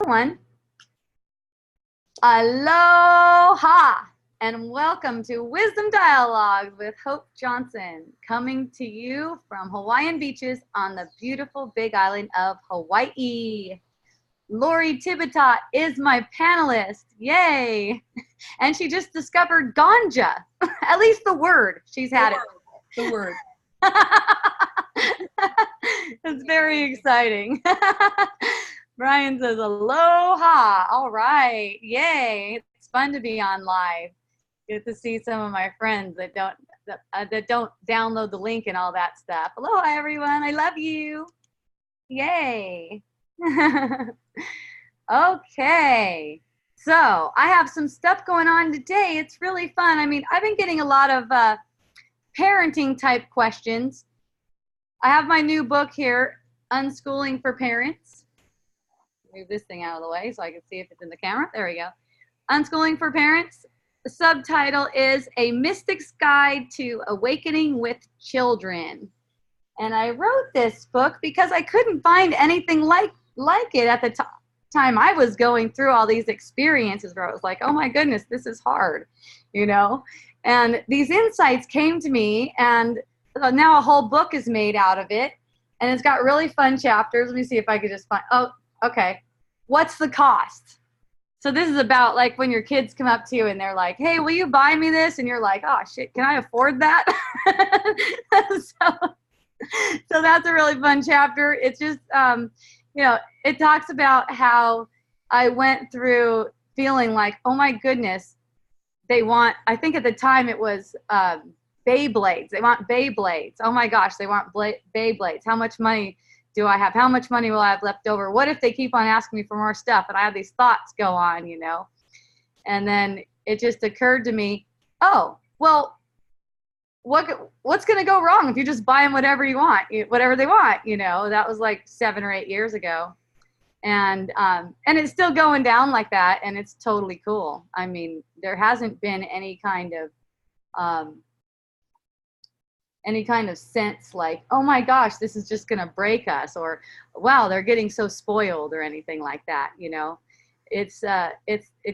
Everyone, aloha, and welcome to Wisdom Dialogues with Hope Johnson, coming to you from Hawaiian beaches on the beautiful Big Island of Hawaii. Lori Tibitat is my panelist, yay! And she just discovered ganja, at least the word, she's had it. The word. It's very exciting. Brian says, aloha. All right. Yay. It's fun to be on live. Get to see some of my friends that don't download the link and all that stuff. Aloha, everyone. I love you. Yay. Okay. So I have some stuff going on today. It's really fun. I mean, I've been getting a lot of parenting type questions. I have my new book here, Unschooling for Parents. Move this thing out of the way so I can see if it's in the camera. There we go. Unschooling for Parents. The subtitle is A Mystic's Guide to Awakening with Children. And I wrote this book because I couldn't find anything like it at the time I was going through all these experiences where I was like, oh my goodness, this is hard, you know? And these insights came to me, and now a whole book is made out of it. And it's got really fun chapters. Let me see if I could just find, okay. What's the cost? So this is about like when your kids come up to you and they're like, hey, will you buy me this? And you're like, oh shit, can I afford that? So that's a really fun chapter. It's just, it talks about how I went through feeling like, oh my goodness, I think at the time it was Beyblades. They want Beyblades. Oh my gosh, they want Beyblades. How much money do I have? How much money will I have left over? What if they keep on asking me for more stuff? And I have these thoughts go on, you know? And then it just occurred to me, oh, well, what's going to go wrong if you just buy them whatever you want, whatever they want, you know? That was like 7 or 8 years ago. And it's still going down like that, and it's totally cool. I mean, there hasn't been any kind of sense like, oh my gosh, this is just going to break us, or wow, they're getting so spoiled, or anything like that, you know. It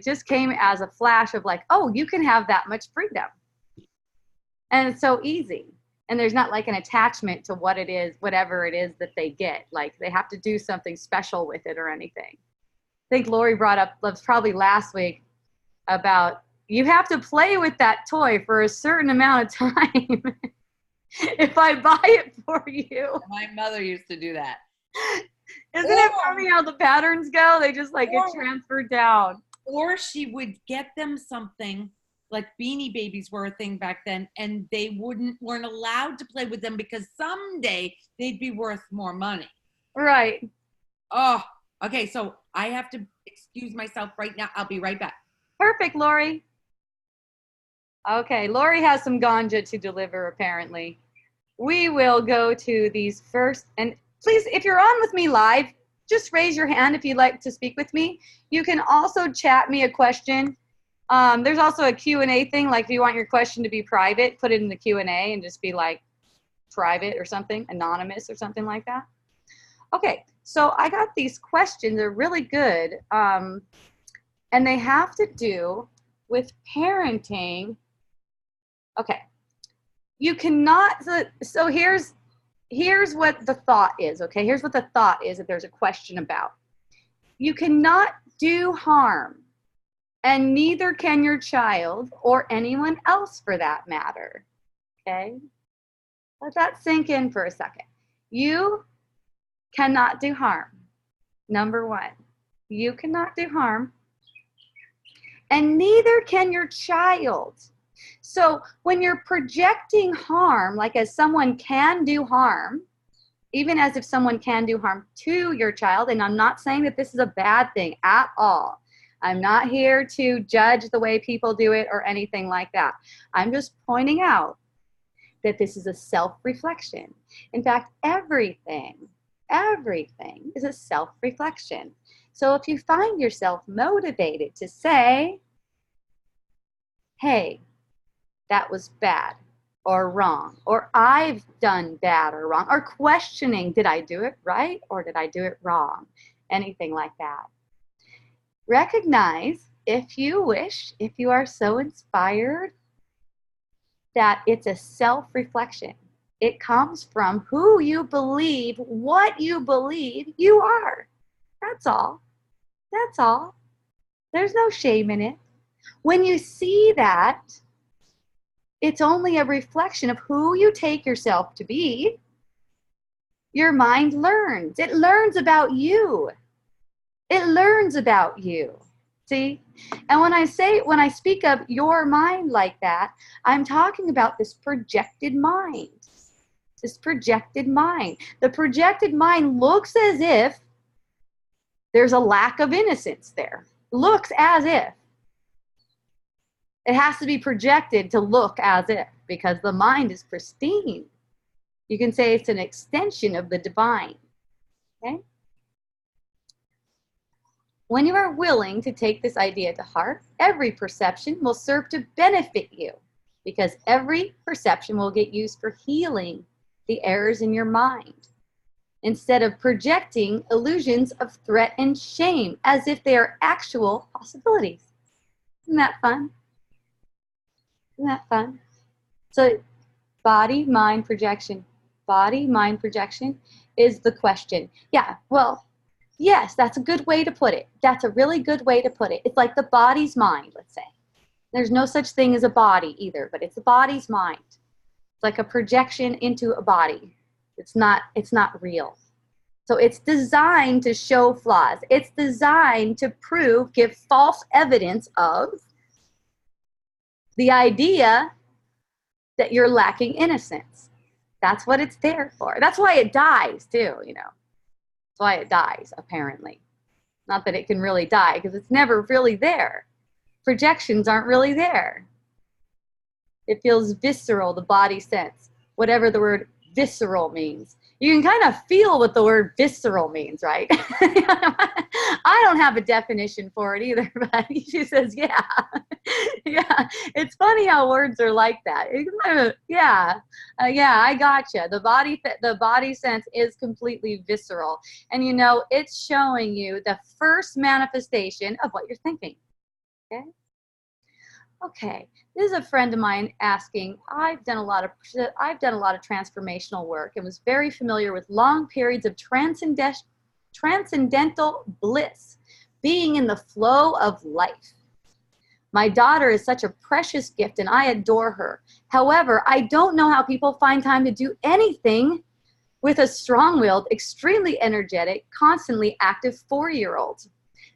just came as a flash of like, oh, you can have that much freedom, and it's so easy, and there's not like an attachment to what it is, whatever it is that they get, like they have to do something special with it or anything. I think Lori brought up, probably last week, about you have to play with that toy for a certain amount of time. If I buy it for you. My mother used to do that. Isn't it funny how the patterns go? They just like get transferred down. Or she would get them something, like Beanie Babies were a thing back then, and they weren't allowed to play with them because someday they'd be worth more money. Right. Oh, okay. So I have to excuse myself right now. I'll be right back. Perfect, Lori. Okay, Lori has some ganja to deliver, apparently. We will go to these first. And please, if you're on with me live, just raise your hand if you'd like to speak with me. You can also chat me a question. There's also a Q&A thing, like if you want your question to be private, put it in the Q&A and just be like private or something, anonymous or something like that. Okay, so I got these questions. They're really good. And they have to do with parenting. Okay, you cannot, so here's what the thought is, okay? Here's what the thought is that there's a question about. You cannot do harm, and neither can your child or anyone else for that matter, okay? Let that sink in for a second. You cannot do harm, number one. You cannot do harm, and neither can your child. So when you're projecting harm, like as someone can do harm, even as if someone can do harm to your child, and I'm not saying that this is a bad thing at all. I'm not here to judge the way people do it or anything like that. I'm just pointing out that this is a self-reflection. In fact, everything is a self-reflection. So if you find yourself motivated to say, hey, that was bad or wrong, or I've done bad or wrong, or questioning, did I do it right or did I do it wrong? Anything like that. Recognize, if you wish, if you are so inspired, that it's a self-reflection. It comes from who you believe, what you believe you are. That's all. That's all. There's no shame in it. When you see that, it's only a reflection of who you take yourself to be. Your mind learns. It learns about you. It learns about you. See? And when I speak of your mind like that, I'm talking about this projected mind. This projected mind. The projected mind looks as if there's a lack of innocence there. Looks as if. It has to be projected to look as if, because the mind is pristine. You can say it's an extension of the divine. Okay? When you are willing to take this idea to heart, every perception will serve to benefit you, because every perception will get used for healing the errors in your mind, instead of projecting illusions of threat and shame as if they are actual possibilities. Isn't that fun? Isn't that fun? So body, mind, projection. Body, mind, projection is the question. Yeah, well, yes, that's a good way to put it. That's a really good way to put it. It's like the body's mind, let's say. There's no such thing as a body either, but it's the body's mind. It's like a projection into a body. It's not real. So it's designed to show flaws. It's designed to give false evidence of the idea that you're lacking innocence. That's what it's there for. That's why it dies too, you know. That's why it dies, apparently. Not that it can really die, because it's never really there. Projections aren't really there. It feels visceral, the body sense, whatever the word visceral means. You can kind of feel what the word visceral means, right? I don't have a definition for it either, but she says, yeah. Yeah, it's funny how words are like that. Yeah, I gotcha. The body sense is completely visceral. And you know, it's showing you the first manifestation of what you're thinking, okay? Okay, this is a friend of mine asking, I've done a lot of transformational work and was very familiar with long periods of transcendental bliss, being in the flow of life. My daughter is such a precious gift and I adore her. However, I don't know how people find time to do anything with a strong-willed, extremely energetic, constantly active 4-year-old.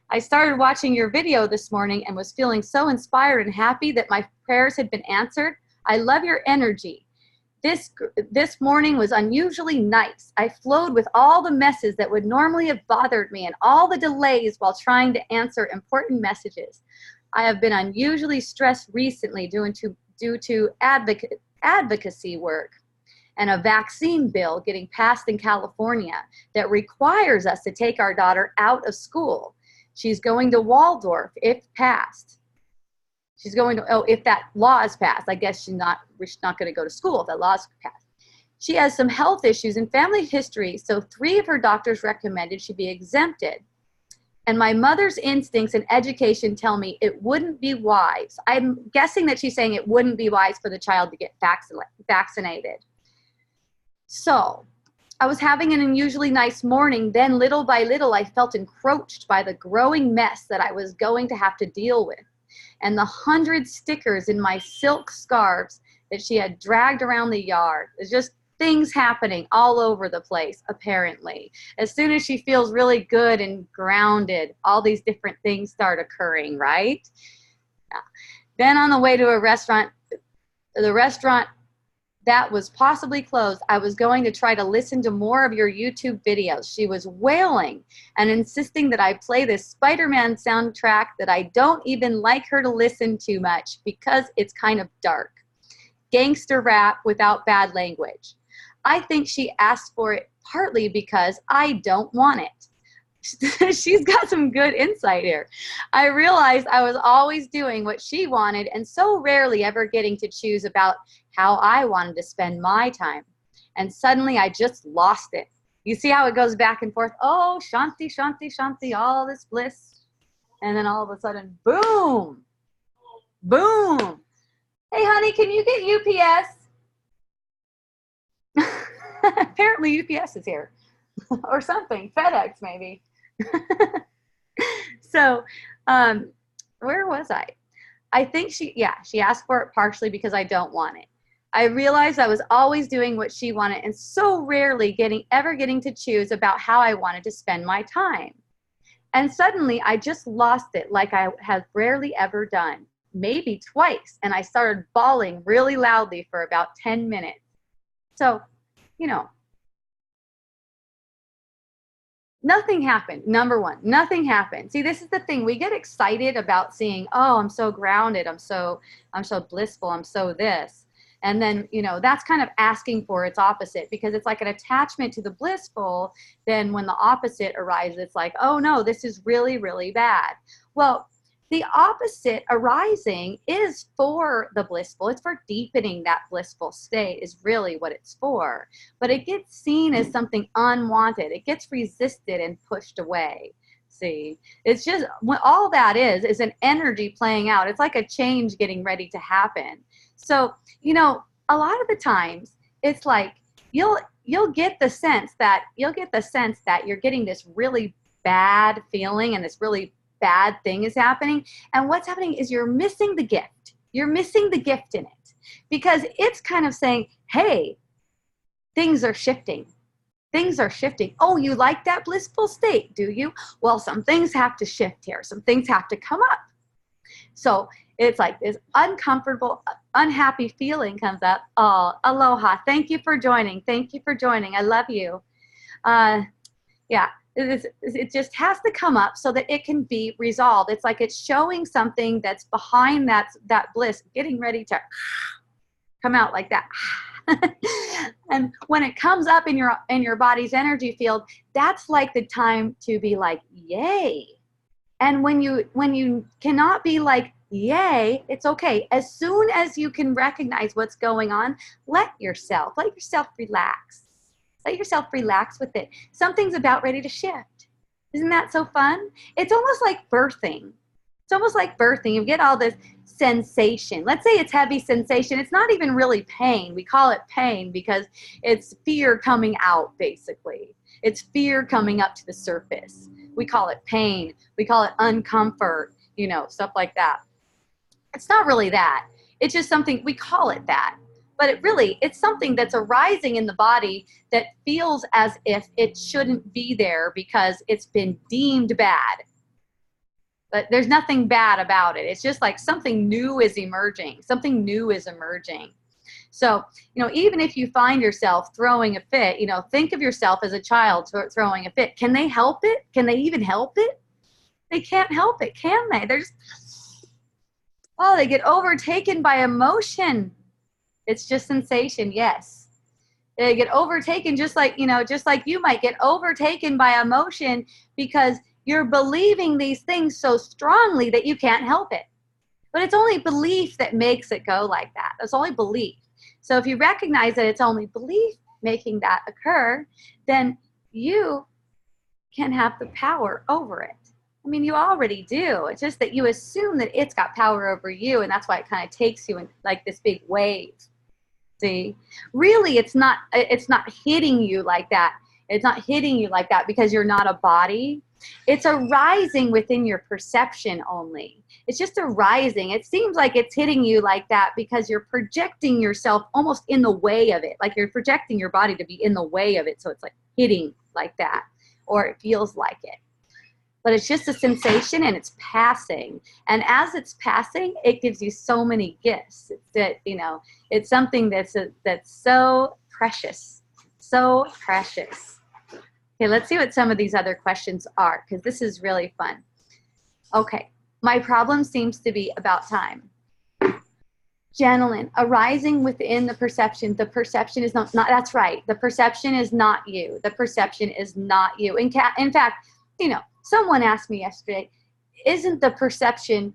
I started watching your video this morning and was feeling so inspired and happy that my prayers had been answered. I love your energy. This morning was unusually nice. I flowed with all the messes that would normally have bothered me and all the delays while trying to answer important messages. I have been unusually stressed recently due to advocacy work and a vaccine bill getting passed in California that requires us to take our daughter out of school. She's going to Waldorf if passed. If that law is passed. I guess she's not going to go to school if that law is passed. She has some health issues and family history, so 3 of her doctors recommended she be exempted. And my mother's instincts and education tell me it wouldn't be wise. I'm guessing that she's saying it wouldn't be wise for the child to get vaccinated. So I was having an unusually nice morning. Then little by little, I felt encroached by the growing mess that I was going to have to deal with. And the 100 stickers in my silk scarves that she had dragged around the yard. It's just things happening all over the place, apparently. As soon as she feels really good and grounded, all these different things start occurring, right? Yeah. Then on the way to a restaurant, the restaurant that was possibly closed, I was going to try to listen to more of your YouTube videos. She was wailing and insisting that I play this Spider-Man soundtrack that I don't even like her to listen to much because it's kind of dark. Gangster rap without bad language. I think she asked for it partly because I don't want it. She's got some good insight here. I realized I was always doing what she wanted and so rarely ever getting to choose about how I wanted to spend my time. And suddenly I just lost it. You see how it goes back and forth? Oh, Shanti, Shanti, Shanti, all this bliss. And then all of a sudden, boom, boom. Hey, honey, can you get UPS? Apparently UPS is here or something. FedEx, maybe. So, where was I? I think she asked for it partially because I don't want it. I realized I was always doing what she wanted and so rarely ever getting to choose about how I wanted to spend my time. And suddenly I just lost it like I have rarely ever done, maybe twice. And I started bawling really loudly for about 10 minutes. So, nothing happened. Number one, nothing happened. See, this is the thing. We get excited about seeing, oh, I'm so grounded. I'm so blissful. I'm so this. And then, that's kind of asking for its opposite, because it's like an attachment to the blissful. Then when the opposite arises, it's like, oh no, this is really, really bad. Well, the opposite arising is for the blissful. It's for deepening that blissful state is really what it's for. But it gets seen as something unwanted. It gets resisted and pushed away. See, it's just all that is an energy playing out. It's like a change getting ready to happen. So, a lot of the times it's like you'll get the sense that you're getting this really bad feeling and this really bad thing is happening. And what's happening is you're missing the gift. You're missing the gift in it, because it's kind of saying, hey, things are shifting. Things are shifting. Oh, you like that blissful state, do you? Well, some things have to shift here. Some things have to come up. So it's like this uncomfortable, unhappy feeling comes up. Oh, aloha. Thank you for joining. Thank you for joining. I love you. Yeah, it just has to come up so that it can be resolved. It's like it's showing something that's behind that bliss, getting ready to come out like that. And when it comes up in your body's energy field, that's like the time to be like, yay. And when you cannot be like, yay, it's okay. As soon as you can recognize what's going on, let yourself relax. Let yourself relax with it. Something's about ready to shift. Isn't that so fun? It's almost like birthing. It's almost like birthing. You get all this sensation. Let's say it's heavy sensation. It's not even really pain. We call it pain because it's fear coming out, basically. It's fear coming up to the surface. We call it pain. We call it uncomfort, stuff like that. It's not really that. It's just something, we call it that. But it's something that's arising in the body that feels as if it shouldn't be there because it's been deemed bad. But there's nothing bad about it. It's just like something new is emerging. Something new is emerging. So, even if you find yourself throwing a fit, think of yourself as a child throwing a fit. Can they help it? Can they even help it? They can't help it, can they? They get overtaken by emotion. It's just sensation, yes. They get overtaken just like you might get overtaken by emotion because you're believing these things so strongly that you can't help it. But it's only belief that makes it go like that. It's only belief. So if you recognize that it's only belief making that occur, then you can have the power over it. I mean, you already do. It's just that you assume that it's got power over you, and that's why it kind of takes you in like this big wave. See? Really, it's not hitting you like that. It's not hitting you like that because you're not a body. It's arising within your perception only. It's just arising. It seems like it's hitting you like that because you're projecting yourself almost in the way of it. Like you're projecting your body to be in the way of it. So it's like hitting like that, or it feels like it. But it's just a sensation and it's passing. And as it's passing, it gives you so many gifts. It's something that's so precious, so precious. Okay, let's see what some of these other questions are, because this is really fun. Okay, my problem seems to be about time. Janelyn, arising within the perception. The perception is not that's right. The perception is not you. The perception is not you. In fact, someone asked me yesterday, is the perception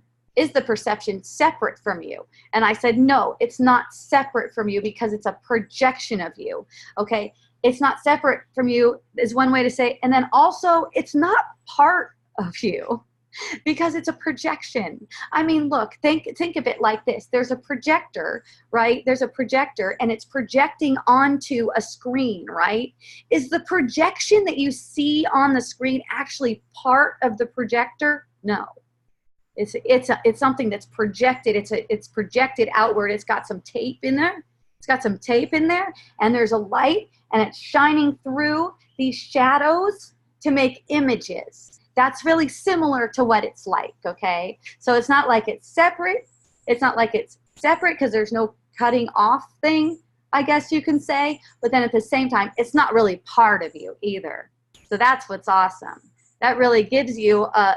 separate from you? And I said, no, it's not separate from you because it's a projection of you. Okay. It's not separate from you is one way to say, and then also it's not part of you. because it's a projection. I mean, look, think of it like this. There's a projector, right? There's a projector and it's projecting onto a screen, right? Is the projection that you see on the screen actually part of the projector? No. It's something that's projected. It's projected outward. It's got some tape in there. It's got some tape in there, and there's a light, and it's shining through these shadows to make images. That's really similar to what it's like, okay? So it's not like it's separate. It's not like it's separate because there's no cutting off thing, I guess you can say. But then at the same time, it's not really part of you either. So that's what's awesome. That really gives you a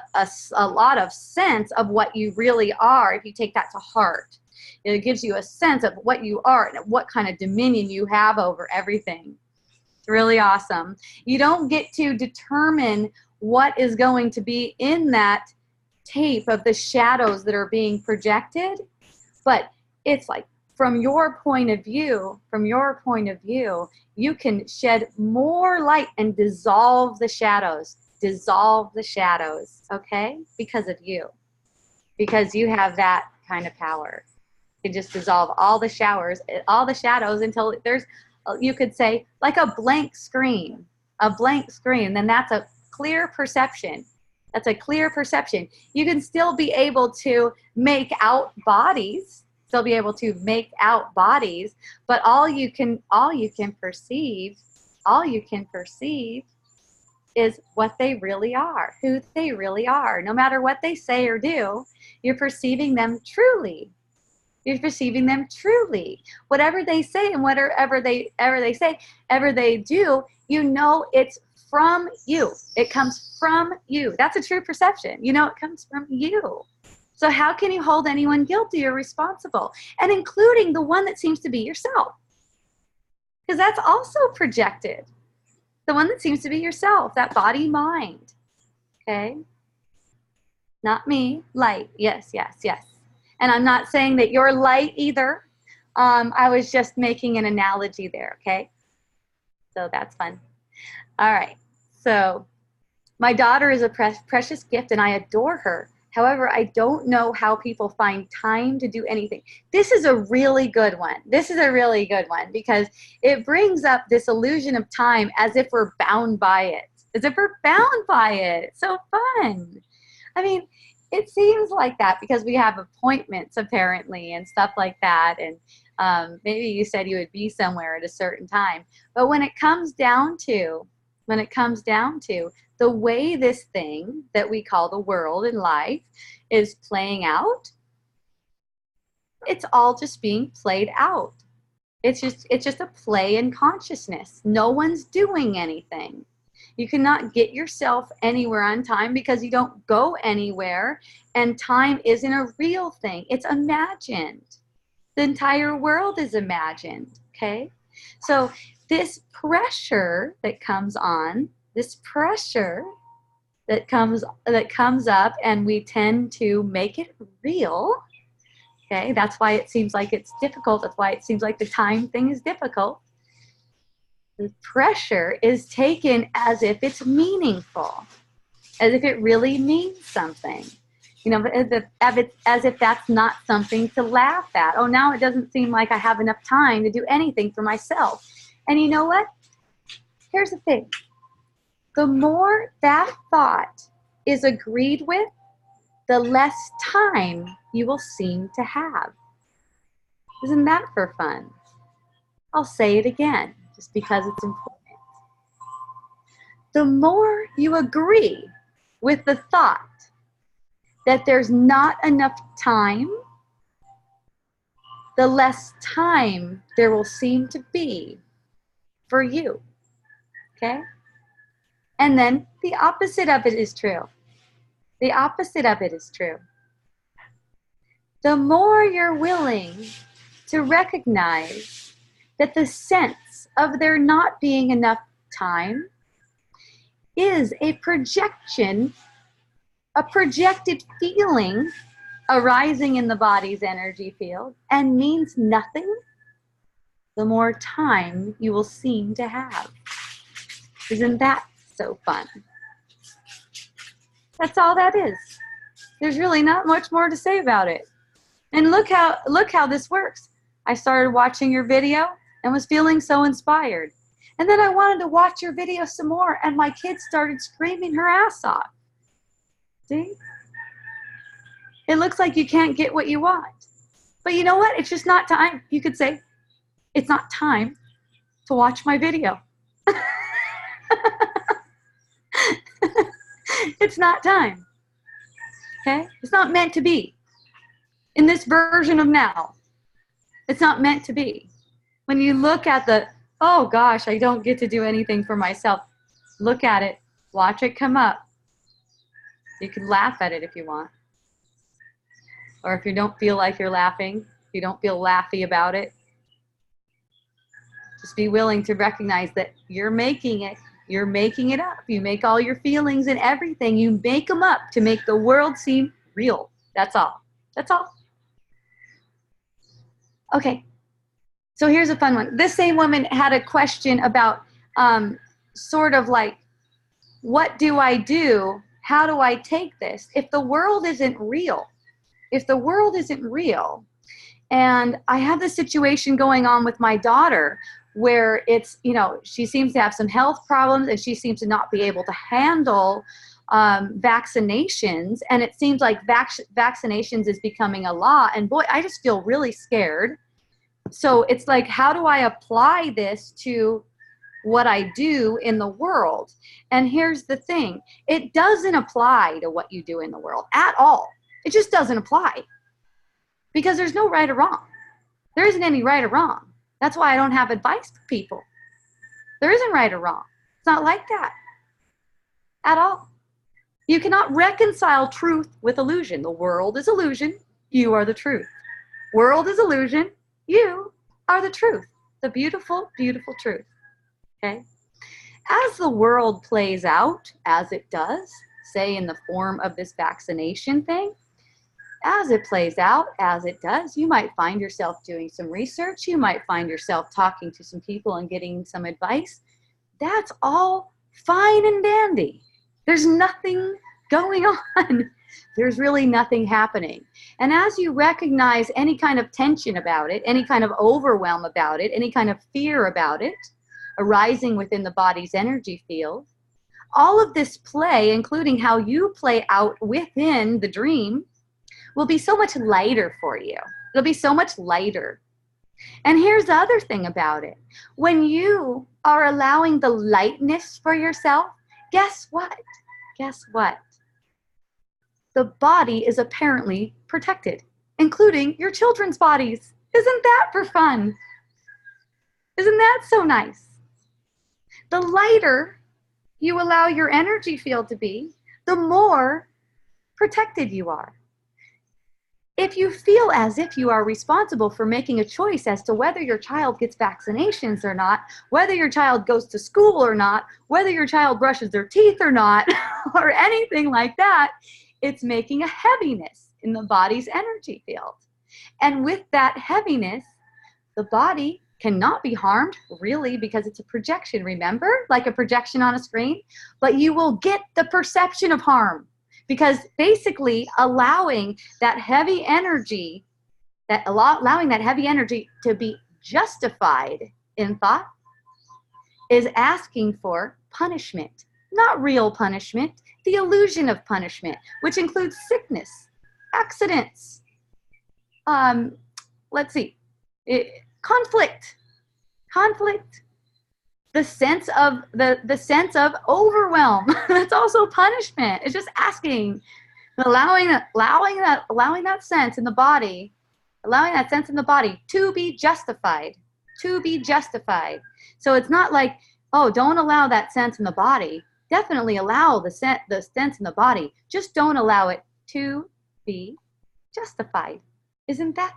lot of sense of what you really are if you take that to heart. It gives you a sense of what you are and what kind of dominion you have over everything. It's really awesome. You don't get to determine what is going to be in that tape of the shadows that are being projected, but it's like from your point of view, you can shed more light and dissolve the shadows, okay? Because of you. Because you have that kind of power. You can just dissolve all the shadows until there's, you could say, like a blank screen. Then that's a clear perception. That's a clear perception. You can still be able to make out bodies, but all you can perceive is what they really are, who they really are. No matter what they say or do, you're perceiving them truly. Whatever they say and whatever they do, you know it's from you. It comes from you. That's a true perception. You know it comes from you. So how can you hold anyone guilty or responsible? And including the one that seems to be yourself. Because that's also projected. The one that seems to be yourself, that body mind. Okay? Not me, light. Yes. And I'm not saying that you're light either. I was just making an analogy there, okay? So that's fun. All right. So my daughter is a precious gift and I adore her. However, I don't know how people find time to do anything. This is a really good one. Because it brings up this illusion of time as if we're bound by it. It's so fun. I mean, it seems like that because we have appointments apparently and stuff like that. And maybe you said you would be somewhere at a certain time. But when it comes down to the way this thing that we call the world and life is playing out, it's all just being played out. It's just a play in consciousness. No one's doing anything. You cannot get yourself anywhere on time because you don't go anywhere, and time isn't a real thing. It's imagined. The entire world is imagined, okay? So this pressure that comes up and we tend to make it real, okay? That's why it seems like it's difficult. That's why it seems like the time thing is difficult. The pressure is taken as if it's meaningful, as if it really means something. You know, as if that's not something to laugh at. Oh, now it doesn't seem like I have enough time to do anything for myself. And you know what? Here's the thing. The more that thought is agreed with, the less time you will seem to have. Isn't that for fun? I'll say it again, just because it's important. The more you agree with the thought that there's not enough time, the less time there will seem to be for you, okay? And then the opposite of it is true. The The more you're willing to recognize that the sense of there not being enough time is a projection, a projected feeling arising in the body's energy field and means nothing, the more time you will seem to have. Isn't that so fun? That's all that is. There's really not much more to say about it. And look how this works. I started watching your video and was feeling so inspired. And then I wanted to watch your video some more, and my kids started screaming her ass off. See? It looks like you can't get what you want. But you know what? It's just not time. You could say, it's not time to watch my video. It's not time. Okay? It's not meant to be. In this version of now, it's not meant to be. When you look at the, oh gosh, I don't get to do anything for myself. Look at it. Watch it come up. You can laugh at it if you want. Or if you don't feel like you're laughing, if you don't feel laughy about it, just be willing to recognize that you're making it. You're making it up. You make all your feelings and everything. You make them up to make the world seem real. That's all. That's all. Okay. So here's a fun one. This same woman had a question about sort of like, what do I do? How do I take this? If the world isn't real, and I have this situation going on with my daughter where it's, she seems to have some health problems and she seems to not be able to handle vaccinations. And it seems like vaccinations is becoming a law. And boy, I just feel really scared. So it's like, how do I apply this to what I do in the world? And here's the thing. It doesn't apply to what you do in the world at all. It just doesn't apply. Because there's no right or wrong. There isn't any right or wrong. That's why I don't have advice for people. There isn't right or wrong. It's not like that at all. You cannot reconcile truth with illusion. The world is illusion. You are the truth. World is illusion. You are the truth. The beautiful, beautiful truth. Okay? As the world plays out, as it does, say in the form of this vaccination thing, as it plays out, as it does, you might find yourself doing some research. You might find yourself talking to some people and getting some advice. That's all fine and dandy. There's nothing going on. There's really nothing happening. And as you recognize any kind of tension about it, any kind of overwhelm about it, any kind of fear about it arising within the body's energy field, all of this play, including how you play out within the dream, will be so much lighter for you. It'll be so much lighter. And here's the other thing about it. When you are allowing the lightness for yourself, guess what? Guess what? The body is apparently protected, including your children's bodies. Isn't that for fun? Isn't that so nice? The lighter you allow your energy field to be, the more protected you are. If you feel as if you are responsible for making a choice as to whether your child gets vaccinations or not, whether your child goes to school or not, whether your child brushes their teeth or not, or anything like that, it's making a heaviness in the body's energy field. And with that heaviness, the body cannot be harmed, really, because it's a projection, remember? Like a projection on a screen. But you will get the perception of harm. Because basically allowing that heavy energy, allowing that heavy energy to be justified in thought is asking for punishment. Not real punishment, the illusion of punishment, which includes sickness, accidents, conflict, the sense of overwhelm. That's also punishment. It's just asking, allowing that sense in the body, to be justified, So it's not like, oh, don't allow that sense in the body. Definitely allow the sense in the body. Just don't allow it to be justified. Isn't that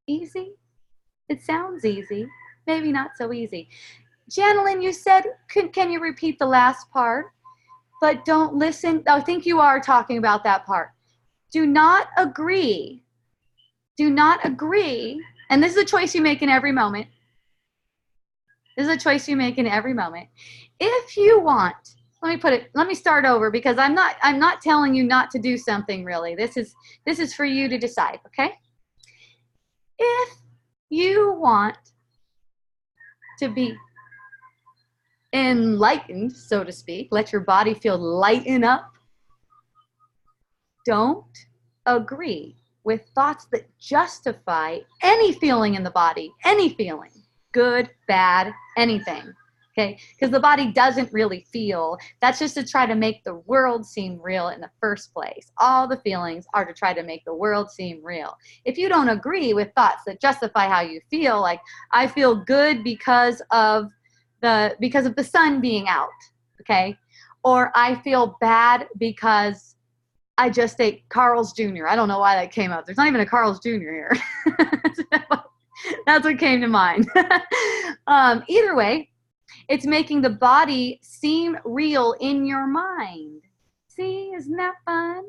easy? It sounds easy. Maybe not so easy. Janelyn, you said, can you repeat the last part? But don't listen. I think you are talking about that part. Do not agree. And this is a choice you make in every moment. If you want let me start over, because I'm not telling you not to do something, really. This is for you to decide, okay? If you want to be enlightened, so to speak, let your body feel lighten up, don't agree with thoughts that justify any feeling in the body, any feeling, good, bad, anything, okay? Because the body doesn't really feel. That's just to try to make the world seem real in the first place. All the feelings are to try to make the world seem real. If you don't agree with thoughts that justify how you feel, like I feel good because of the sun being out, okay? Or I feel bad because I just ate Carl's Jr. I don't know why that came up. There's not even a Carl's Jr. here. That's what came to mind. Either way, it's making the body seem real in your mind. See, isn't that fun?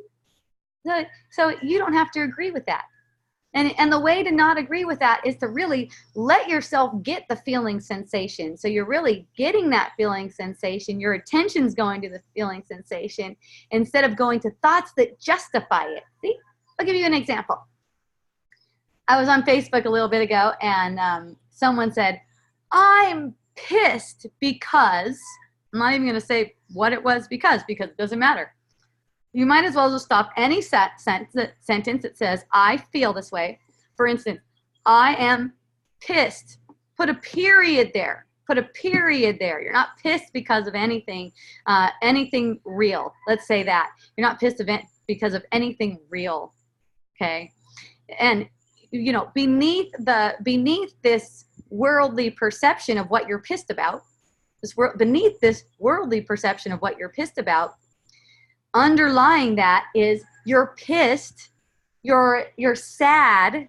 So you don't have to agree with that. And the way to not agree with that is to really let yourself get the feeling sensation. So you're really getting that feeling sensation. Your attention's going to the feeling sensation instead of going to thoughts that justify it. See? I'll give you an example. I was on Facebook a little bit ago, and someone said, I'm pissed because, I'm not even going to say what it was because it doesn't matter. You might as well just stop any sentence that says, I feel this way. For instance, I am pissed. Put a period there. Put a period there. You're not pissed because of anything real. Let's say that. You're not pissed because of anything real. Okay? And, you know, beneath this worldly perception of what you're pissed about, beneath this worldly perception of what you're pissed about, underlying that is you're pissed, you're sad,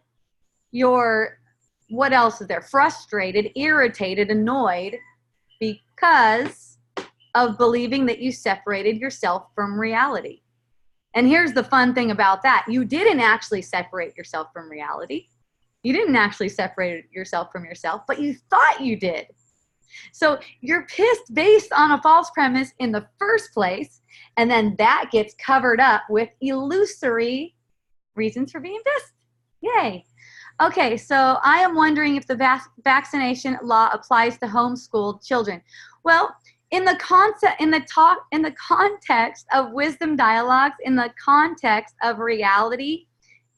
you're, what else is there? Frustrated, irritated, annoyed because of believing that you separated yourself from reality. And here's the fun thing about that. You didn't actually separate yourself from reality. You didn't actually separate yourself from yourself, but you thought you did. So you're pissed based on a false premise in the first place, and then that gets covered up with illusory reasons for being pissed. Yay. Okay, so I am wondering if the vaccination law applies to homeschooled children. Well, in the context of wisdom dialogues, in the context of reality,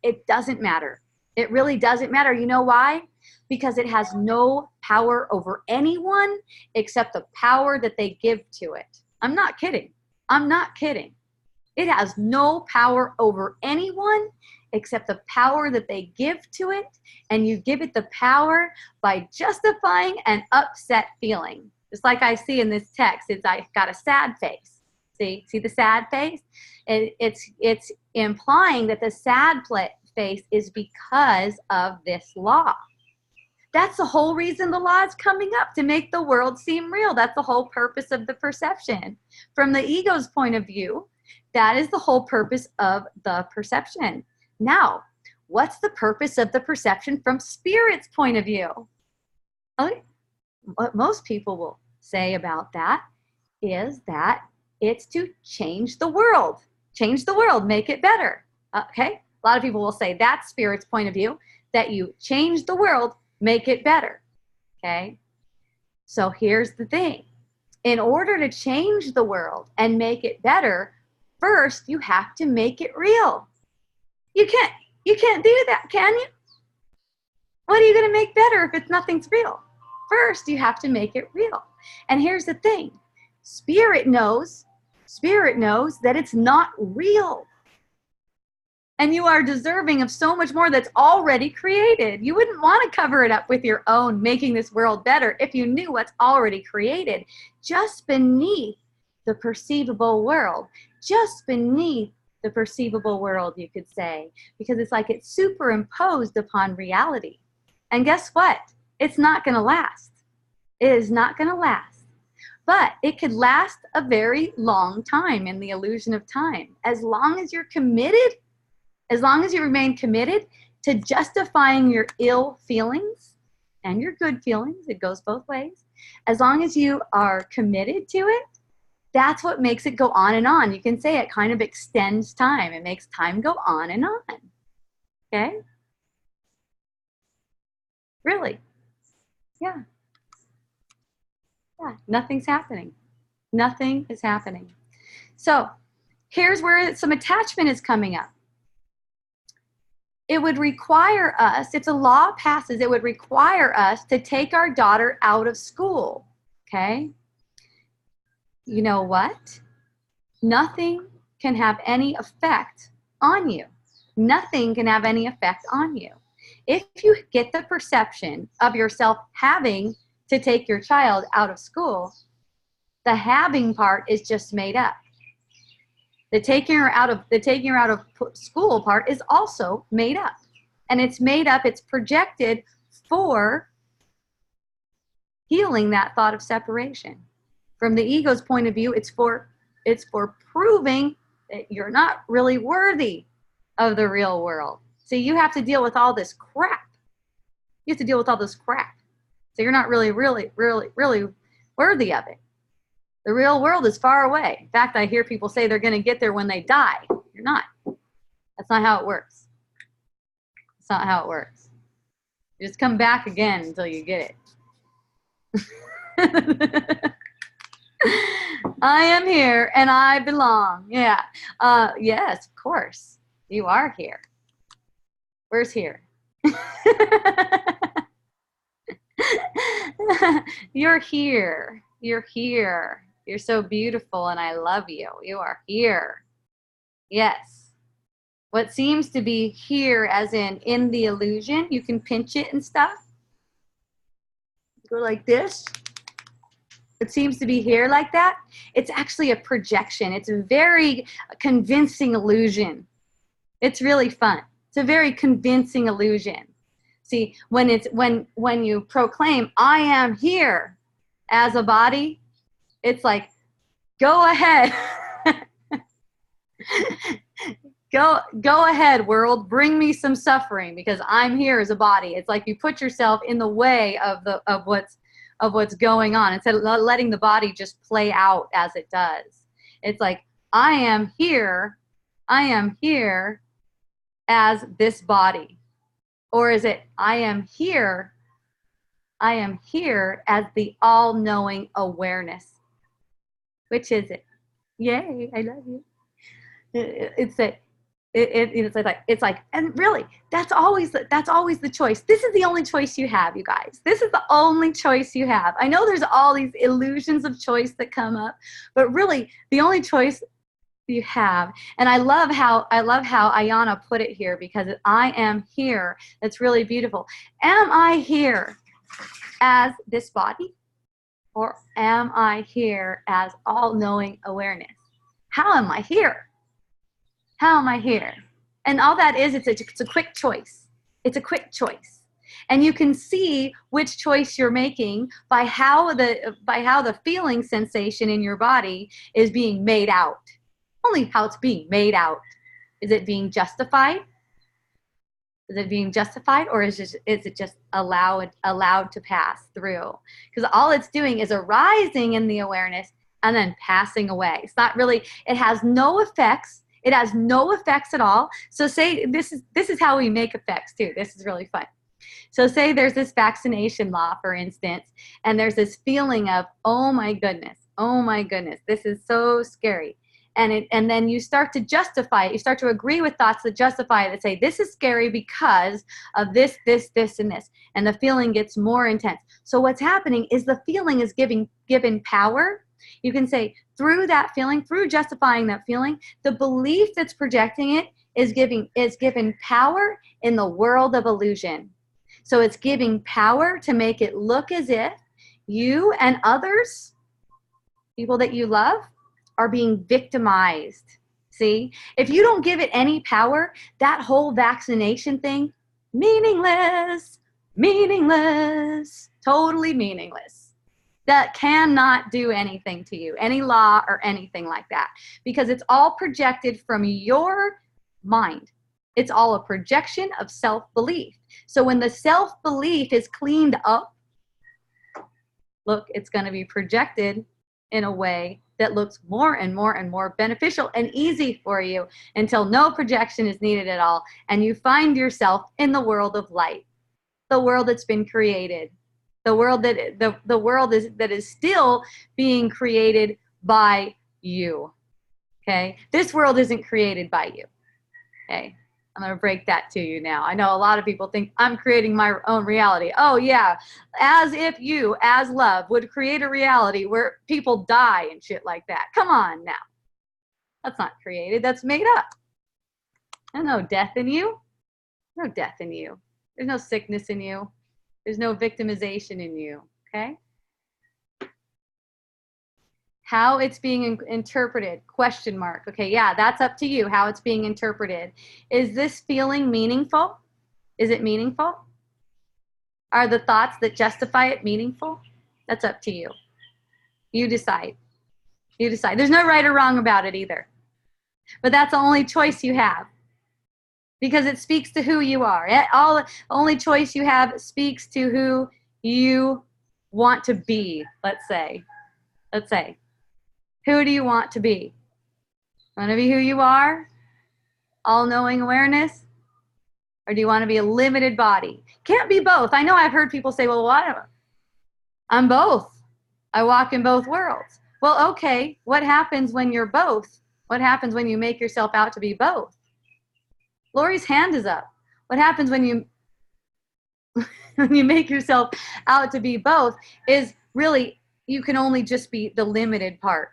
it doesn't matter. It really doesn't matter. You know why? Because it has no power over anyone except the power that they give to it. I'm not kidding. I'm not kidding. It has no power over anyone except the power that they give to it, and you give it the power by justifying an upset feeling. Just like I see in this text, I got a sad face. See the sad face? It's implying that the sad face is because of this law. That's the whole reason the law is coming up, to make the world seem real. That's the whole purpose of the perception. From the ego's point of view, that is the whole purpose of the perception. Now, what's the purpose of the perception from spirit's point of view? Okay. What most people will say about that is that it's to change the world. Change the world, make it better. Okay? A lot of people will say that's spirit's point of view, that you change the world, make it better. Okay? So here's the thing. In order to change the world and make it better, first you have to make it real. You can't do that, can you? What are you going to make better if nothing's real? First, you have to make it real. And here's the thing. Spirit knows that it's not real. And you are deserving of so much more that's already created. You wouldn't want to cover it up with your own making this world better if you knew what's already created just beneath the perceivable world. Just beneath the perceivable world, you could say, because it's like it's superimposed upon reality. And guess what? It's not going to last. It is not going to last. But it could last a very long time in the illusion of time. As long as you're committed, as long as you remain committed to justifying your ill feelings and your good feelings, it goes both ways. As long as you are committed to it, that's what makes it go on and on. You can say it kind of extends time. It makes time go on and on. Okay? Really? Yeah. Yeah. Nothing's happening. Nothing is happening. So here's where some attachment is coming up. It would require us, if the law passes, it would require us to take our daughter out of school. Okay? You know what? Nothing can have any effect on you. Nothing can have any effect on you. If you get the perception of yourself having to take your child out of school, the having part is just made up. The taking her out of school part is also made up. And it's made up, it's projected for healing that thought of separation. From the ego's point of view, it's for proving that you're not really worthy of the real world. So you have to deal with all this crap. You have to deal with all this crap. So you're not really worthy of it. The real world is far away. In fact, I hear people say they're going to get there when they die. You're not. That's not how it works. That's not how it works. You just come back again until you get it. I am here and I belong. Yeah. Yes, of course. You are here. Where's here? You're here. You're here. You're so beautiful and I love you. You are here. Yes. What seems to be here as in the illusion, you can pinch it and stuff. Go like this. It seems to be here like that. It's actually a projection. It's a very convincing illusion. It's really fun. It's a very convincing illusion. See, when you proclaim, I am here as a body, it's like, go ahead. Go ahead, world. Bring me some suffering because I'm here as a body. It's like you put yourself in the way of what's going on instead of letting the body just play out as it does. It's like, I am here as this body. Or is it, I am here as the all-knowing awareness? Which is it? Yay, I love you. It's like, and really, that's always the choice. This is the only choice you have, you guys. This is the only choice you have. I know there's all these illusions of choice that come up, but really, the only choice you have. And I love how Ayana put it here because I am here. That's really beautiful. Am I here as this body, or am I here as all-knowing awareness? How am I here? How am I here? And all that is, it's a quick choice. It's a quick choice. And you can see which choice you're making by how the feeling sensation in your body is being made out. Only how it's being made out. Is it being justified? Is it being justified, or is it just allowed to pass through? Because all it's doing is arising in the awareness and then passing away. It's not really, it has no effects. It has no effects at all. So say, this is how we make effects too. This is really fun. So say there's this vaccination law, for instance, and there's this feeling of, oh my goodness, this is so scary. And then you start to justify it. You start to agree with thoughts that justify it, that say, this is scary because of this, and this. And the feeling gets more intense. So what's happening is the feeling is given power. You can say, through that feeling, through justifying that feeling, the belief that's projecting it is given power in the world of illusion. So it's giving power to make it look as if you and others, people that you love, are being victimized. See, if you don't give it any power, that whole vaccination thing, meaningless, totally meaningless. That cannot do anything to you, any law or anything like that, because it's all projected from your mind. It's all a projection of self-belief. So when the self-belief is cleaned up, look, it's going to be projected in a way that looks more and more and more beneficial and easy for you until no projection is needed at all, and you find yourself in the world of light, the world that's been created, the world that is still being created by you. Okay? This world isn't created by you. Okay? I'm going to break that to you now. I know a lot of people think I'm creating my own reality. Oh, yeah. As if you, as love, would create a reality where people die and shit like that. Come on now. That's not created. That's made up. There's no death in you. No death in you. There's no sickness in you. There's no victimization in you. Okay? How it's being interpreted, question mark. Okay, yeah, that's up to you, how it's being interpreted. Is this feeling meaningful? Is it meaningful? Are the thoughts that justify it meaningful? That's up to you. You decide. You decide. There's no right or wrong about it either. But that's the only choice you have. Because it speaks to who you are. The only choice you have speaks to who you want to be, let's say. Let's say. Who do you want to be? Want to be who you are? All-knowing awareness? Or do you want to be a limited body? Can't be both. I know I've heard people say, well, what? I'm both. I walk in both worlds. Well, okay, what happens when you're both? What happens when you make yourself out to be both? Lori's hand is up. What happens when you when you make yourself out to be both is really, you can only just be the limited part.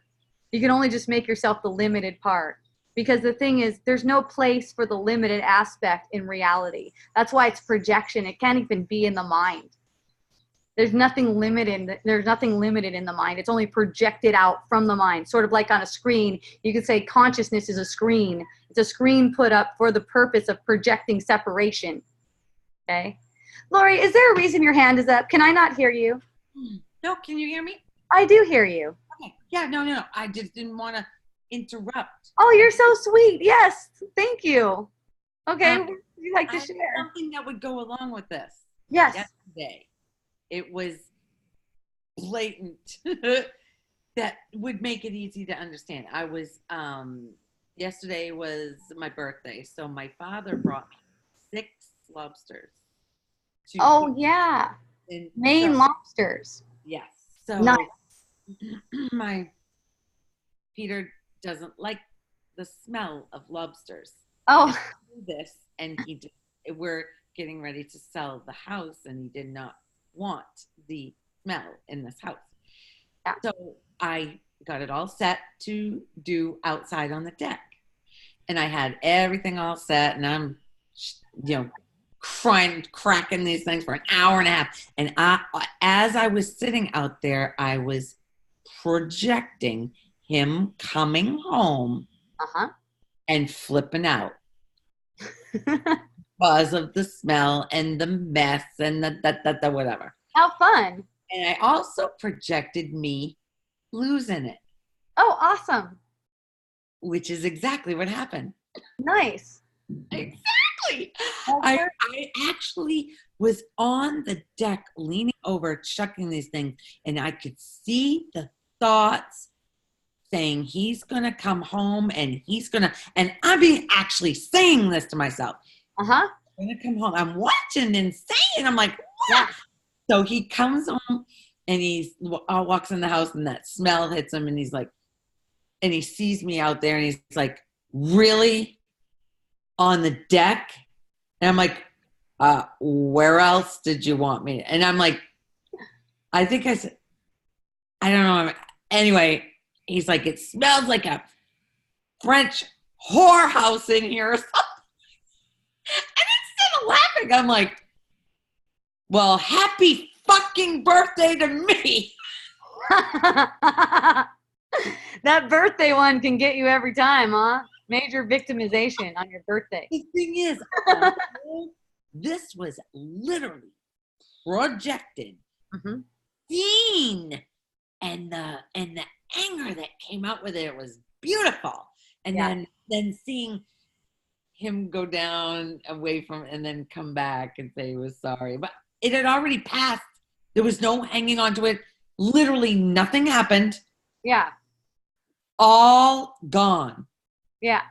You can only just make yourself the limited part. Because the thing is, there's no place for the limited aspect in reality. That's why it's projection. It can't even be in the mind. There's nothing limited in the mind. It's only projected out from the mind. Sort of like on a screen. You could say consciousness is a screen. It's a screen put up for the purpose of projecting separation. Okay? Lori, is there a reason your hand is up? Can I not hear you? No, can you hear me? I do hear you. Okay. Yeah, no. I just didn't want to interrupt. Oh, you're so sweet. Yes. Thank you. Okay. Would you like to share? Something that would go along with this. Yes. Yesterday, it was blatant that would make it easy to understand. I was, yesterday was my birthday. So my father brought me 6 lobsters. Oh, yeah. Maine lobsters. Yes. So nice. My Peter doesn't like the smell of lobsters. Oh. This, and we're getting ready to sell the house, and he did not want the smell in this house. Yeah. So I got it all set to do outside on the deck, and I had everything all set, and I'm, cracking these things for an hour and a half. And as I was sitting out there, I was projecting him coming home and flipping out because of the smell and the mess and the whatever. How fun. And I also projected me losing it. Oh, awesome. Which is exactly what happened. Nice. Exactly. I actually was on the deck leaning over, chucking these things, and I could see the thoughts saying he's going to come home and and I'm being actually saying this to myself. I'm going to come home. I'm watching and saying, I'm like, what? Yeah. So he comes home and he walks in the house and that smell hits him and he's like, and he sees me out there and he's like, really? On the deck? And I'm like, where else did you want me? And I'm like, I think I said, I don't know. Anyway, he's like, it smells like a French whorehouse in here or something. And instead of laughing, I'm like, well, happy fucking birthday to me. That birthday one can get you every time, huh? Major victimization on your birthday. The thing is, this was literally projected, seen, and the anger that came out with it was beautiful. And then seeing him go down away from and then come back and say he was sorry. But it had already passed. There was no hanging on to it. Literally nothing happened. Yeah. all gone. Yeah.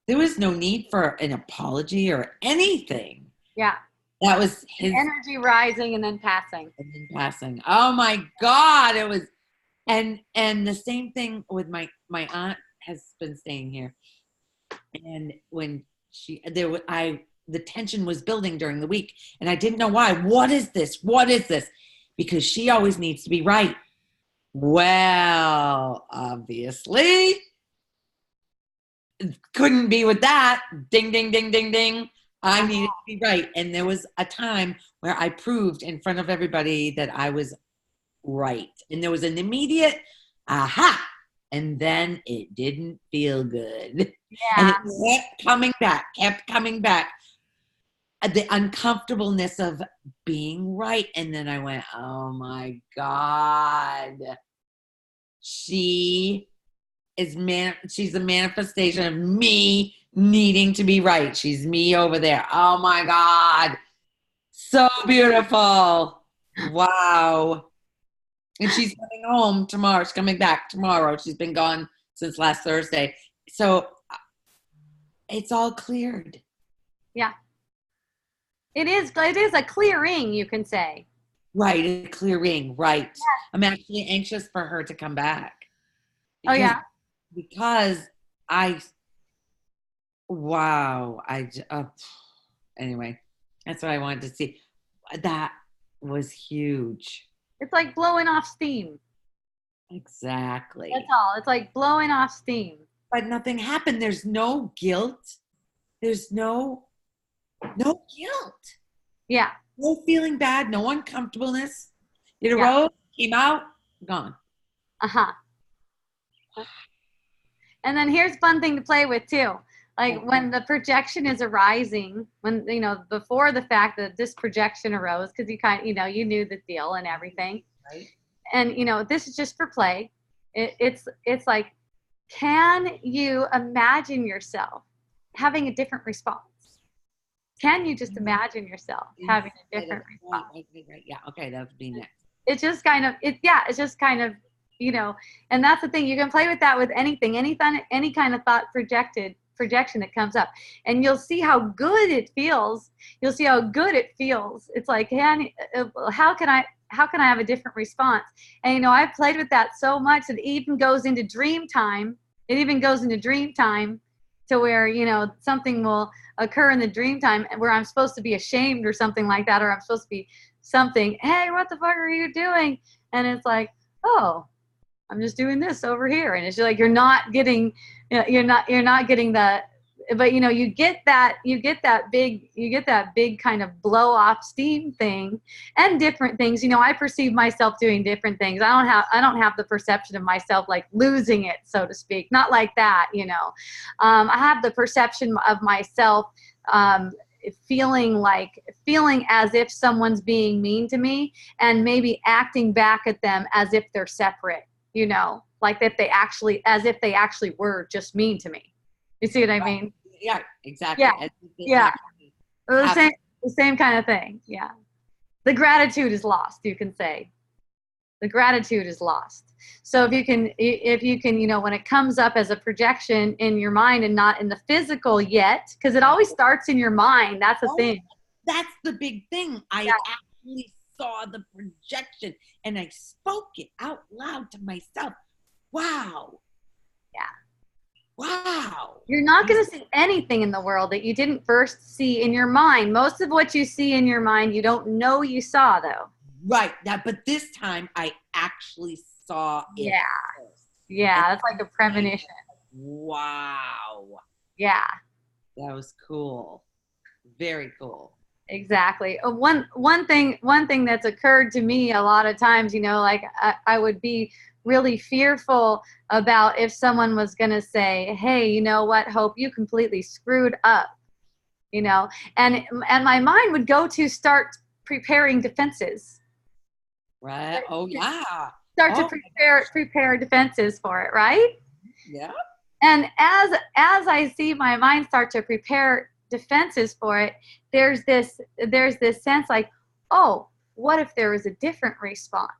There was no need for an apology or anything. Yeah. That was his Energy rising and then passing. and then passing. Oh my God. It was, and the same thing with my aunt has been staying here. And when the tension was building during the week and I didn't know why. What is this? What is this? Because she always needs to be right. Well, obviously, couldn't be with that. Ding, ding, ding, ding, ding. I needed to be right. And there was a time where I proved in front of everybody that I was right. And there was an immediate aha. And then it didn't feel good. Yeah. And it kept coming back. The uncomfortableness of being right. And then I went, oh my God. She's a manifestation of me needing to be right. She's me over there. Oh my God. So beautiful. Wow. And she's coming home tomorrow. She's coming back tomorrow. She's been gone since last Thursday. So it's all cleared. Yeah. It is a clearing, you can say. Right. A clearing. Right. Yeah. I'm actually anxious for her to come back. Oh, yeah. Because anyway, that's what I wanted to see. That was huge. It's like blowing off steam. Exactly. That's all. It's like blowing off steam. But nothing happened. There's no guilt. There's no guilt. Yeah. No feeling bad. No uncomfortableness. It Yeah. arose, came out, gone. Uh-huh. And then here's a fun thing to play with too. Like when the projection is arising, when, before the fact that this projection arose, because you knew the deal and everything. Right. And, this is just for play. It's like, can you imagine yourself having a different response? Can you just imagine yourself having a different response? Right. Yeah. Okay. That would be next. It's just kind of, and that's the thing. You can play with that with anything, any kind of thought projection that comes up, and you'll see how good it feels. You'll see how good it feels. It's like, how can I have a different response? And I've played with that so much that it even goes into dream time. It even goes into dream time to where something will occur in the dream time where I'm supposed to be ashamed or something like that, or I'm supposed to be something. Hey, what the fuck are you doing? And it's like, oh, I'm just doing this over here. And it's like, you're not getting the, but you get that big kind of blow off steam thing and different things. I perceive myself doing different things. I don't have the perception of myself like losing it, so to speak. Not like that, I have the perception of myself, feeling as if someone's being mean to me and maybe acting back at them as if they're separate, like as if they actually were just mean to me. You see what I mean? Yeah, exactly. Yeah. The same kind of thing. Yeah. The gratitude is lost, you can say. The gratitude is lost. So if you can, when it comes up as a projection in your mind and not in the physical yet, because it always starts in your mind. That's the thing. That's the big thing. I actually saw the projection and I spoke it out loud to myself. Wow. Yeah. Wow. You're not going to see anything in the world that you didn't first see in your mind. Most of what you see in your mind, you don't know you saw, though. Right. But this time I actually saw it. Yeah. First. Yeah. That's like a premonition. Wow. Yeah. That was cool. Very cool. Exactly. One thing that's occurred to me a lot of times, like I would be really fearful about if someone was going to say, hey, you know what, Hope, you completely screwed up, and my mind would go to start preparing defenses. Right. Oh, yeah. Start to prepare defenses for it, right? Yeah. And as I see my mind start to prepare defenses for it, there's this sense like, oh, what if there was a different response?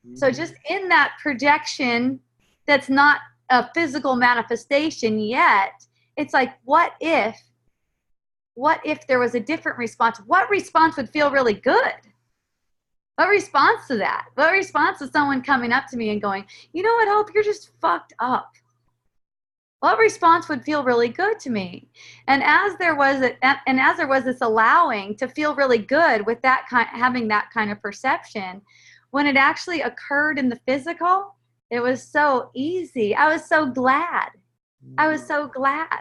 Mm-hmm. So just in that projection, that's not a physical manifestation yet. It's like, what if there was a different response? What response would feel really good? What response to that? What response to someone coming up to me and going, you know what, Hope, you're just fucked up? What response would feel really good to me? And as there was this allowing to feel really good with that having that kind of perception, when it actually occurred in the physical, it was so easy. I was so glad. I was so glad.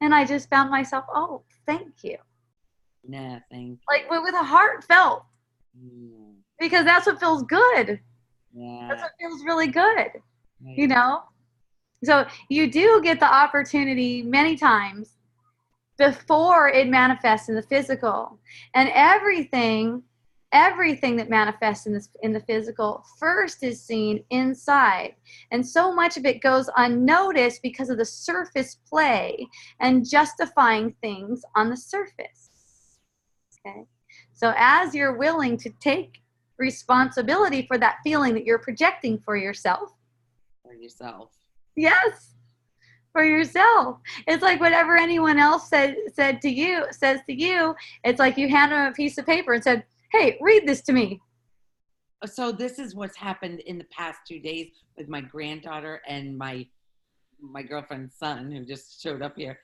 And I just found myself, oh, thank you. Nah, thank you. Like with a heartfelt. Because that's what feels good. Yeah. That's what feels really good. Right. You know? So you do get the opportunity many times before it manifests in the physical. And everything that manifests in the physical first is seen inside. And so much of it goes unnoticed because of the surface play and justifying things on the surface. Okay? So as you're willing to take responsibility for that feeling that you're projecting for yourself. For yourself. Yes. For yourself. It's like whatever anyone else says to you, it's like you hand them a piece of paper and said, hey, read this to me. So this is what's happened in the past 2 days with my granddaughter and my girlfriend's son who just showed up here.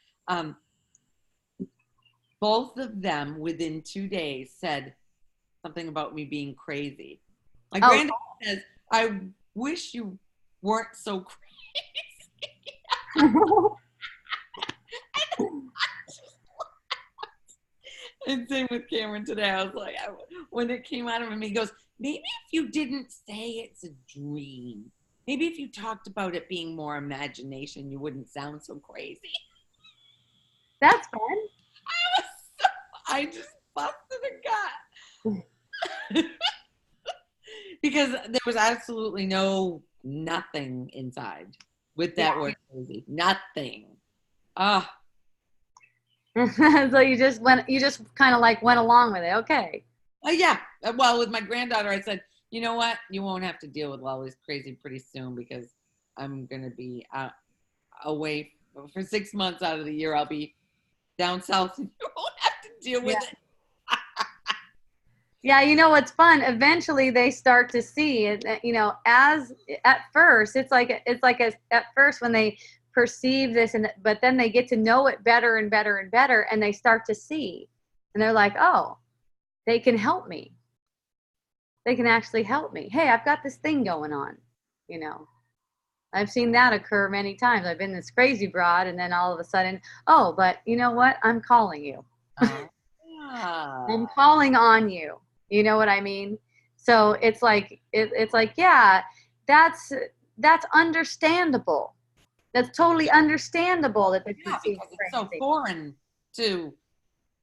Both of them within 2 days said something about me being crazy. My granddaughter says, I wish you weren't so crazy. And same with Cameron today. I was like, when it came out of him, he goes, maybe if you didn't say it's a dream, maybe if you talked about it being more imagination, you wouldn't sound so crazy. That's fun. I just busted a gut. Because there was absolutely nothing inside with that word crazy. Nothing. So you just kind of like went along with it. Okay. Yeah. Well, with my granddaughter, I said, you know what? You won't have to deal with all this crazy pretty soon because I'm going to be away for 6 months out of the year. I'll be down south and you won't have to deal with it. Yeah, you know what's fun? Eventually, they start to see it. You know, as at first, it's like at first when they perceive this, but then they get to know it better and better and better, and they start to see, and they're like, oh, they can help me. They can actually help me. Hey, I've got this thing going on. You know, I've seen that occur many times. I've been this crazy broad, and then all of a sudden, oh, but you know what? I'm calling you. I'm calling on you. You know what I mean? So it's like yeah, that's understandable. That's totally understandable that because it's so foreign to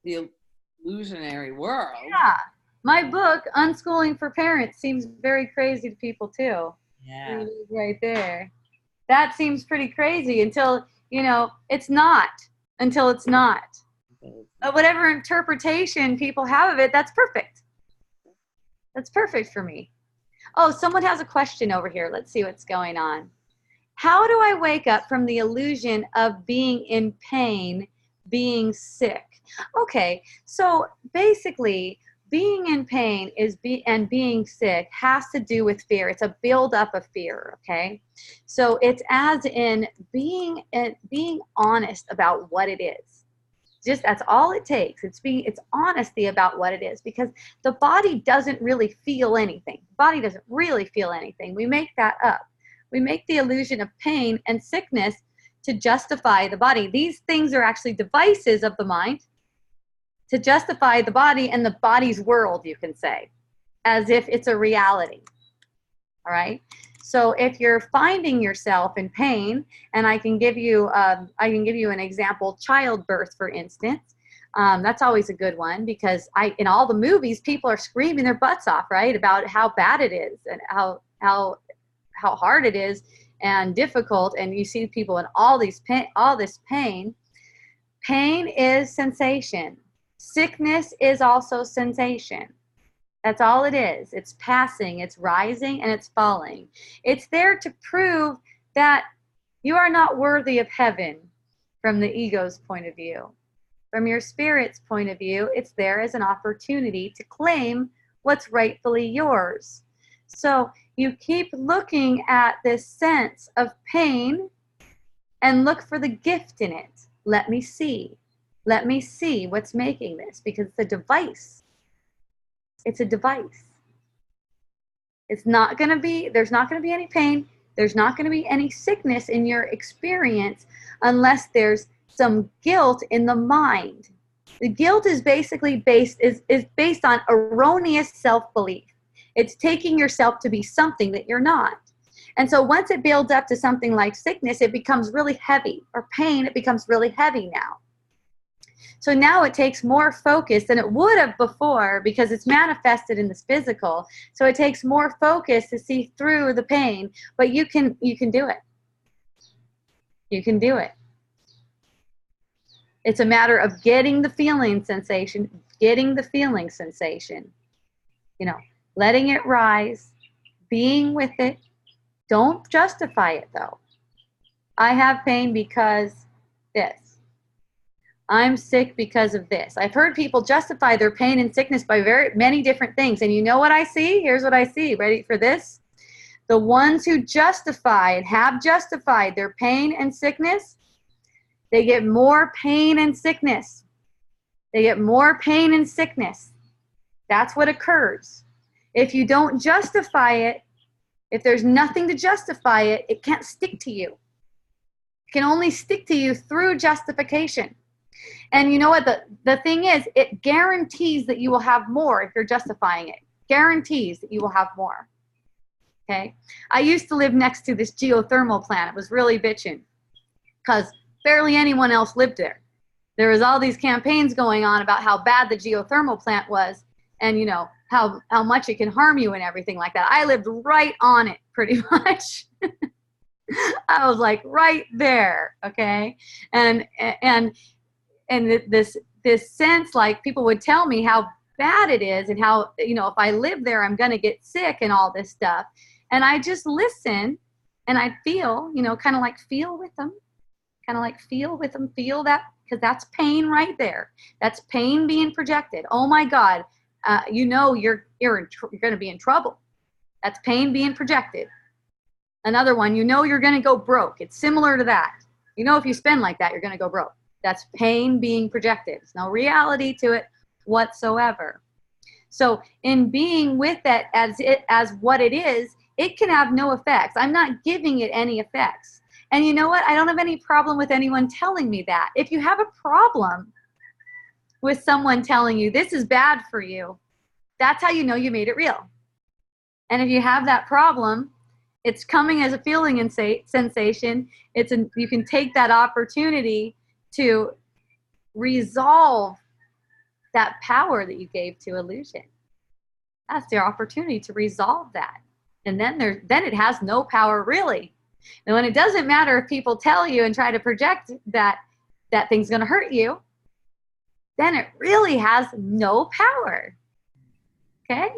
the illusionary world. Yeah. My book, Unschooling for Parents, seems very crazy to people too. Yeah. Right there. That seems pretty crazy until, you know, it's not. Until it's not. Whatever interpretation people have of it, that's perfect. That's perfect for me. Oh, someone has a question over here. Let's see what's going on. How do I wake up from the illusion of being in pain, being sick? Okay, so basically, being in pain and being sick has to do with fear. It's a buildup of fear, okay? So it's as in being honest about what it is. Just that's all it takes. It's honesty about what it is, because the body doesn't really feel anything. The body doesn't really feel anything. We make that up. We make the illusion of pain and sickness to justify the body. These things are actually devices of the mind to justify the body and the body's world, you can say, as if it's a reality. All right? So if you're finding yourself in pain, and I can give you an example, childbirth, for instance. That's always a good one, because in all the movies, people are screaming their butts off, right, about how bad it is and how hard it is and difficult, and you see people in all this pain. Pain is sensation. Sickness is also sensation. That's all it is. It's passing, it's rising, and it's falling. It's there to prove that you are not worthy of heaven from the ego's point of view. From your spirit's point of view, it's there as an opportunity to claim what's rightfully yours. So you keep looking at this sense of pain and look for the gift in it. Let me see. Let me see what's making this, because it's a device. It's a device. It's not going to be, there's not going to be any pain. There's not going to be any sickness in your experience unless there's some guilt in the mind. The guilt is basically based on erroneous self-belief. It's taking yourself to be something that you're not. And so once it builds up to something like sickness, it becomes really heavy, or pain, it becomes really heavy now. So now it takes more focus than it would have before, because it's manifested in this physical. So it takes more focus to see through the pain, but you can do it. You can do it. It's a matter of getting the feeling sensation, letting it rise, being with it. Don't justify it though. I have pain because this. I'm sick because of this. I've heard people justify their pain and sickness by very many different things. And you know what I see? Here's what I see. Ready for this? The ones who have justified their pain and sickness, they get more pain and sickness. They get more pain and sickness. That's what occurs. If you don't justify it, if there's nothing to justify it, it can't stick to you. It can only stick to you through justification. And you know what? The thing is, it guarantees that you will have more if you're justifying it. Guarantees that you will have more. Okay? I used to live next to this geothermal plant. It was really bitching because barely anyone else lived there. There was all these campaigns going on about how bad the geothermal plant was, and how much it can harm you and everything like that. I lived right on it pretty much. I was like right there, okay? And this sense, like, people would tell me how bad it is and how, if I live there, I'm going to get sick and all this stuff. And I just listen and I feel, kind of like feel with them, feel that, because that's pain right there. That's pain being projected. Oh my God, you're going to be in trouble. That's pain being projected. Another one, you're going to go broke. It's similar to that. If you spend like that, you're going to go broke. That's pain being projected. There's no reality to it whatsoever. So in being with that as what it is, it can have no effects. I'm not giving it any effects. And you know what? I don't have any problem with anyone telling me that. If you have a problem with someone telling you this is bad for you, that's how you know you made it real. And if you have that problem, it's coming as a feeling and sensation. You can take that opportunity to resolve that power that you gave to illusion. That's the opportunity to resolve that. And then it has no power really. And when it doesn't matter if people tell you and try to project that thing's going to hurt you, then it really has no power. Okay?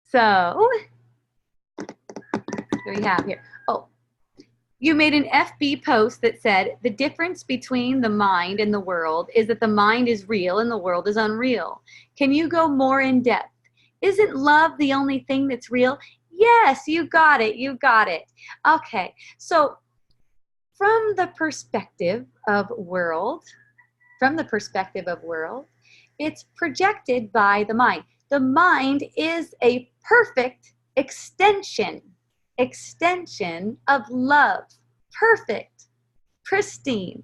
So, what do we have here? Oh, you made an FB post that said, the difference between the mind and the world is that the mind is real and the world is unreal. Can you go more in depth? Isn't love the only thing that's real? Yes, you got it. Okay, so from the perspective of world, it's projected by the mind. The mind is a perfect extension of love. Perfect, pristine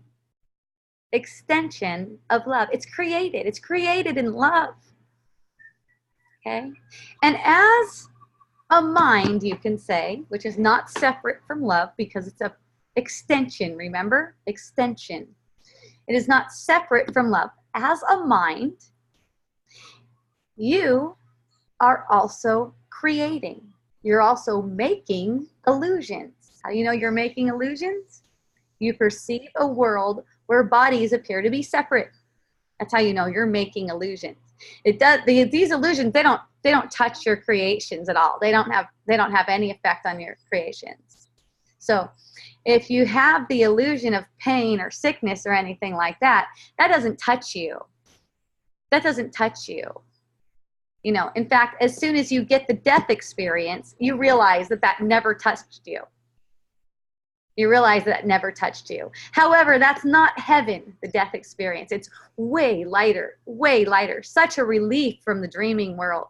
extension of love. It's created in love. Okay? And as a mind, you can say, which is not separate from love because it's a extension, remember? Extension. It is not separate from love. As a mind, you are also creating. You're also making illusions. How do you know you're making illusions? You perceive a world where bodies appear to be separate. That's how you know you're making illusions. These illusions, they don't touch your creations at all. They don't have any effect on your creations. So if you have the illusion of pain or sickness or anything like that, that doesn't touch you. That doesn't touch you. You know, in fact, as soon as you get the death experience, you realize that that never touched you. You realize that never touched you. However, that's not heaven, the death experience. It's way lighter, way lighter. Such a relief from the dreaming world.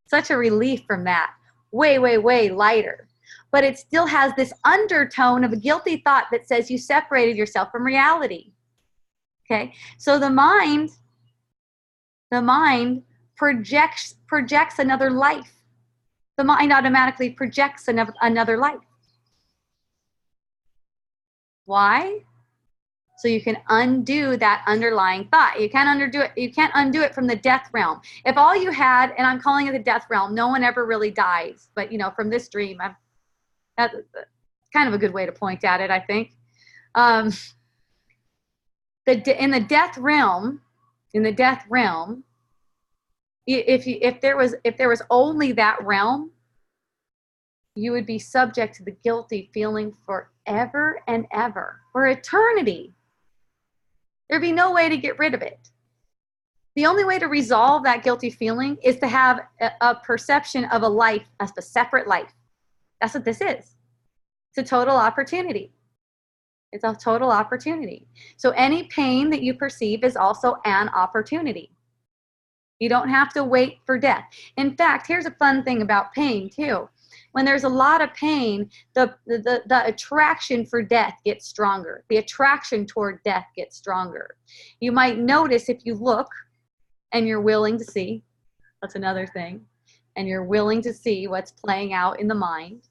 Such a relief from that. Way, way, way lighter. But it still has this undertone of a guilty thought that says you separated yourself from reality. Okay? So the mind projects another life. The mind automatically projects another life. Why? So you can undo that underlying thought. You can't undo it. You can't undo it from the death realm. If all you had, and I'm calling it the death realm, no one ever really dies. But you know, from this dream, that's kind of a good way to point at it, I think. In the death realm, if there was only that realm, you would be subject to the guilty feeling forever and ever, for eternity. There'd be no way to get rid of it. The only way to resolve that guilty feeling is to have a perception of a life as a separate life. That's what this is. It's a total opportunity. It's a total opportunity. So any pain that you perceive is also an opportunity. You don't have to wait for death. In fact, here's a fun thing about pain too. When there's a lot of pain, the attraction for death gets stronger. The attraction toward death gets stronger. You might notice if you look and you're willing to see, that's another thing, and you're willing to see what's playing out in the mind,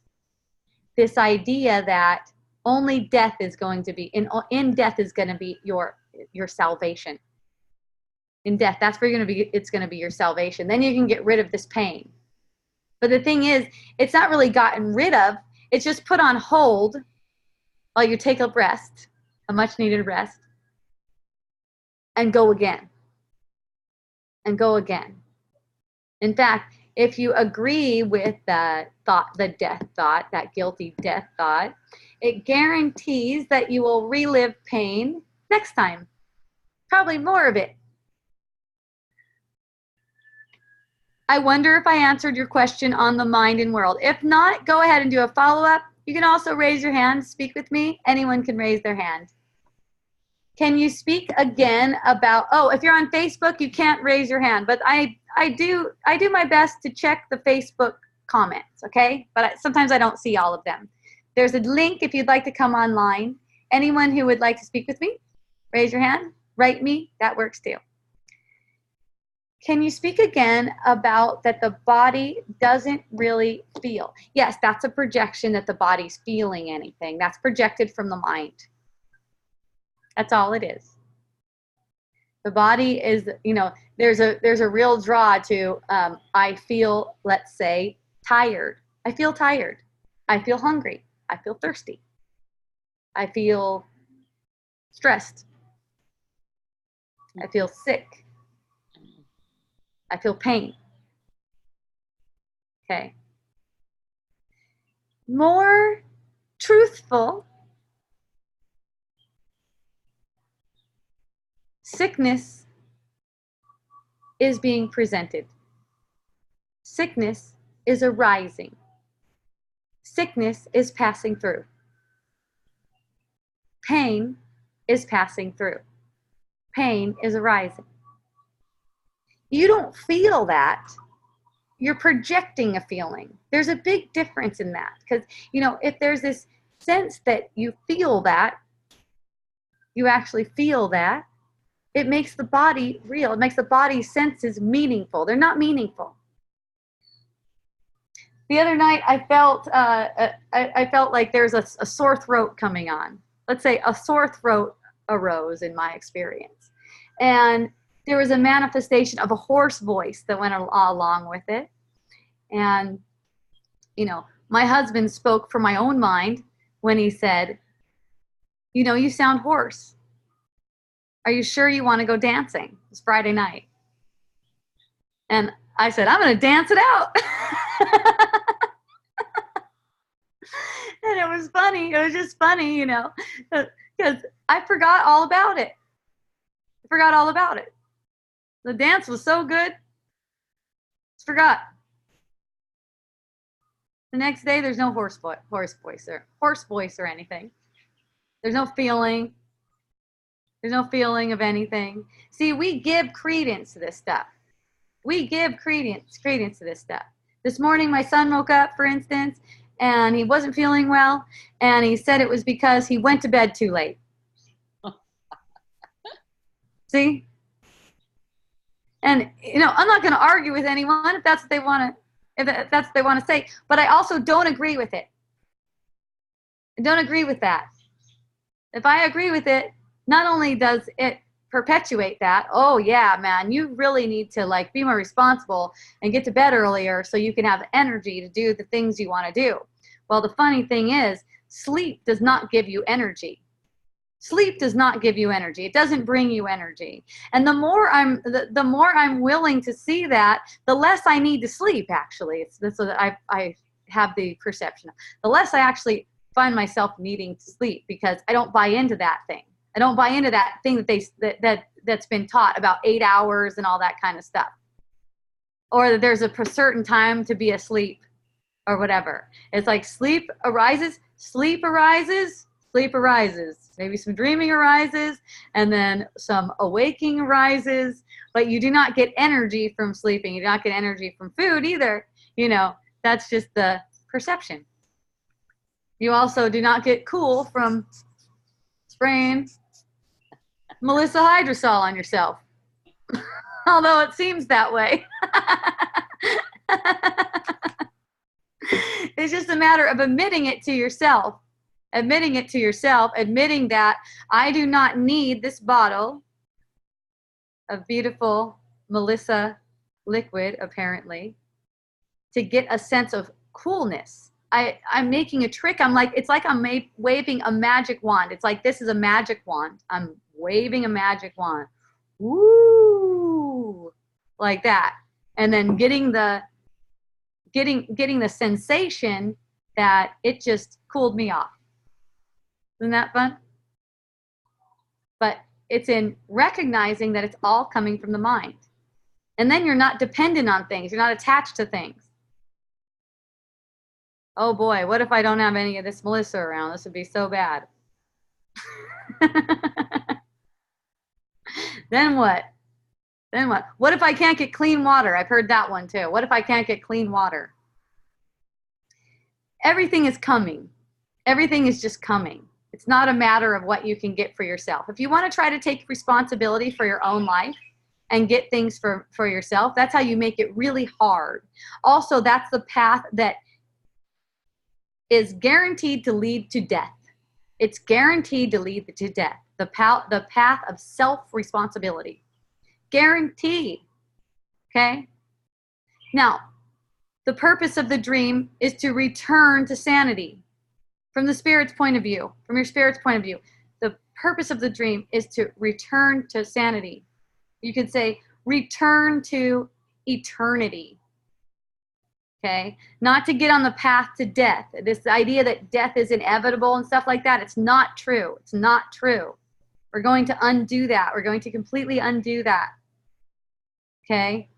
this idea that only death is going to be, in death is going to be your salvation. In death, that's where you're going to be, it's going to be your salvation. Then you can get rid of this pain. But the thing is, it's not really gotten rid of. It's just put on hold while you take a rest, a much needed rest, and go again. And go again. In fact, if you agree with that thought, the death thought, that guilty death thought, it guarantees that you will relive pain next time. Probably more of it. I wonder if I answered your question on the mind and world. If not, go ahead and do a follow-up. You can also raise your hand, speak with me. Anyone can raise their hand. Can you speak again about, if you're on Facebook, you can't raise your hand, but I do my best to check the Facebook comments, okay? But sometimes I don't see all of them. There's a link if you'd like to come online. Anyone who would like to speak with me, raise your hand, write me, that works too. Can you speak again about that the body doesn't really feel? Yes, that's a projection that the body's feeling anything. That's projected from the mind. That's all it is. The body is, there's a real draw to, I feel, let's say, tired. I feel tired. I feel hungry. I feel thirsty. I feel stressed. I feel sick. I feel pain. Okay. More truthful, sickness is being presented. Sickness is arising. Sickness is passing through. Pain is passing through. Pain is arising. You don't feel that. You're projecting a feeling. There's a big difference in that. Because, if there's this sense that you feel that, you actually feel that, it makes the body real. It makes the body's senses meaningful. They're not meaningful. The other night, I felt like there's a sore throat coming on. Let's say a sore throat arose in my experience. And there was a manifestation of a hoarse voice that went along with it. And, my husband spoke from my own mind when he said, you sound hoarse. Are you sure you want to go dancing? It was Friday night. And I said, I'm going to dance it out. And it was funny. It was just funny, you know, because I forgot all about it. I forgot all about it. The dance was so good. Just forgot. The next day, there's no hoarse voice or anything. There's no feeling. There's no feeling of anything. See, we give credence to this stuff. We give credence to this stuff. This morning, my son woke up, for instance, and he wasn't feeling well, and he said it was because he went to bed too late. See? And, you know, I'm not going to argue with anyone if that's what they want to, if that's what they want to say, but I also don't agree with it. I don't agree with that. If I agree with it, not only does it perpetuate that, oh yeah, man, you really need to like be more responsible and get to bed earlier so you can have energy to do the things you want to do. Well, the funny thing is, sleep does not give you energy. Sleep does not give you energy. It doesn't bring you energy. And the more I'm willing to see that, the less I need to sleep, actually. That's what I have the perception of. The less I actually find myself needing to sleep, because I don't buy into that thing. I don't buy into that thing that's been taught about 8 hours and all that kind of stuff. Or that there's a certain time to be asleep or whatever. It's like sleep arises. Maybe some dreaming arises, and then some awaking arises, but you do not get energy from sleeping. You do not get energy from food either. You know, that's just the perception. You also do not get cool from spraying Melissa hydrosol on yourself. Although it seems that way. It's just a matter of admitting it to yourself. Admitting that I do not need this bottle of beautiful Melissa liquid, apparently, to get a sense of coolness. I'm making a trick. It's like I'm waving a magic wand. It's like this is a magic wand. I'm waving a magic wand. Woo! Like that. And then getting the sensation that it just cooled me off. Isn't that fun? But it's in recognizing that it's all coming from the mind. And then you're not dependent on things. You're not attached to things. Oh boy, what if I don't have any of this Melissa around? This would be so bad. Then what? What if I can't get clean water? I've heard that one too. What if I can't get clean water? Everything is coming. Everything is just coming. It's not a matter of what you can get for yourself. If you want to try to take responsibility for your own life and get things for yourself, that's how you make it really hard. Also, that's the path that is guaranteed to lead to death. It's guaranteed to lead to death. The path of self-responsibility. Guaranteed. Okay? Now, the purpose of the dream is to return to sanity. From the spirit's point of view, from your spirit's point of view, the purpose of the dream is to return to sanity. You could say return to eternity. Okay? Not to get on the path to death. This idea that death is inevitable and stuff like that, it's not true. It's not true. We're going to undo that. We're going to completely undo that. Okay?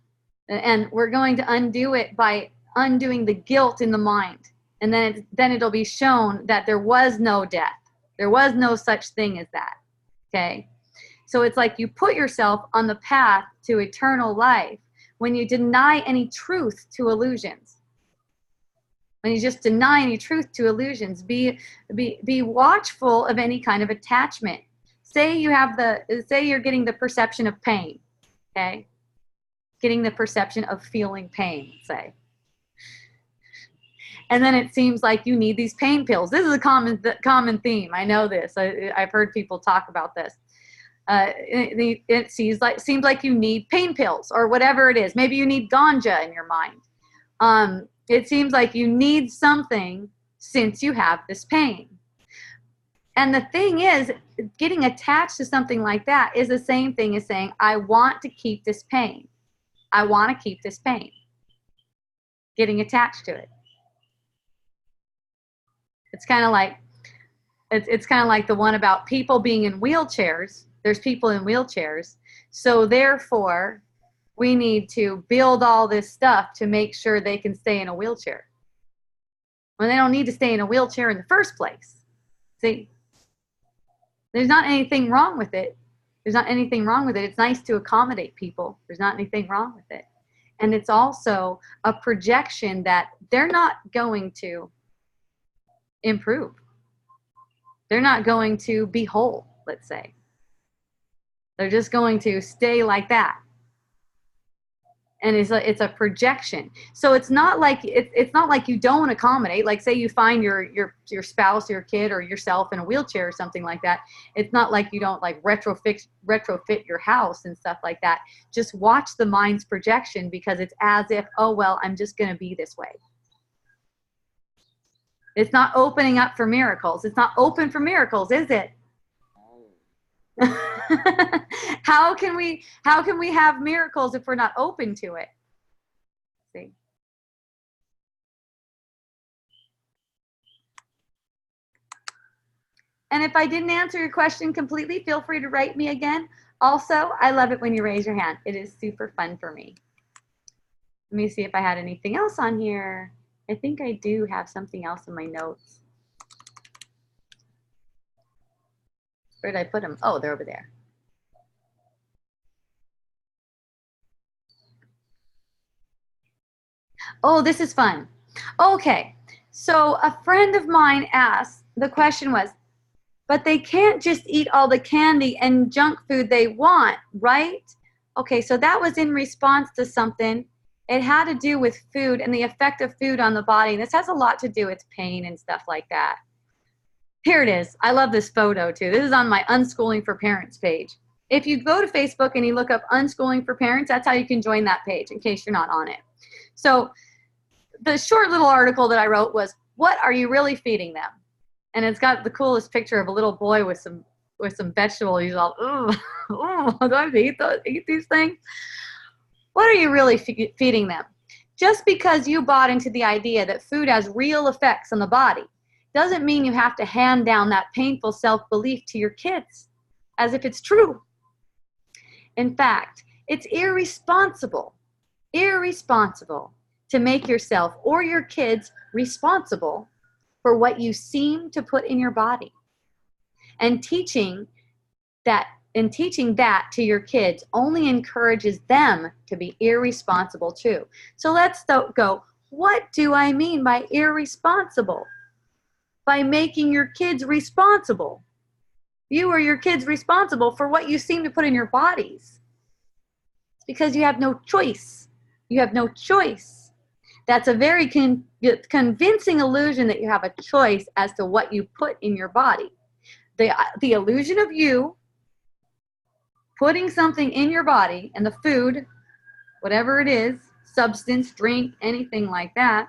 And we're going to undo it by undoing the guilt in the mind. And then it'll be shown that there was no death. There was no such thing as that. Okay? So it's like you put yourself on the path to eternal life when you deny any truth to illusions. When you just deny any truth to illusions, be watchful of any kind of attachment. Say you're getting the perception of pain. Okay? Getting the perception of feeling pain, say. And then it seems like you need these pain pills. This is a common theme. I know this. I've heard people talk about this. It seems like you need pain pills or whatever it is. Maybe you need ganja in your mind. It seems like you need something since you have this pain. And the thing is, getting attached to something like that is the same thing as saying, I want to keep this pain. I want to keep this pain. Getting attached to it. It's kind of like it's kind of like the one about people being in wheelchairs. There's people in wheelchairs. So therefore, we need to build all this stuff to make sure they can stay in a wheelchair. When they don't need to stay in a wheelchair in the first place. See? There's not anything wrong with it. There's not anything wrong with it. It's nice to accommodate people. There's not anything wrong with it. And it's also a projection that they're not going to improve. They're not going to be whole, let's say. They're just going to stay like that. And it's a projection. So it's not like it's not like you don't accommodate. Like say you find your spouse, your kid, or yourself in a wheelchair or something like that. It's not like you don't like retrofit your house and stuff like that. Just watch the mind's projection, because it's as if, oh well, I'm just going to be this way. It's not opening up for miracles. It's not open for miracles, is it? How can we have miracles if we're not open to it? See? And if I didn't answer your question completely, feel free to write me again. Also, I love it when you raise your hand. It is super fun for me. Let me see if I had anything else on here. I think I do have something else in my notes. Where did I put them? Oh, they're over there. Oh, this is fun. Okay, so a friend of mine asked, the question was, but they can't just eat all the candy and junk food they want, right? Okay, so that was in response to something. It had to do with food and the effect of food on the body. And this has a lot to do with pain and stuff like that. Here it is. I love this photo too. This is on my Unschooling for Parents page. If you go to Facebook and you look up Unschooling for Parents, that's how you can join that page in case you're not on it. So the short little article that I wrote was, what are you really feeding them? And it's got the coolest picture of a little boy with some vegetable. He's all, ooh, do I have to eat these things? What are you really feeding them? Just because you bought into the idea that food has real effects on the body doesn't mean you have to hand down that painful self-belief to your kids as if it's true. In fact, it's irresponsible to make yourself or your kids responsible for what you seem to put in your body. And teaching that to your kids only encourages them to be irresponsible too. So let's go, what do I mean by irresponsible? By making your kids responsible. You or your kids responsible for what you seem to put in your bodies. It's because you have no choice. You have no choice. That's a very convincing illusion that you have a choice as to what you put in your body. The illusion of you putting something in your body, and the food, whatever it is, substance, drink, anything like that,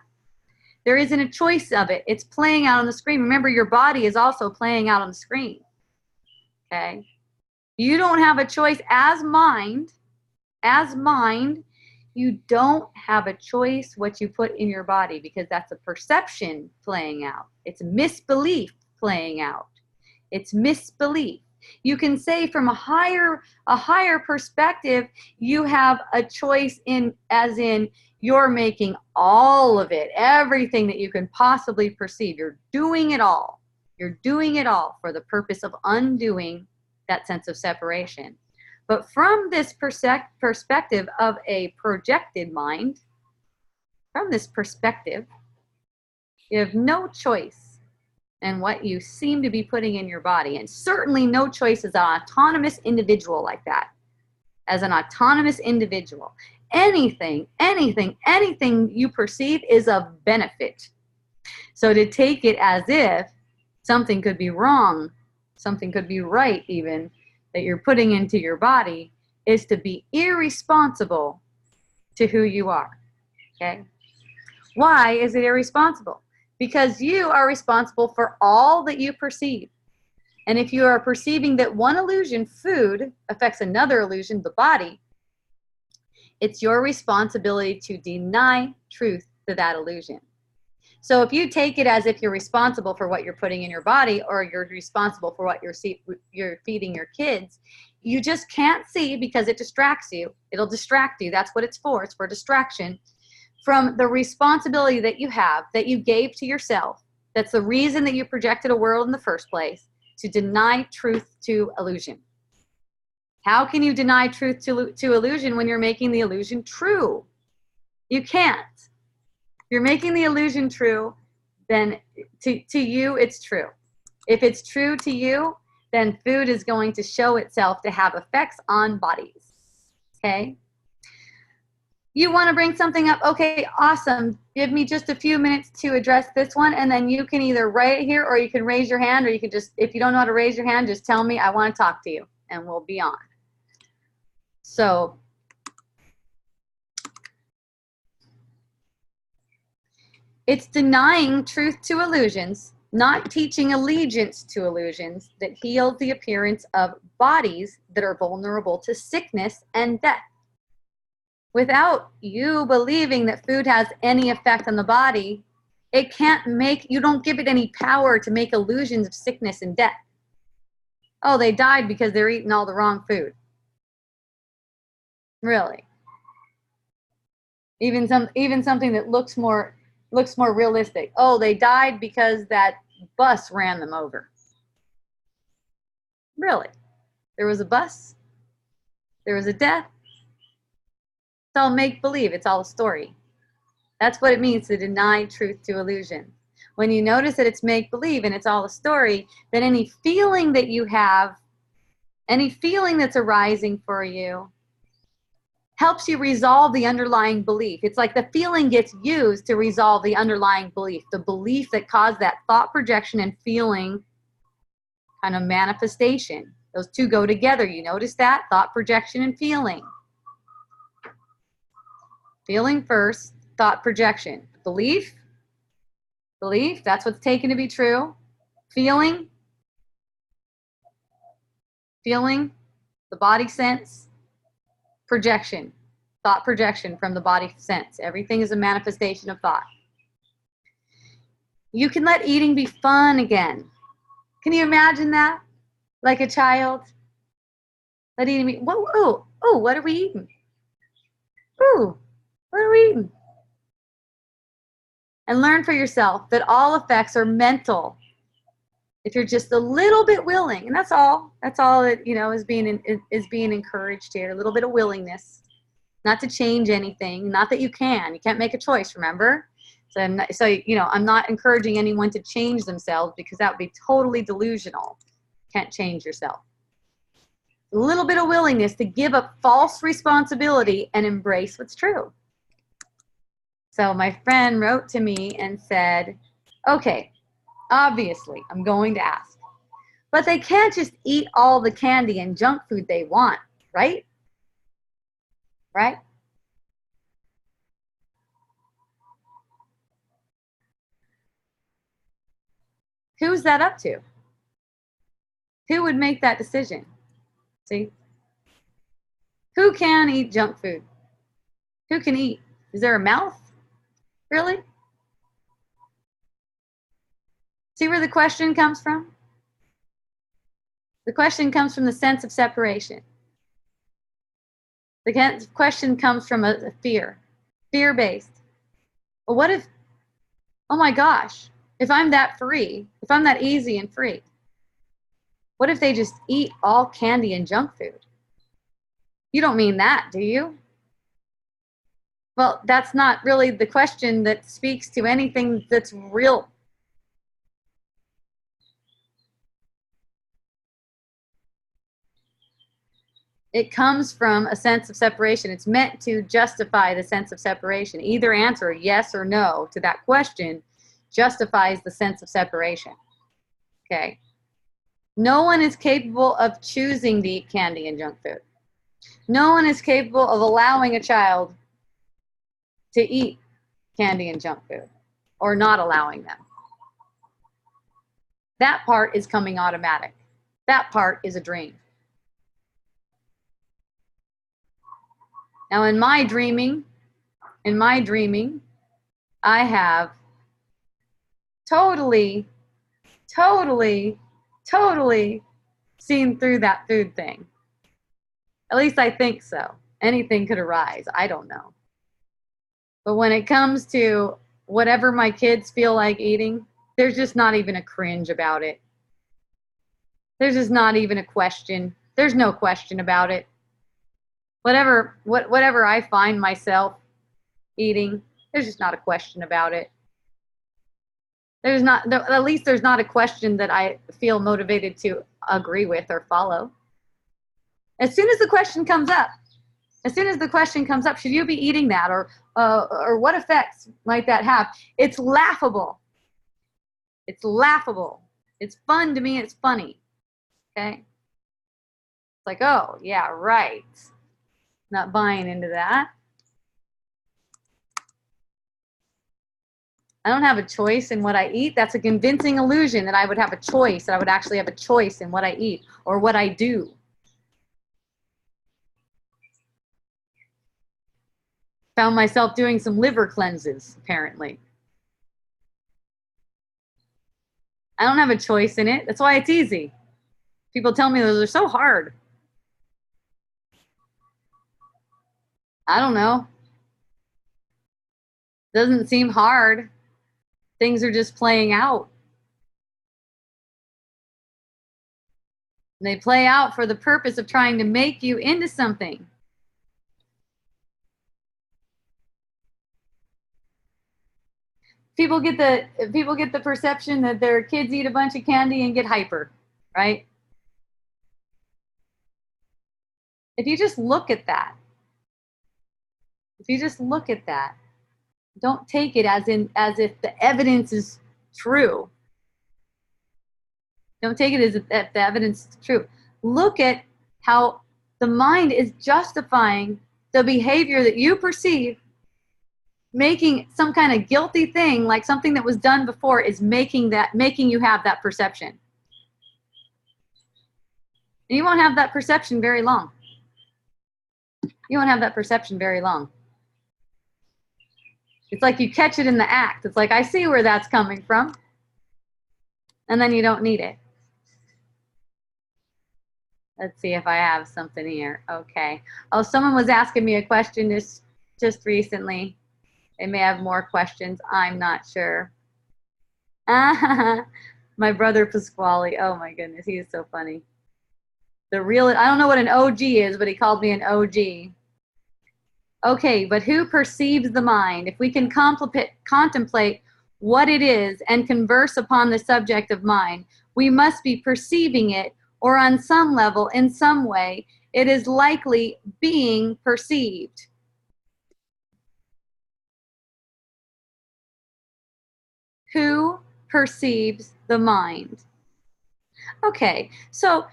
there isn't a choice of it. It's playing out on the screen. Remember, your body is also playing out on the screen. Okay? You don't have a choice as mind. As mind, you don't have a choice what you put in your body, because that's a perception playing out. It's misbelief playing out. It's misbelief. You can say from a higher perspective, you have a choice as in you're making all of it, everything that you can possibly perceive. You're doing it all. You're doing it all for the purpose of undoing that sense of separation. But from this perspective of a projected mind, from this perspective, you have no choice in what you seem to be putting in your body, and certainly no choice as an autonomous individual like that. As an autonomous individual, anything you perceive is of benefit. So to take it as if something could be wrong, something could be right even, that you're putting into your body, is to be irresponsible to who you are. Okay? Why is it irresponsible? Because you are responsible for all that you perceive. And if you are perceiving that one illusion, food, affects another illusion, the body, it's your responsibility to deny truth to that illusion. So if you take it as if you're responsible for what you're putting in your body, or you're responsible for what you're feeding your kids, you just can't see because it distracts you. It'll distract you. That's what it's for. It's for distraction from the responsibility that you have, that you gave to yourself. That's the reason that you projected a world in the first place, to deny truth to illusion. How can you deny truth to illusion when you're making the illusion true? You can't. You're making the illusion true, then to you, it's true. If it's true to you, then food is going to show itself to have effects on bodies. Okay? You want to bring something up? Okay, awesome. Give me just a few minutes to address this one, and then you can either write it here, or you can raise your hand, or you can just, if you don't know how to raise your hand, just tell me, I want to talk to you, and we'll be on. So, it's denying truth to illusions, not teaching allegiance to illusions, that heals the appearance of bodies that are vulnerable to sickness and death. Without you believing that food has any effect on the body, it can't make, you don't give it any power to make illusions of sickness and death. Oh, they died because they're eating all the wrong food. Really. Even something that looks more realistic. Oh, they died because that bus ran them over. Really? There was a bus? There was a death? It's all make-believe. It's all a story. That's what it means to deny truth to illusion. When you notice that it's make-believe and it's all a story, then any feeling that you have, any feeling that's arising for you, helps you resolve the underlying belief. It's like the feeling gets used to resolve the underlying belief, the belief that caused that thought projection and feeling kind of manifestation. Those two go together. You notice that? Thought projection and feeling. Feeling first, thought projection. Belief, that's what's taken to be true. Feeling, the body sense, projection, thought projection from the body sense. Everything is a manifestation of thought. You can let eating be fun again. Can you imagine that? Like a child? Let eating be, whoa, oh, what are we eating? Ooh, what are we eating? And learn for yourself that all effects are mental. If you're just a little bit willing, and that's all that, is being encouraged here, a little bit of willingness, not to change anything, not that you can't make a choice, remember? So I'm not encouraging anyone to change themselves, because that would be totally delusional. Can't change yourself. A little bit of willingness to give up false responsibility and embrace what's true. So my friend wrote to me and said, okay, obviously I'm going to ask, but they can't just eat all the candy and junk food they want, right? Right? Who's that up to? Who would make that decision? See? Who can eat junk food? Who can eat? Is there a mouth? Really? See where the question comes from? The question comes from the sense of separation. The question comes from a fear-based. Well, what if, oh my gosh, if I'm that free, if I'm that easy and free, what if they just eat all candy and junk food? You don't mean that, do you? Well, that's not really the question that speaks to anything that's real. It comes from a sense of separation. It's meant to justify the sense of separation. Either answer yes or no to that question justifies the sense of separation. Okay? No one is capable of choosing to eat candy and junk food. No one is capable of allowing a child to eat candy and junk food, or not allowing them. That part is coming automatic. That part is a dream. Now in my dreaming, I have totally, totally, totally seen through that food thing. At least I think so. Anything could arise. I don't know. But when it comes to whatever my kids feel like eating, there's just not even a cringe about it. There's just not even a question. There's no question about it. Whatever I find myself eating, there's just not a question about it. At least there's not a question that I feel motivated to agree with or follow. As soon as the question comes up, should you be eating that, or what effects might that have? It's laughable. It's laughable. It's fun to me. It's funny. Okay. It's like, oh yeah, right. Not buying into that. I don't have a choice in what I eat. That's a convincing illusion that I would have a choice, that I would actually have a choice in what I eat or what I do. Found myself doing some liver cleanses, apparently. I don't have a choice in it. That's why it's easy. People tell me those are so hard. I don't know. Doesn't seem hard. Things are just playing out. And they play out for the purpose of trying to make you into something. People get the perception that their kids eat a bunch of candy and get hyper, right? If you just look at that, don't take it as if the evidence is true. Don't take it as if the evidence is true. Look at how the mind is justifying the behavior that you perceive, making some kind of guilty thing, like something that was done before, is making you have that perception. And you won't have that perception very long. You won't have that perception very long. It's like you catch it in the act. It's like, I see where that's coming from. And then you don't need it. Let's see if I have something here. Okay. Oh, someone was asking me a question just recently. They may have more questions. I'm not sure. My brother Pasquale. Oh my goodness, he is so funny. I don't know what an OG is, but he called me an OG. Okay, but who perceives the mind? If we can contemplate what it is and converse upon the subject of mind, we must be perceiving it, or on some level, in some way, it is likely being perceived. Who perceives the mind? Okay, so,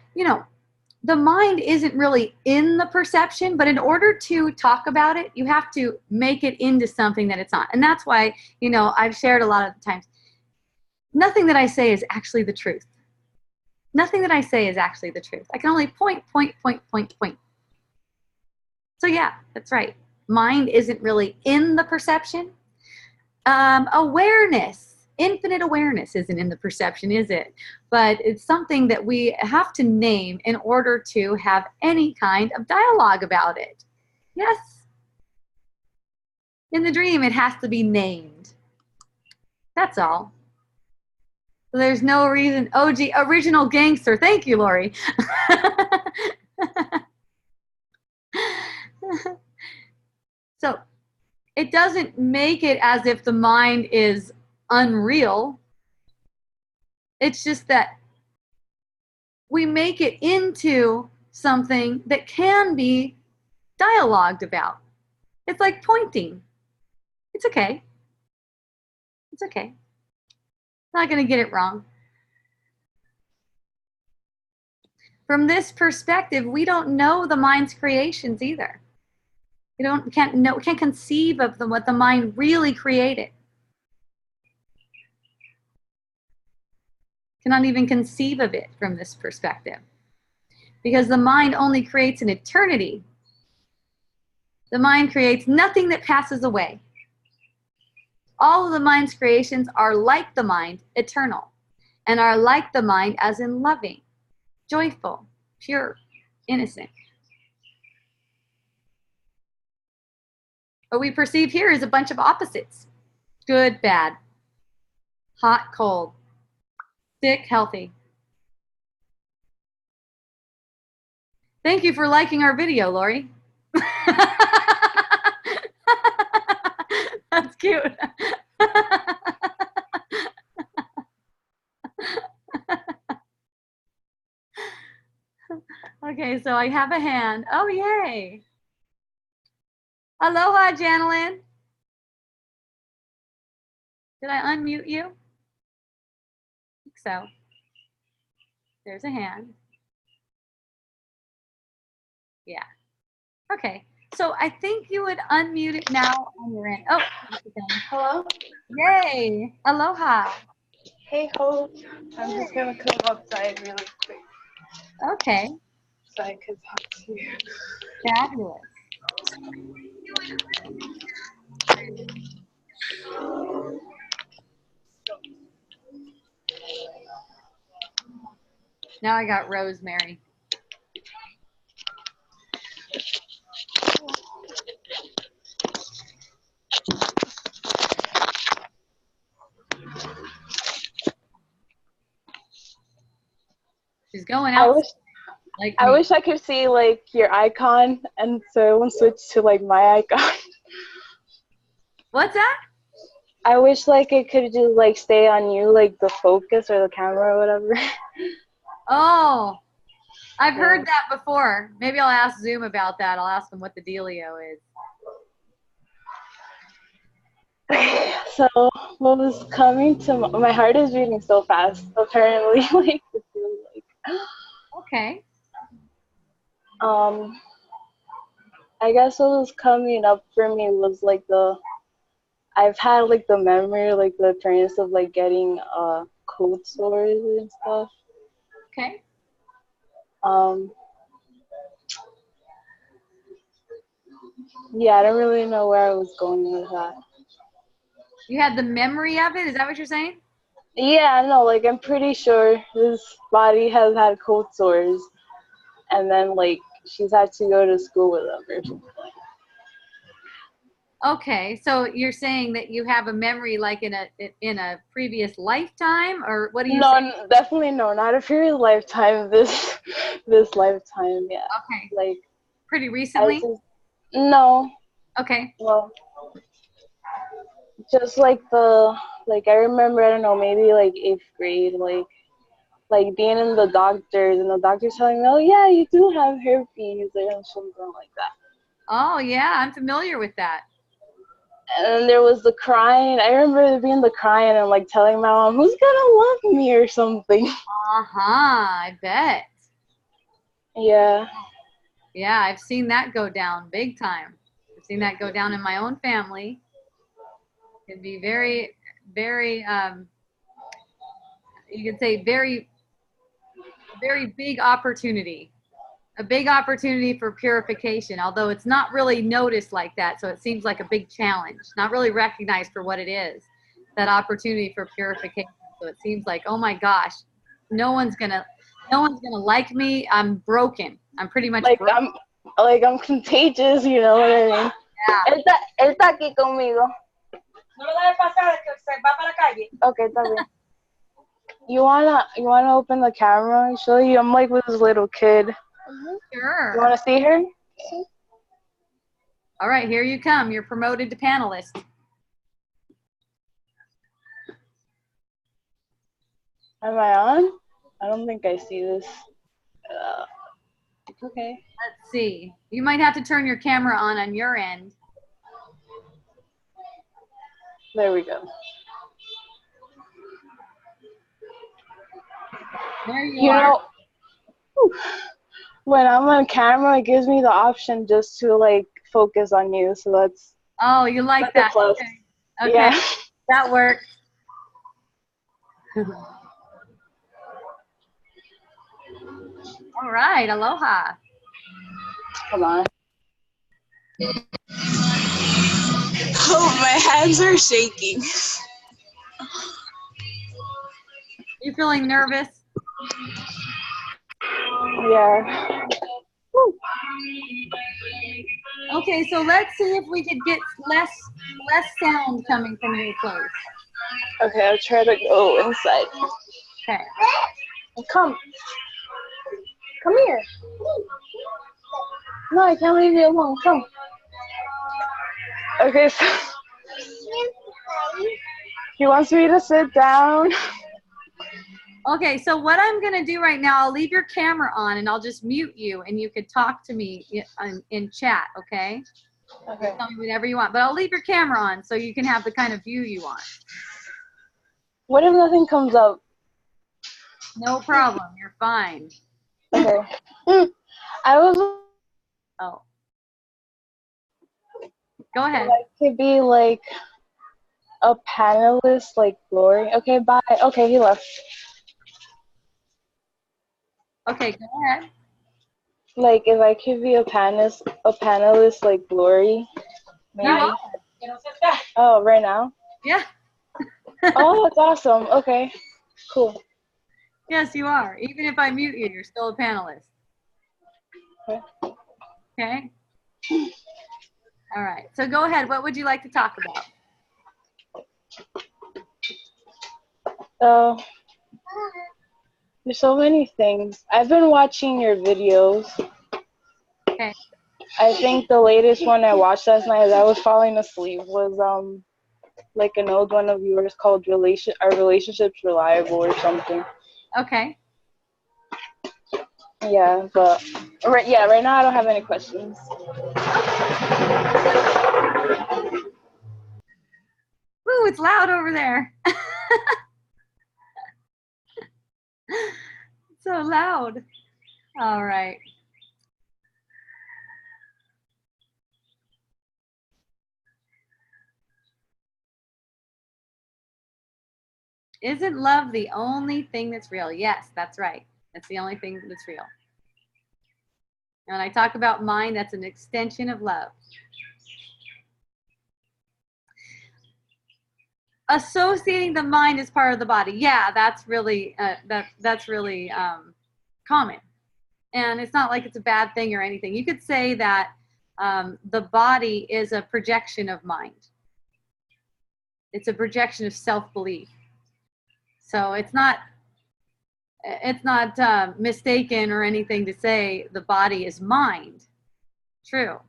the mind isn't really in the perception, but in order to talk about it, you have to make it into something that it's not. And that's why, I've shared a lot of times, nothing that I say is actually the truth. Nothing that I say is actually the truth. I can only point. So yeah, that's right. Mind isn't really in the perception. Awareness, infinite awareness isn't in the perception, is it? But it's something that we have to name in order to have any kind of dialogue about it. Yes. In the dream, it has to be named. That's all. So there's no reason. OG, original gangster. Thank you, Lori. So it doesn't make it as if the mind is unreal. It's just that we make it into something that can be dialogued about. It's like pointing. It's okay. It's okay. I'm not going to get it wrong. From this perspective, we don't know the mind's creations either. We can't conceive of what the mind really created. Cannot even conceive of it from this perspective. Because the mind only creates an eternity. The mind creates nothing that passes away. All of the mind's creations are like the mind, eternal, and are like the mind as in loving, joyful, pure, innocent. What we perceive here is a bunch of opposites. Good, bad. Hot, cold. Sick, healthy. Thank you for liking our video, Lori. That's cute. Okay, so I have a hand. Oh, yay. Aloha, Janelyn. Did I unmute you? I think so. There's a hand. Yeah. Okay. So I think you would unmute it now on your end. Oh, Hello? yay. Aloha. Hey, Hope. I'm just going to come outside really quick Okay. so I can talk to you. Fabulous. Now I got Rosemary. She's going out. I wish I could see like your icon, and so it won't switch to like my icon. What's that? I wish like it could just like stay on you, like the focus or the camera or whatever. Oh, I've heard that before. Maybe I'll ask Zoom about that. I'll ask them what the dealio is. So what was coming to my heart is beating so fast. Apparently, like it feels like. Okay. I guess what was coming up for me was like I've had like the memory, like the appearance of like getting cold sores and stuff. Okay. Yeah, I don't really know where I was going with that. You had the memory of it? Is that what you're saying? Yeah, no, like I'm pretty sure his body has had cold sores, and then like she's had to go to school with them or something like that. Okay, so you're saying that you have a memory like in a previous lifetime, or what are you saying? No, definitely no, not a previous lifetime. This lifetime, yeah. Okay. Like pretty recently? No. Okay. Well, just like I remember, I don't know, maybe like 8th grade, like being in the doctors and the doctors telling me, oh yeah, you do have herpes or something like that. Oh yeah, I'm familiar with that. And then there was the crying. I remember there being the crying and like telling my mom, who's gonna love me or something. I bet. Yeah. Yeah, I've seen that go down big time. I've seen that go down in my own family. It'd be very, very, you could say very big opportunity. A big opportunity for purification, although it's not really noticed like that, so it seems like a big challenge, not really recognized for what it is, that opportunity for purification. So it seems like, oh my gosh, no one's gonna like me. I'm broken. I'm pretty much like broken. I'm contagious, you know what I mean? Yeah. Él está aquí conmigo. No lo dejes pasar, que se va para la calle. Okay, está bien. You wanna open the camera and show you? I'm like with this little kid. Sure. You wanna see her? All right, here you come. You're promoted to panelist. Am I on? I don't think I see this. Okay. Let's see. You might have to turn your camera on your end. There we go. There you are. Know, when I'm on camera, it gives me the option just to like focus on you. So that's. Oh, you like that? Okay. Okay. Yeah. That works. All right. Aloha. Come on. Oh, my hands are shaking. You feeling nervous? Yeah. Woo. Okay, so let's see if we could get less sound coming from your place. Okay, I'll try to go inside. Okay. Come. Come here. No, I can't leave you alone. Come. Okay, so he wants me to sit down. Okay, so what I'm going to do right now, I'll leave your camera on and I'll just mute you and you could talk to me in chat, okay? Okay. Tell me whatever you want, but I'll leave your camera on so you can have the kind of view you want. What if nothing comes up? No problem, you're fine. Okay. I was. Oh. Go ahead. I could be like a panelist, like Glory. Okay, bye. Okay, he left. Okay, go ahead. Like if I could be a panelist like Glory. Maybe. You are. Oh, right now? Yeah. Oh, that's awesome. Okay, cool. Yes, you are. Even if I mute you, you're still a panelist. Okay. Okay? All right. So go ahead. What would you like to talk about? There's so many things. I've been watching your videos. Okay. I think the latest one I watched last night as I was falling asleep was like an old one of yours called Are Relationships Reliable or something. Okay. Yeah, but right now I don't have any questions. Ooh, it's loud over there. So loud. All right. Isn't love the only thing that's real? Yes, that's right. That's the only thing that's real. And when I talk about mind, that's an extension of love. Associating the mind as part of the body. Yeah, that's really that's really common. And it's not like it's a bad thing or anything. You could say that the body is a projection of mind. It's a projection of self-belief. So it's not mistaken or anything to say the body is mind. True.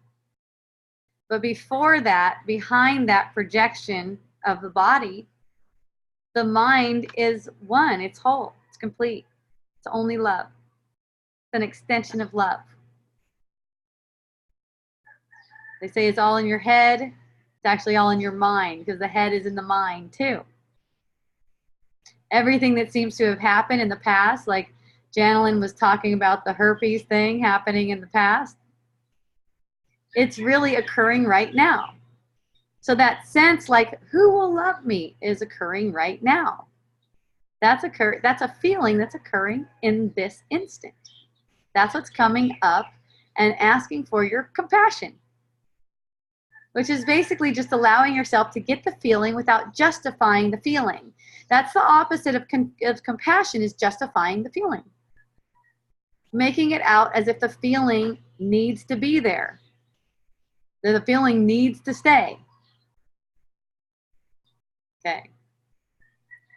But before that, behind that projection of the body, the mind is one. It's whole. It's complete. It's only love. It's an extension of love. They say it's all in your head. It's actually all in your mind because the head is in the mind too. Everything that seems to have happened in the past, like Janelyn was talking about the herpes thing happening in the past, it's really occurring right now. So that sense like, who will love me is occurring right now. That's a feeling that's occurring in this instant. That's what's coming up and asking for your compassion, which is basically just allowing yourself to get the feeling without justifying the feeling. That's the opposite of compassion, is justifying the feeling. Making it out as if the feeling needs to be there, that the feeling needs to stay. Okay.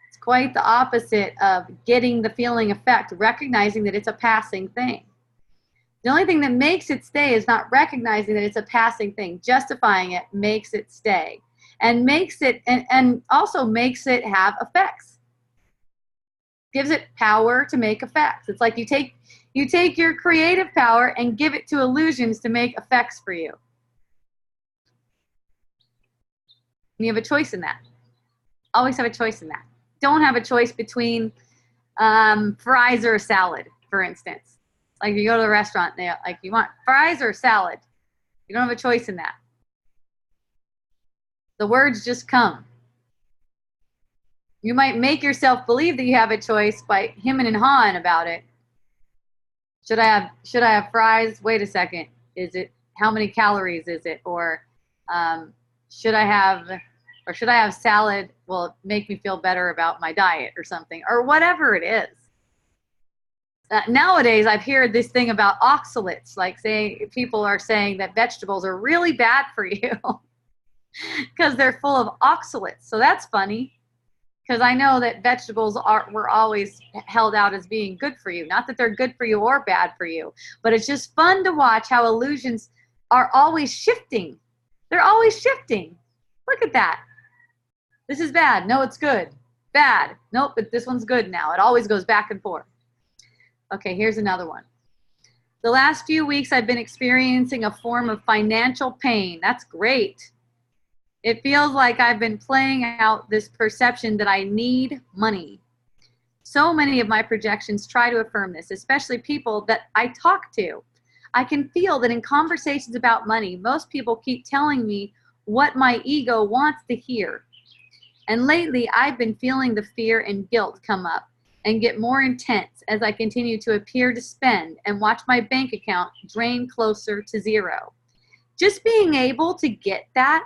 It's quite the opposite of getting the feeling effect, recognizing that it's a passing thing. The only thing that makes it stay is not recognizing that it's a passing thing. Justifying it makes it stay and makes it and also makes it have effects. Gives it power to make effects. It's like you take your creative power and give it to illusions to make effects for you. And you have a choice in that. Always have a choice in that. Don't have a choice between fries or a salad, for instance. Like you go to the restaurant, they like, you want fries or salad? You don't have a choice in that. The words just come. You might make yourself believe that you have a choice by hemming and hawing about it. Should I have fries? Wait a second. Is it, how many calories is it? Or should I have salad? Will it make me feel better about my diet or something, or whatever it is. Nowadays, I've heard this thing about oxalates, like saying people are saying that vegetables are really bad for you because they're full of oxalates. So that's funny, because I know that vegetables were always held out as being good for you. Not that they're good for you or bad for you, but it's just fun to watch how illusions are always shifting. They're always shifting. Look at that. This is bad. No, it's good. Bad. Nope, but this one's good now. It always goes back and forth. Okay, here's another one. The last few weeks I've been experiencing a form of financial pain. That's great. It feels like I've been playing out this perception that I need money. So many of my projections try to affirm this, especially people that I talk to. I can feel that in conversations about money, most people keep telling me what my ego wants to hear. And lately, I've been feeling the fear and guilt come up and get more intense as I continue to appear to spend and watch my bank account drain closer to zero. Just being able to get that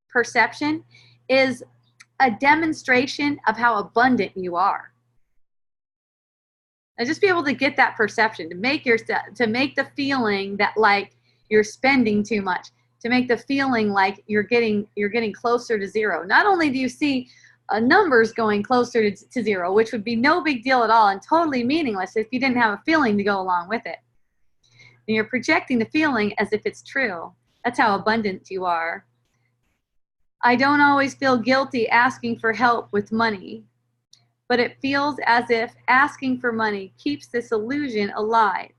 perception is a demonstration of how abundant you are. And just be able to get that perception, to make the feeling that like you're spending too much, to make the feeling like you're getting closer to zero. Not only do you see numbers going closer to zero, which would be no big deal at all and totally meaningless if you didn't have a feeling to go along with it. And you're projecting the feeling as if it's true. That's how abundant you are. I don't always feel guilty asking for help with money, but it feels as if asking for money keeps this illusion alive.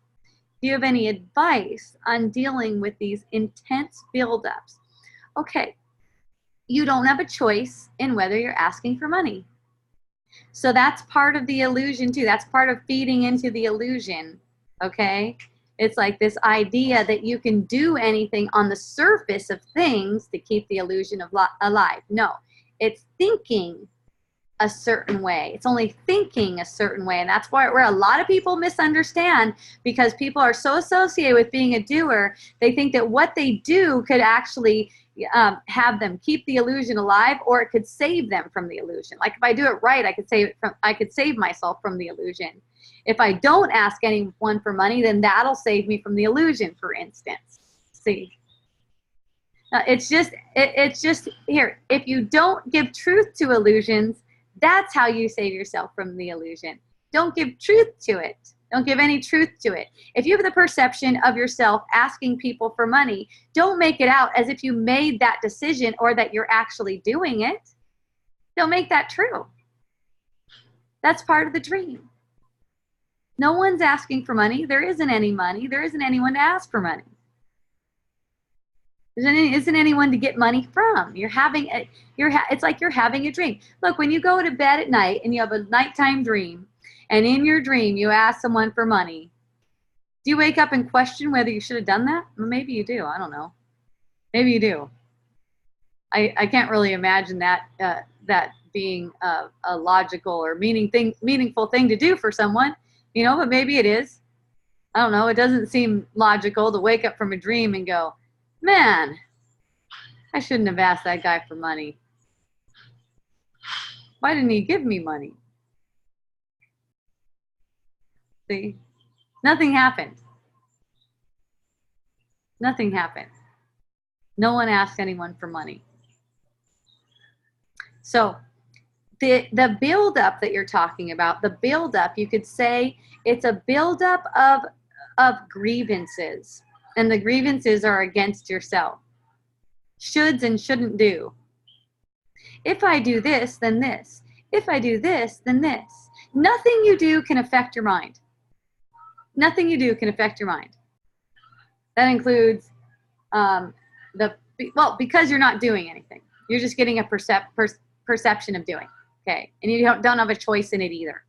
Do you have any advice on dealing with these intense buildups? Okay, you don't have a choice in whether you're asking for money. So that's part of the illusion too. That's part of feeding into the illusion, okay? It's like this idea that you can do anything on the surface of things to keep the illusion alive. No, it's thinking a certain way. It's only thinking a certain way. And that's where a lot of people misunderstand, because people are so associated with being a doer. They think that what they do could actually have them keep the illusion alive, or it could save them from the illusion. Like if I do it right, I could save myself from the illusion. If I don't ask anyone for money, then that'll save me from the illusion, for instance. See? Now, it's just here. If you don't give truth to illusions, that's how you save yourself from the illusion. Don't give truth to it. Don't give any truth to it. If you have the perception of yourself asking people for money, don't make it out as if you made that decision or that you're actually doing it. Don't make that true. That's part of the dream. No one's asking for money. There isn't any money. There isn't anyone to ask for money. There isn't anyone to get money from. It's like you're having a dream. Look, when you go to bed at night and you have a nighttime dream, and in your dream you ask someone for money, do you wake up and question whether you should have done that? Well, maybe you do. I don't know. Maybe you do. I can't really imagine that being a logical or meaningful thing to do for someone, but maybe it is. I don't know. It doesn't seem logical to wake up from a dream and go, man, I shouldn't have asked that guy for money. Why didn't he give me money? See? Nothing happened. Nothing happened. No one asked anyone for money. So the buildup that you're talking about, the buildup, you could say it's a buildup of grievances. And the grievances are against yourself. Shoulds and shouldn't do. If I do this, then this. If I do this, then this. Nothing you do can affect your mind. Nothing you do can affect your mind. That includes because you're not doing anything. You're just getting a perception of doing. Okay, and you don't have a choice in it either.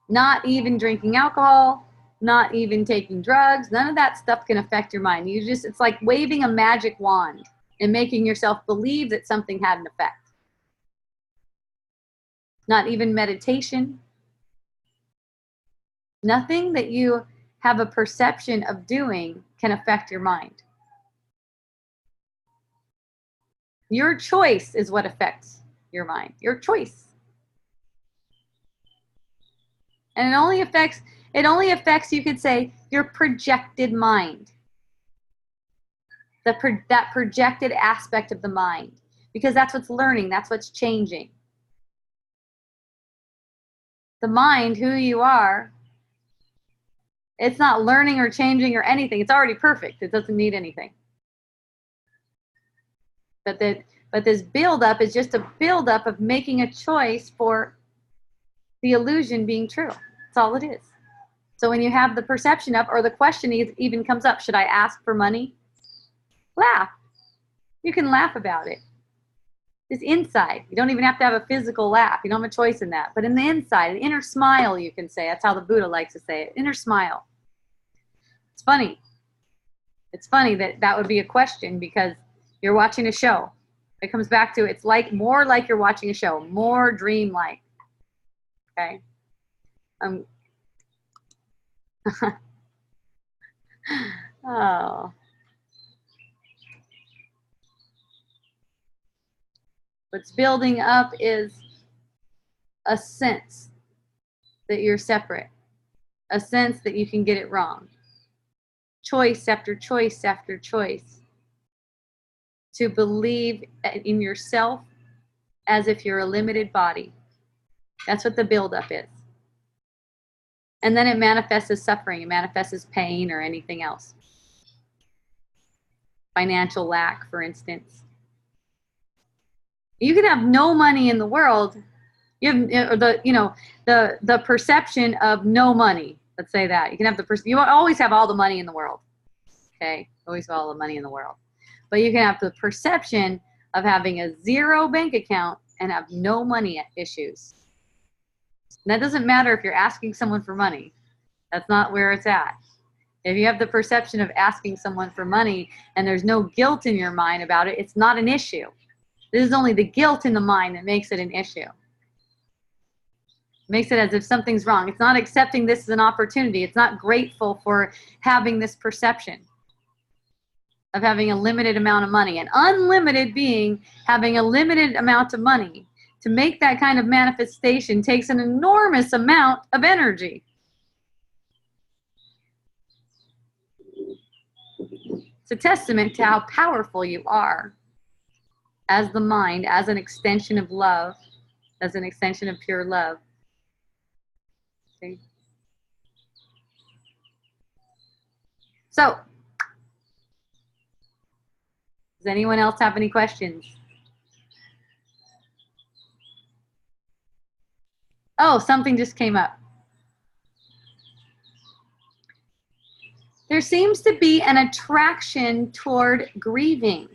Not even drinking alcohol, not even taking drugs, none of that stuff can affect your mind. It's like waving a magic wand and making yourself believe that something had an effect. Not even meditation. Nothing that you have a perception of doing can affect your mind. Your choice is what affects your mind. Your choice. And it only affects, you could say, your projected mind. That projected aspect of the mind. Because that's what's learning, that's what's changing. The mind, who you are, it's not learning or changing or anything. It's already perfect. It doesn't need anything. But this buildup is just a buildup of making a choice for the illusion being true. That's all it is. So when you have the perception up, or the question even comes up, should I ask for money? Laugh. You can laugh about it. It's inside. You don't even have to have a physical laugh. You don't have a choice in that. But in the inside, an inner smile, you can say. That's how the Buddha likes to say it. Inner smile. It's funny. It's funny that would be a question, because you're watching a show. It comes back to, it's like more like you're watching a show, more dreamlike. Okay? Oh. What's building up is a sense that you're separate, a sense that you can get it wrong. Choice after choice after choice to believe in yourself as if you're a limited body. That's what the buildup is. And then it manifests as suffering. It manifests as pain or anything else. Financial lack, for instance. You can have no money in the world. You have the perception of no money. Let's say that. You can have you always have all the money in the world. Okay? Always have all the money in the world. But you can have the perception of having a zero bank account and have no money issues. And that doesn't matter if you're asking someone for money. That's not where it's at. If you have the perception of asking someone for money and there's no guilt in your mind about it, it's not an issue. This is only the guilt in the mind that makes it an issue. It makes it as if something's wrong. It's not accepting this as an opportunity. It's not grateful for having this perception of having a limited amount of money. An unlimited being having a limited amount of money. To make that kind of manifestation takes an enormous amount of energy. It's a testament to how powerful you are as the mind, as an extension of love, as an extension of pure love. Okay. So, does anyone else have any questions? Oh, something just came up. There seems to be an attraction toward grieving.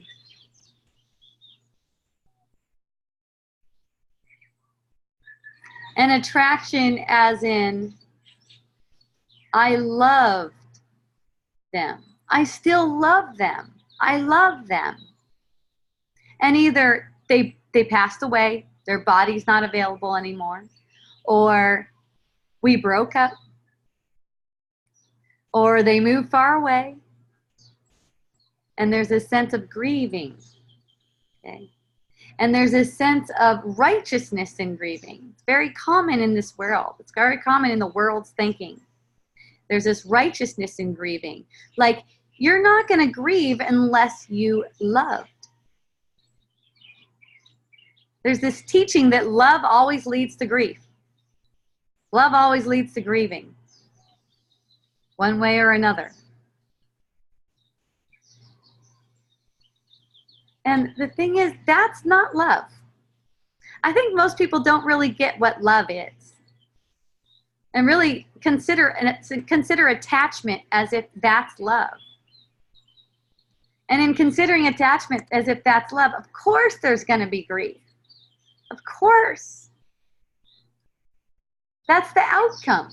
An attraction as in, I loved them. I still love them. I love them. And either they passed away, their body's not available anymore, or we broke up, or they moved far away, and there's a sense of grieving. Okay? And there's a sense of righteousness in grieving. It's very common in this world. It's very common in the world's thinking. There's this righteousness in grieving. Like, you're not going to grieve unless you loved. There's this teaching that love always leads to grief. Love always leads to grieving. One way or another. And the thing is, that's not love. I think most people don't really get what love is. And really consider attachment as if that's love. And in considering attachment as if that's love, of course there's going to be grief. Of course. That's the outcome.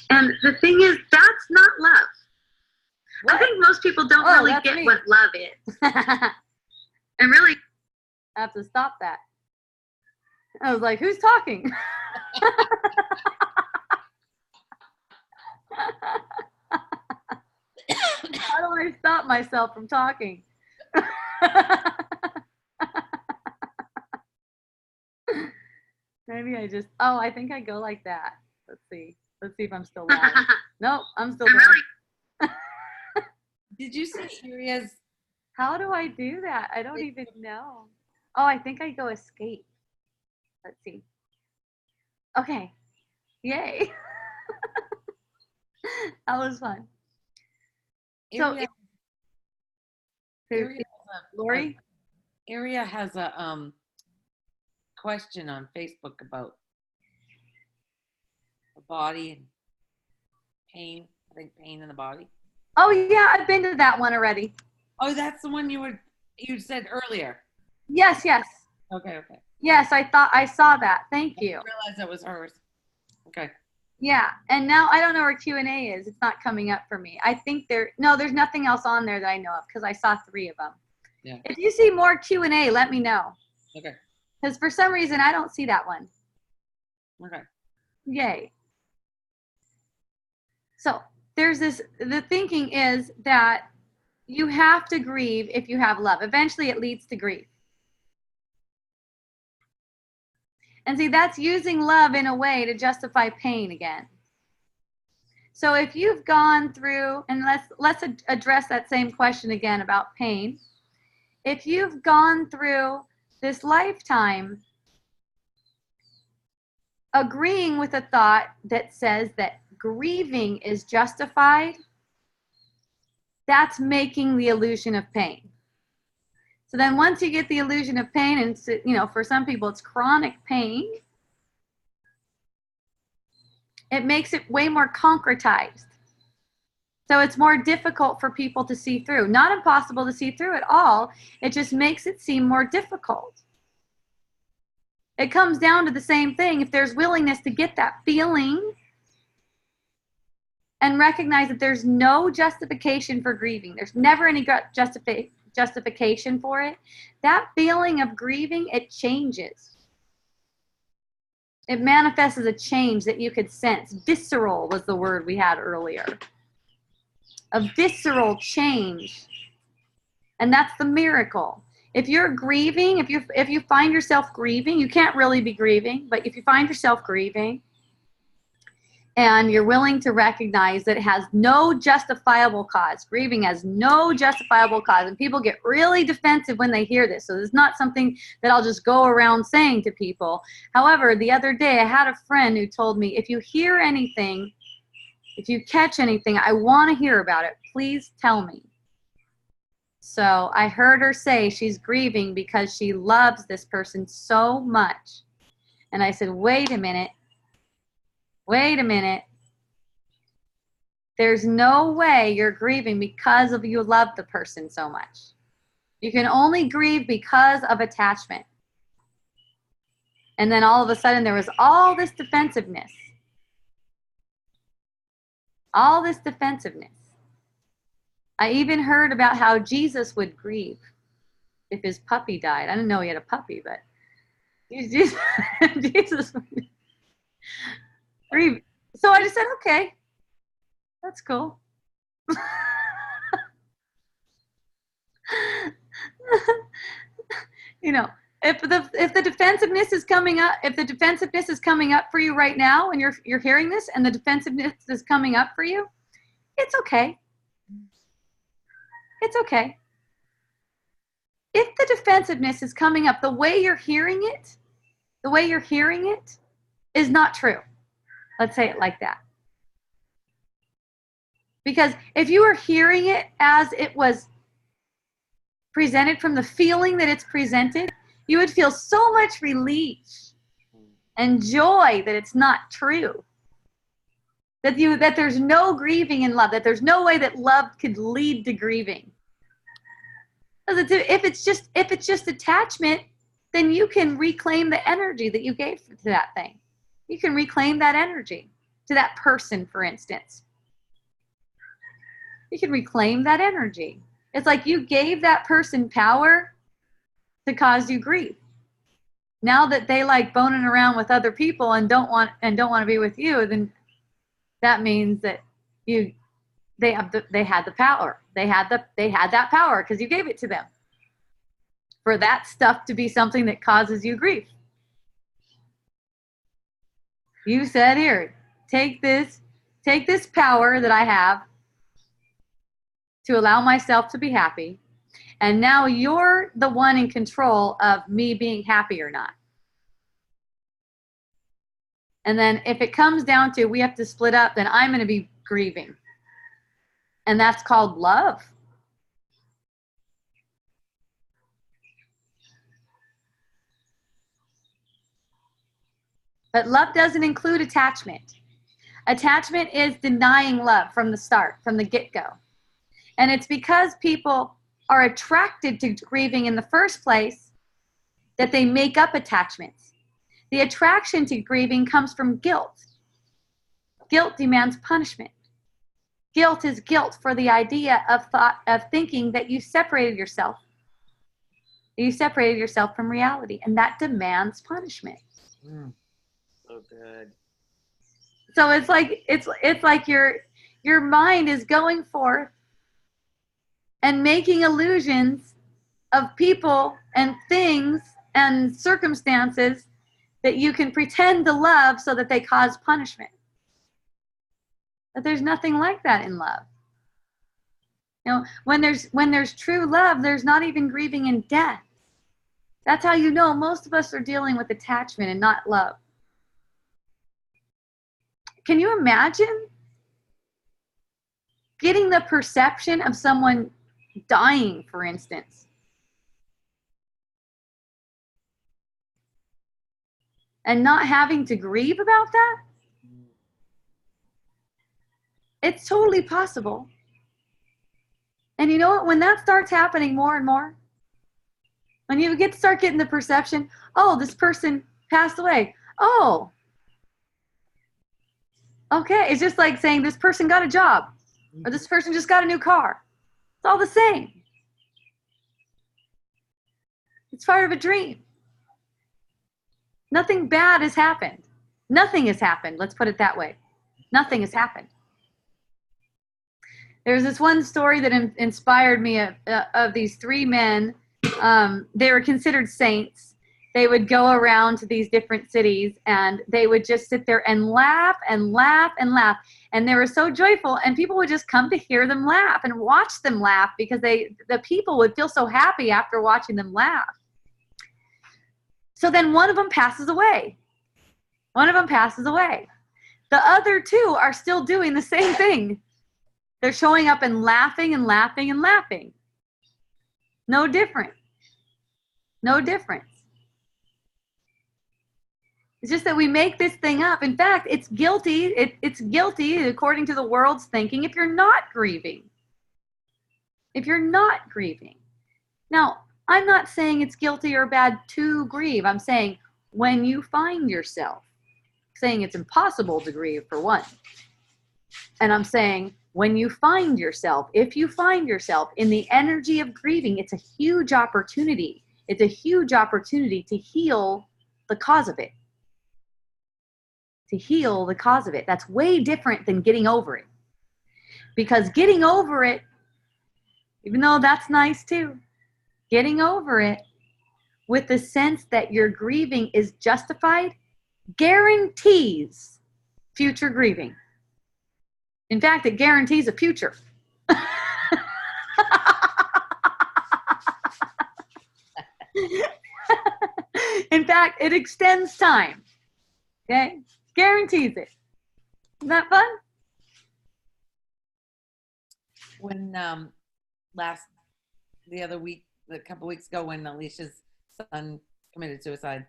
And the thing is, that's not love. What? I think most people don't really get what love is. And really, I have to stop that. I was like, who's talking? I stopped myself from talking. Maybe I just, oh, I think I go like that. Let's see. Let's see if I'm still live. Nope, I'm still there. Did you see Aria's? How do I do that? I don't even know. Oh, I think I go escape. Let's see. Okay. Yay. That was fun. So, Lori? Aria has a question on Facebook about the body and pain. I think pain in the body. Oh yeah, I've been to that one already. Oh, that's the one you said earlier. Yes, yes. Okay. Yes, I thought I saw that. Thank you. I realized that was hers. Okay. Yeah, and now I don't know where Q&A is. It's not coming up for me. I think there's nothing else on there that I know of because I saw 3 of them. Yeah. If you see more Q&A, let me know. Okay. Because for some reason I don't see that one. Okay. Yay. So the thinking is that you have to grieve if you have love. Eventually it leads to grief. And see, that's using love in a way to justify pain again. So if you've gone through, and let's address that same question again about pain. If you've gone through this lifetime agreeing with a thought that says that grieving is justified, that's making the illusion of pain. So then once you get the illusion of pain, and for some people it's chronic pain, it makes it way more concretized. So it's more difficult for people to see through. Not impossible to see through at all. It just makes it seem more difficult. It comes down to the same thing. If there's willingness to get that feeling and recognize that there's no justification for grieving, there's never any justification for it, that feeling of grieving, it changes. It manifests as a change that you could sense. Visceral was the word we had earlier. A visceral change. And that's the miracle. If you're grieving, if you find yourself grieving, you can't really be grieving, but if you find yourself grieving and you're willing to recognize that it has no justifiable cause, grieving has no justifiable cause, and people get really defensive when they hear this, so it's not something that I'll just go around saying to people. However, the other day I had a friend who told me, if you hear anything, if you catch anything, I want to hear about it. Please tell me. So I heard her say she's grieving because she loves this person so much. And I said, wait a minute. There's no way you're grieving because of you love the person so much. You can only grieve because of attachment. And then all of a sudden there was all this defensiveness. All this defensiveness. I even heard about how Jesus would grieve if his puppy died. I didn't know he had a puppy, but Jesus would grieve. So I just said, okay, that's cool. If the defensiveness is coming up, for you right now, and you're hearing this, and the defensiveness is coming up for you, it's okay. It's okay. If the defensiveness is coming up, the way you're hearing it is not true. Let's say it like that. Because if you were hearing it as it was presented from the feeling that it's presented, you would feel so much relief and joy that it's not true. That there's no grieving in love, that there's no way that love could lead to grieving. If it's just attachment, then you can reclaim the energy that you gave to that thing. You can reclaim that energy to that person, for instance. You can reclaim that energy. It's like you gave that person power to cause you grief. Now that they like boning around with other people and don't want to be with you, then that means that you they had the power. They had that power because you gave it to them. For that stuff to be something that causes you grief. You said, here, take this power that I have to allow myself to be happy. And now you're the one in control of me being happy or not. And then if it comes down to we have to split up, then I'm going to be grieving. And that's called love. But love doesn't include attachment. Attachment is denying love from the start, from the get-go. And it's because people are attracted to grieving in the first place that they make up attachments. The attraction to grieving comes from guilt. Guilt demands punishment. Guilt is guilt for the idea of thinking that you separated yourself. You separated yourself from reality, and that demands punishment. So good. So it's like your mind is going forth and making illusions of people and things and circumstances that you can pretend to love so that they cause punishment. But there's nothing like that in love. You know, when there's true love, there's not even grieving in death. That's how you know most of us are dealing with attachment and not love. Can you imagine getting the perception of someone dying, for instance, and not having to grieve about that? It's totally possible. And you know what? When that starts happening more and more, when you start getting the perception, oh, this person passed away. Oh, okay. It's just like saying this person got a job or this person just got a new car. It's all the same. It's part of a dream. Nothing bad has happened. Nothing has happened. Let's put it that way. Nothing has happened. There's this one story that inspired me of these three men. They were considered saints. They would go around to these different cities and they would just sit there and laugh and laugh and laugh. And they were so joyful, and people would just come to hear them laugh and watch them laugh because the people would feel so happy after watching them laugh. So then one of them passes away. One of them passes away. The other two are still doing the same thing. They're showing up and laughing and laughing and laughing. No different. No difference. It's just that we make this thing up. In fact, it's guilty. It's guilty according to the world's thinking if you're not grieving. If you're not grieving. Now, I'm not saying it's guilty or bad to grieve. I'm saying when you find yourself, saying it's impossible to grieve for one. And I'm saying when you find yourself, if you find yourself in the energy of grieving, it's a huge opportunity. It's a huge opportunity to heal the cause of it. To heal the cause of it. That's way different than getting over it. Because getting over it, even though that's nice too, getting over it with the sense that your grieving is justified guarantees future grieving. In fact, it guarantees a future. In fact, it extends time. Okay? Guarantees it. Isn't that fun? When the other week, a couple weeks ago, when Alicia's son committed suicide,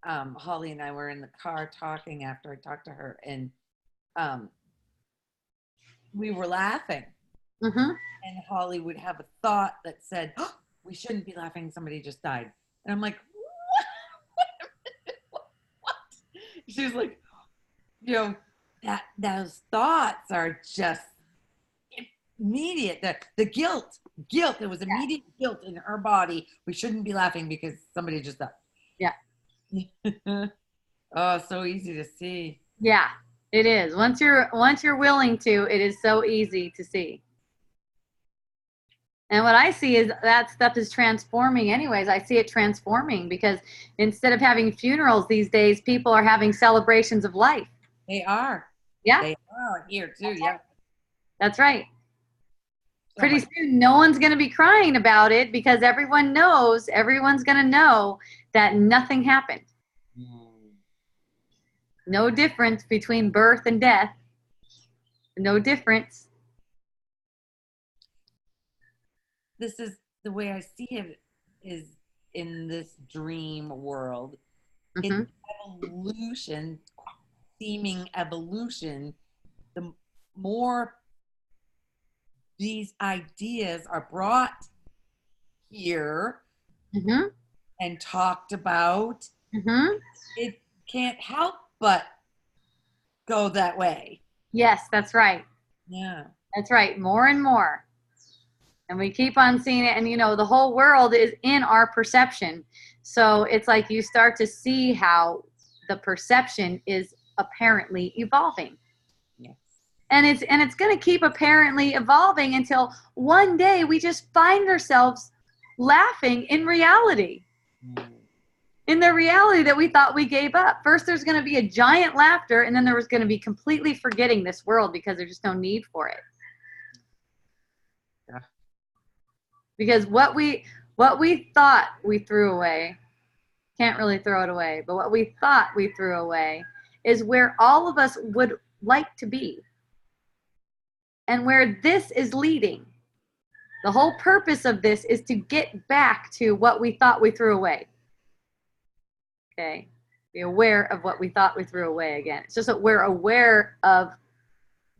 Holly and I were in the car talking after I talked to her, and we were laughing. Mm-hmm. And Holly would have a thought that said, oh, we shouldn't be laughing, somebody just died. And I'm like, what? She was like, you know, those thoughts are just immediate. The guilt, there was immediate guilt in her body. We shouldn't be laughing because somebody just died. Yeah. Oh, so easy to see. Yeah. It is. Once you're willing to, it is so easy to see. And what I see is that stuff is transforming anyways. I see it transforming because instead of having funerals these days, people are having celebrations of life. They are. Yeah. They are here too. Yeah. That's right. So Pretty soon, no one's going to be crying about it because everyone's going to know that nothing happened. No difference between birth and death. No difference. This is the way I see it, is in this dream world. Mm-hmm. It's evolution, seeming evolution. The more these ideas are brought here Mm-hmm. and talked about, Mm-hmm. it can't help but go that way. Yes, that's right. Yeah. That's right. More and more. And we keep on seeing it. And, you know, the whole world is in our perception. So it's like you start to see how the perception is apparently evolving. Yes. And it's going to keep apparently evolving until one day we just find ourselves laughing in reality. In the reality that we thought we gave up. First, there's going to be a giant laughter, and then there was going to be completely forgetting this world because there's just no need for it. Yeah. Because what we thought we threw away, can't really throw it away, but what we thought we threw away is where all of us would like to be. And where this is leading. The whole purpose of this is to get back to what we thought we threw away. Okay? Be aware of what we thought we threw away again. It's just that we're aware of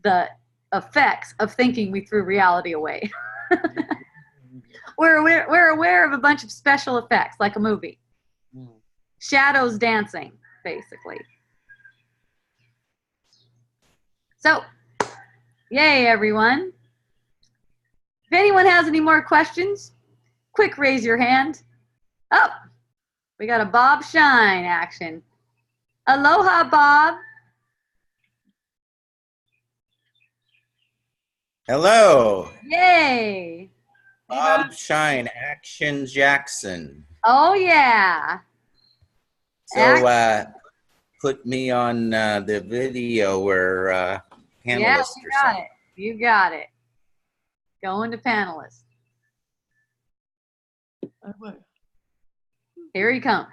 the effects of thinking we threw reality away. We're aware of a bunch of special effects, like a movie. Shadows dancing, basically. So, yay, everyone. If anyone has any more questions, quick raise your hand. Oh, we got a Bob Shine action. Aloha, Bob. Hello. Yay. Bob Shine, Action Jackson. Oh, yeah. So put me on the video where panelists Yeah, or something. You got it. Going to panelists. Here he comes.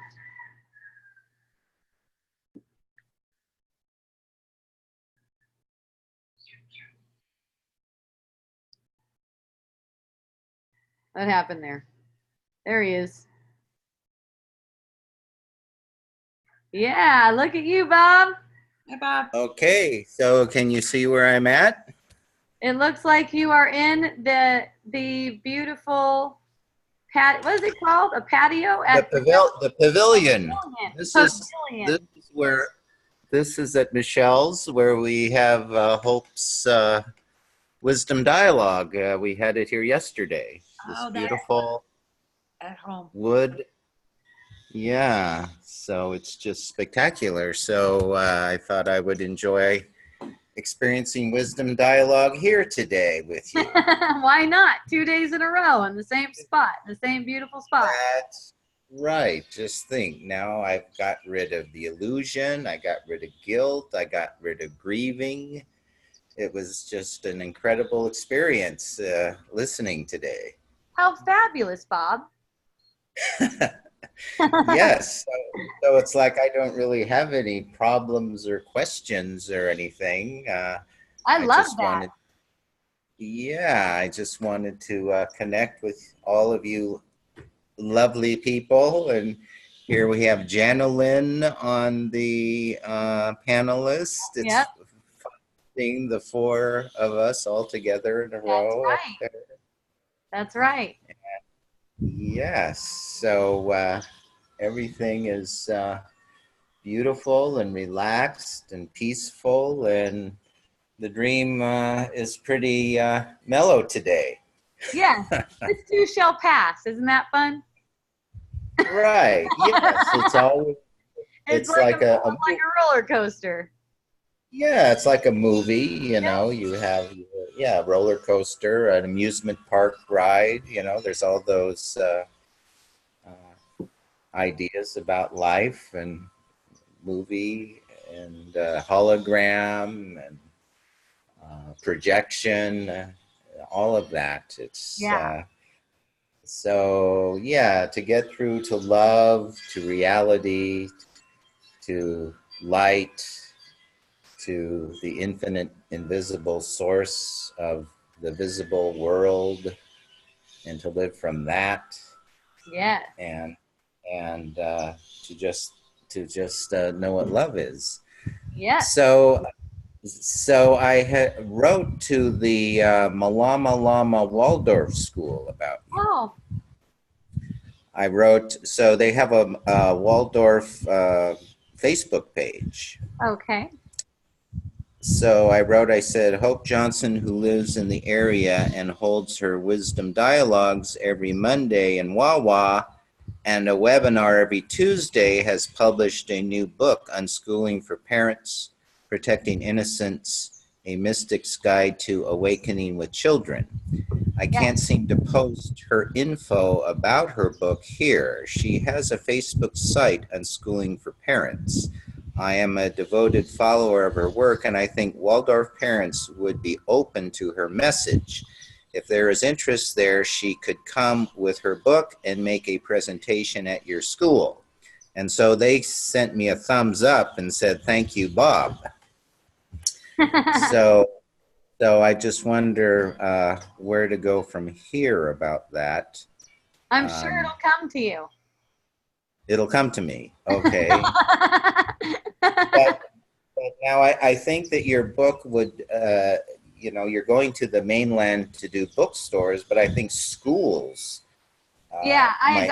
What happened there? There he is. Yeah, look at you, Bob. Hi, Bob. Okay, so can you see where I'm at? It looks like you are in the beautiful what is it called? A patio at The pavilion. This Pavilion. is where this is at Michelle's, where we have Hope's Wisdom Dialogue. We had it here yesterday. This beautiful at home wood. Yeah, so it's just spectacular. So I thought I would enjoy experiencing Wisdom Dialogue here today with you. Why not? 2 days in a row in the same spot, the same beautiful spot. That's right. Just think, now I've got rid of the illusion. I got rid of guilt. I got rid of grieving. It was just an incredible experience listening today. How fabulous, Bob. Yes. So it's like I don't really have any problems or questions or anything. I love just that. I just wanted to connect with all of you lovely people. And here we have Janelyn on the panelist. It's Yep. fun seeing the four of us all together in a row. Right. That's right. Yes. So everything is beautiful and relaxed and peaceful, and the dream is pretty mellow today. Yeah. This too shall pass. Isn't that fun? Right. Yes. It's always. It's like a roller coaster. Yeah, it's like a movie, you know, you have, yeah, roller coaster, an amusement park ride, you know, there's all those ideas about life and movie and hologram and projection, all of that. It's Yeah. so, yeah, to get through to love, to reality, to light, to the infinite invisible source of the visible world, and to live from that, Yes. and to just know what love is. Yes. So I wrote to the Malama Lama Waldorf School about you. Oh, I wrote, so they have a Waldorf Facebook page. okay. So I wrote, I said, Hope Johnson, who lives in the area and holds her wisdom dialogues every Monday in Wawa and a webinar every Tuesday, has published a new book, Unschooling for Parents, Protecting Innocence, A Mystic's Guide to Awakening with Children. I Yes. can't seem to post her info about her book here. She has a Facebook site, Unschooling for Parents. I am a devoted follower of her work, and I think Waldorf parents would be open to her message. If there is interest there, she could come with her book and make a presentation at your school. And so they sent me a thumbs up and said, thank you, Bob. So I just wonder where to go from here about that. I'm sure it'll come to you. It'll come to me. Okay. But now I think that your book would, you know, you're going to the mainland to do bookstores, but I think schools. Yeah, might.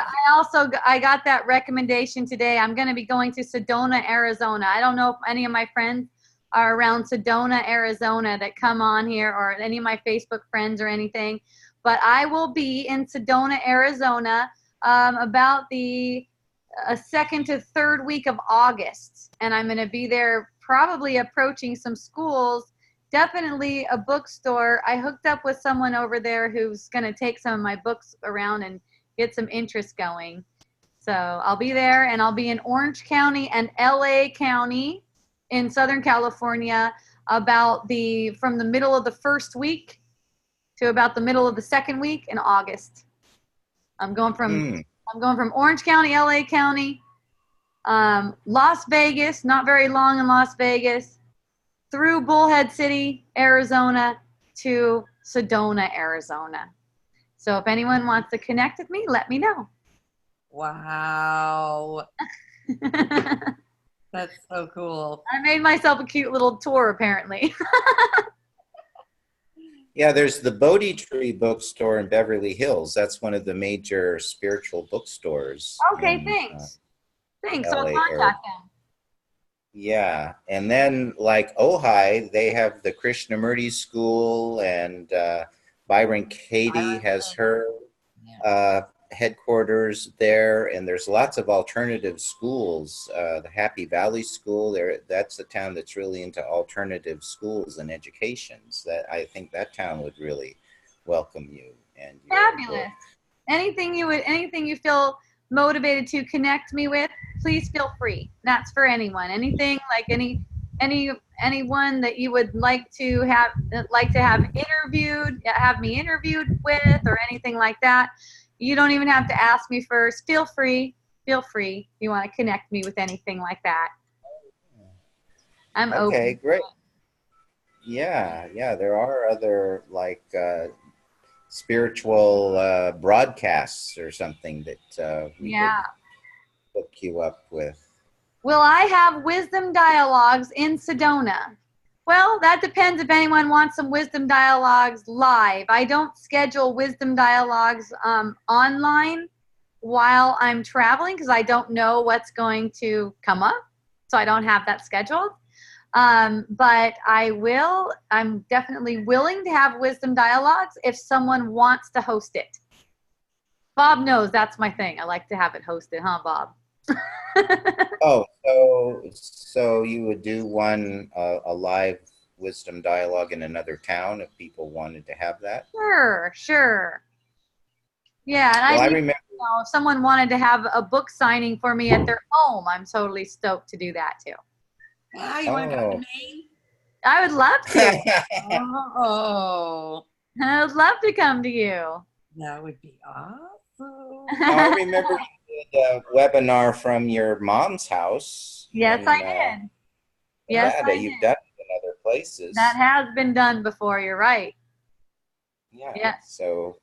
I got that recommendation today. I'm going to be going to Sedona, Arizona. I don't know if any of my friends are around Sedona, Arizona that come on here, or any of my Facebook friends or anything, but I will be in Sedona, Arizona about the second to third week of August, and I'm going to be there probably approaching some schools, definitely a bookstore. I hooked up with someone over there who's going to take some of my books around and get some interest going. So I'll be there, and I'll be in Orange County and LA County in Southern California about from the middle of the first week to about the middle of the second week in August. I'm going from Orange County, LA County, Las Vegas, not very long in Las Vegas, through Bullhead City, Arizona, to Sedona, Arizona. So if anyone wants to connect with me, let me know. Wow. That's so cool. I made myself a cute little tour, apparently. Yeah, there's the Bodhi Tree bookstore in Beverly Hills. That's one of the major spiritual bookstores. Okay, thanks. Thanks. I'll LA contact area. them. Yeah, and then like Ojai, they have the Krishnamurti School, and Byron Katie has her headquarters there, and there's lots of alternative schools. The Happy Valley School, that's a town that's really into alternative schools and educations. That I think that town would really welcome you. And fabulous. Anything you feel motivated to connect me with, please feel free. That's for anyone. Anything, like anyone that you would like to have interviewed, have me interviewed with, or anything like that. You don't even have to ask me first. Feel free if you want to connect me with anything like that. I'm open. Okay, great. Yeah, there are other like spiritual broadcasts or something that we could hook you up with. Will I have wisdom dialogues in Sedona? Well, that depends if anyone wants some wisdom dialogues live. I don't schedule wisdom dialogues online while I'm traveling because I don't know what's going to come up. So I don't have that scheduled. But I'm definitely willing to have wisdom dialogues if someone wants to host it. Bob knows that's my thing. I like to have it hosted, huh, Bob? Oh, so you would do one a live wisdom dialogue in another town if people wanted to have that? Sure, sure. Yeah, and Well, I'd I even, remember. if someone wanted to have a book signing for me at their home, I'm totally stoked to do that too. Ah, you want to come to Oh. Maine? I would love to. Oh, I would love to come to you. that would be awesome. No, I remember you did a webinar from your mom's house, Yes, I did. Yes, Nevada. I You've did. done it in other That places. has been done before. You're right. Yeah. Yes. So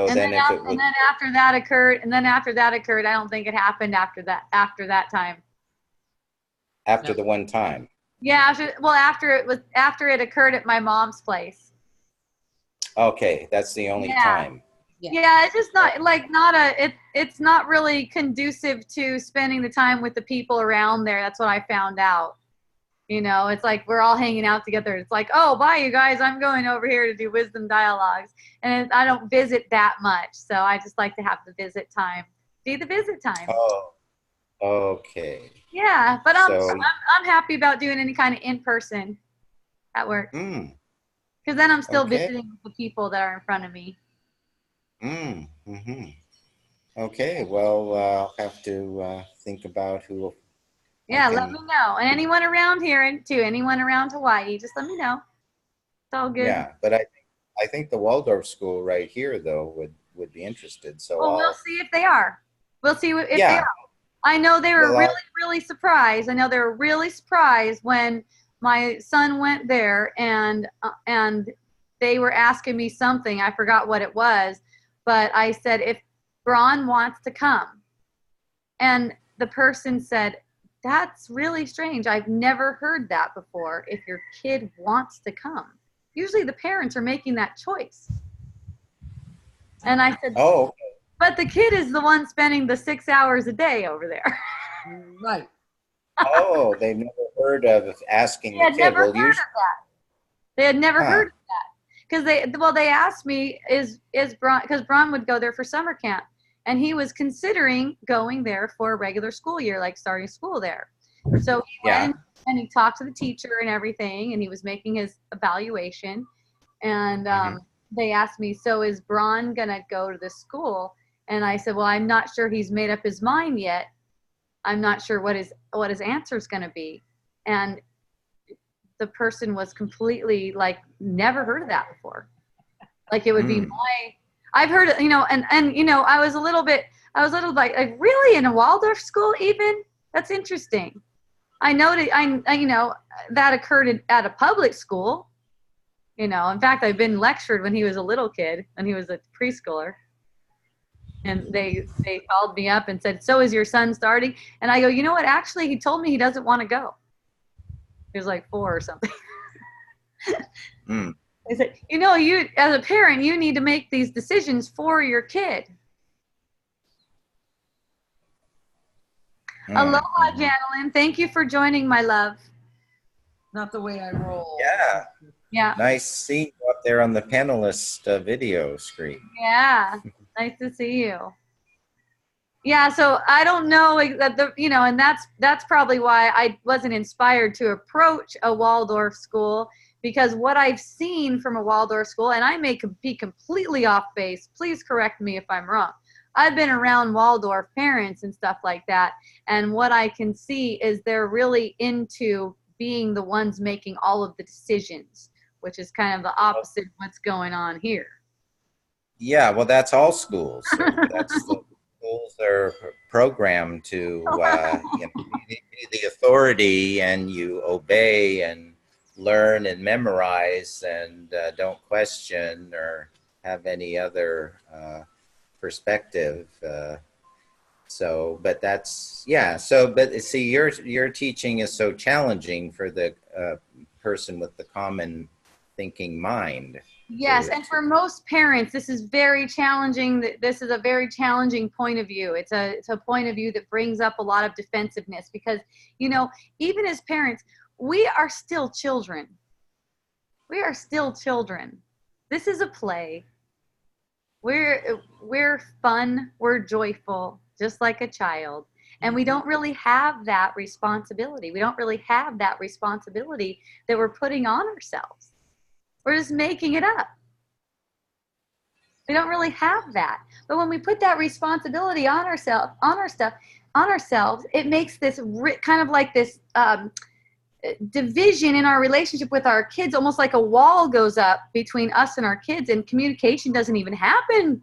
then if it And would then after that occurred, I don't think it happened after that time. after the one time. Yeah, after it occurred at my mom's place. Okay, that's the only Yeah. time. Yeah. Yeah, it's just not like not a it's not really conducive to spending the time with the people around there. That's what I found out. You know, it's like we're all hanging out together. It's like, oh, bye, you guys. I'm going over here to do wisdom dialogues, and I don't visit that much, so I just like to have the visit time. Be the visit time. Oh, okay. Yeah, but So, I'm happy about doing any kind of in person at work mm, because then I'm still okay. visiting with the people that are in front of me. Mm-hmm. Okay, well, I'll have to think about who I Yeah, let can. me know. And anyone around here, and too, anyone around Hawaii, just let me know. It's all good. Yeah, but I think the Waldorf school right here though would be interested. So Well, we'll I'll see if they are. We'll see if they yeah. are. I know they were Well, really, really surprised. I know they were really surprised when my son went there and they were asking me something. I forgot what it was, but I said if Braun wants to come, and the person said, "That's really strange. I've never heard that before. If your kid wants to come, usually the parents are making that choice." And I said, oh, "But the kid is the one spending the 6 hours a day over there." Right. oh, they've never heard of asking They the had kid. never Well, heard usually, of that. They had never huh? heard of that because they asked me is Braun, because Braun would go there for summer camp and he was considering going there for a regular school year, like starting school there. So he Yeah. went and he talked to the teacher and everything, and he was making his evaluation. And Hmm. they asked me, so is Braun gonna go to this school? And I said, well, I'm not sure he's made up his mind yet. I'm not sure what his answer is going to be. And the person was completely like, never heard of that before. Like it would be Mm. my, I've heard, and I was a little bit like really in a Waldorf school even? That's interesting. I know that that occurred at a public school. In fact, I've been lectured when he was a little kid, when he was a preschooler. And they called me up and said, so is your son starting? And I go, you know what? Actually, he told me he doesn't want to go. He was like 4 or something. Mm. They said, you as a parent, you need to make these decisions for your kid. Mm. Aloha, Janelyn. Thank you for joining, my love. Not the way I roll. Yeah. Yeah. Nice seeing you up there on the panelist video screen. Yeah. Nice to see you. Yeah, so I don't know that and that's probably why I wasn't inspired to approach a Waldorf school, because what I've seen from a Waldorf school, and I may be completely off base, please correct me if I'm wrong. I've been around Waldorf parents and stuff like that, and what I can see is they're really into being the ones making all of the decisions, which is kind of the opposite of what's going on here. Yeah, well, that's all schools. That's the schools are programmed to, be the authority, and you obey and learn and memorize, and don't question or have any other perspective. But that's yeah. But see, your teaching is so challenging for the person with the common thinking mind. Yes, and for most parents, this is very challenging. This is a very challenging point of view. It's a point of view that brings up a lot of defensiveness because, even as parents, we are still children. We are still children. This is a play. We're fun. We're joyful. just like a child. And we don't really have that responsibility. We don't really have that responsibility that we're putting on ourselves. We're just making it up. We don't really have that. But when we put that responsibility on ourselves, it makes this kind of like this division in our relationship with our kids, almost like a wall goes up between us and our kids, and communication doesn't even happen.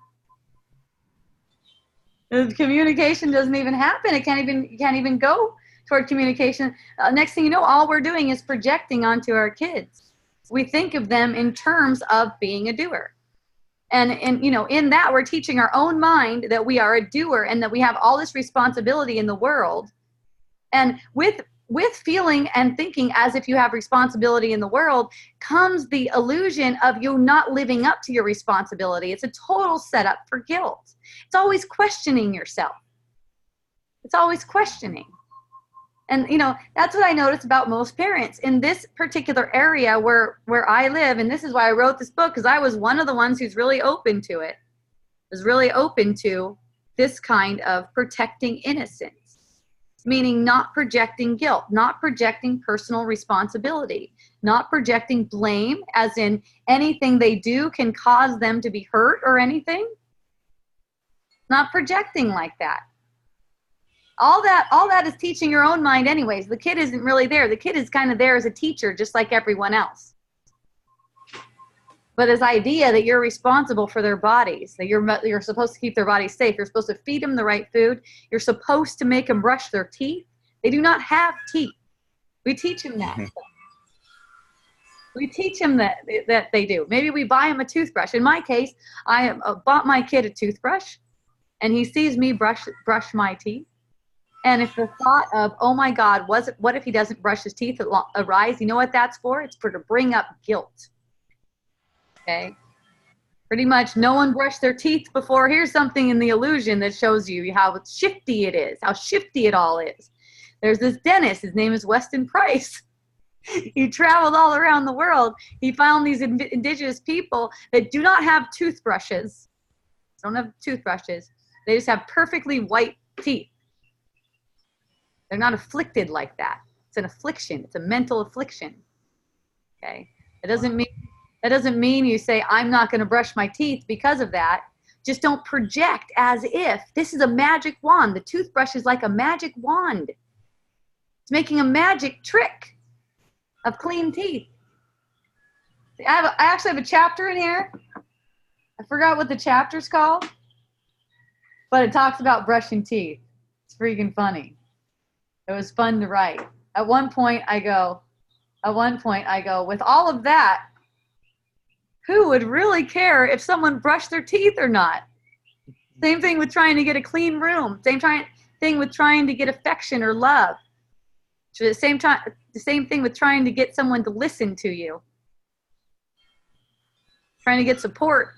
Communication doesn't even happen. It can't even go toward communication. Next thing you know, all we're doing is projecting onto our kids. We think of them in terms of being a doer. And in that, we're teaching our own mind that we are a doer and that we have all this responsibility in the world. And with feeling and thinking as if you have responsibility in the world comes the illusion of you not living up to your responsibility. It's a total setup for guilt. It's always questioning yourself. It's always questioning. And, that's what I notice about most parents in this particular area where I live. And this is why I wrote this book, because I was one of the ones who's really open to it, was really open to this kind of protecting innocence, meaning not projecting guilt, not projecting personal responsibility, not projecting blame, as in anything they do can cause them to be hurt or anything. Not projecting like that. All that is teaching your own mind anyways. The kid isn't really there. The kid is kind of there as a teacher, just like everyone else. But this idea that you're responsible for their bodies, that you're supposed to keep their bodies safe, you're supposed to feed them the right food, you're supposed to make them brush their teeth. They do not have teeth. We teach them that. We teach them that they do. Maybe we buy them a toothbrush. In my case, I bought my kid a toothbrush, and he sees me brush my teeth. And if the thought of, oh my God, what if he doesn't brush his teeth arise? You know what that's for? It's to bring up guilt. Okay? Pretty much no one brushed their teeth before. Here's something in the illusion that shows you how shifty it is, how shifty it all is. There's this dentist. His name is Weston Price. He traveled all around the world. He found these indigenous people that do not have toothbrushes. Don't have toothbrushes. They just have perfectly white teeth. They're not afflicted like that. It's an affliction. It's a mental affliction. Okay? It doesn't mean you say, I'm not going to brush my teeth because of that. Just don't project as if this is a magic wand. The toothbrush is like a magic wand. It's making a magic trick of clean teeth. I actually have a chapter in here. I forgot what the chapter's called, but it talks about brushing teeth. It's freaking funny. It was fun to write. At one point I go, with all of that, who would really care if someone brushed their teeth or not? Same thing with trying to get a clean room. Same thing with trying to get affection or love. The same thing with trying to get someone to listen to you. Trying to get support.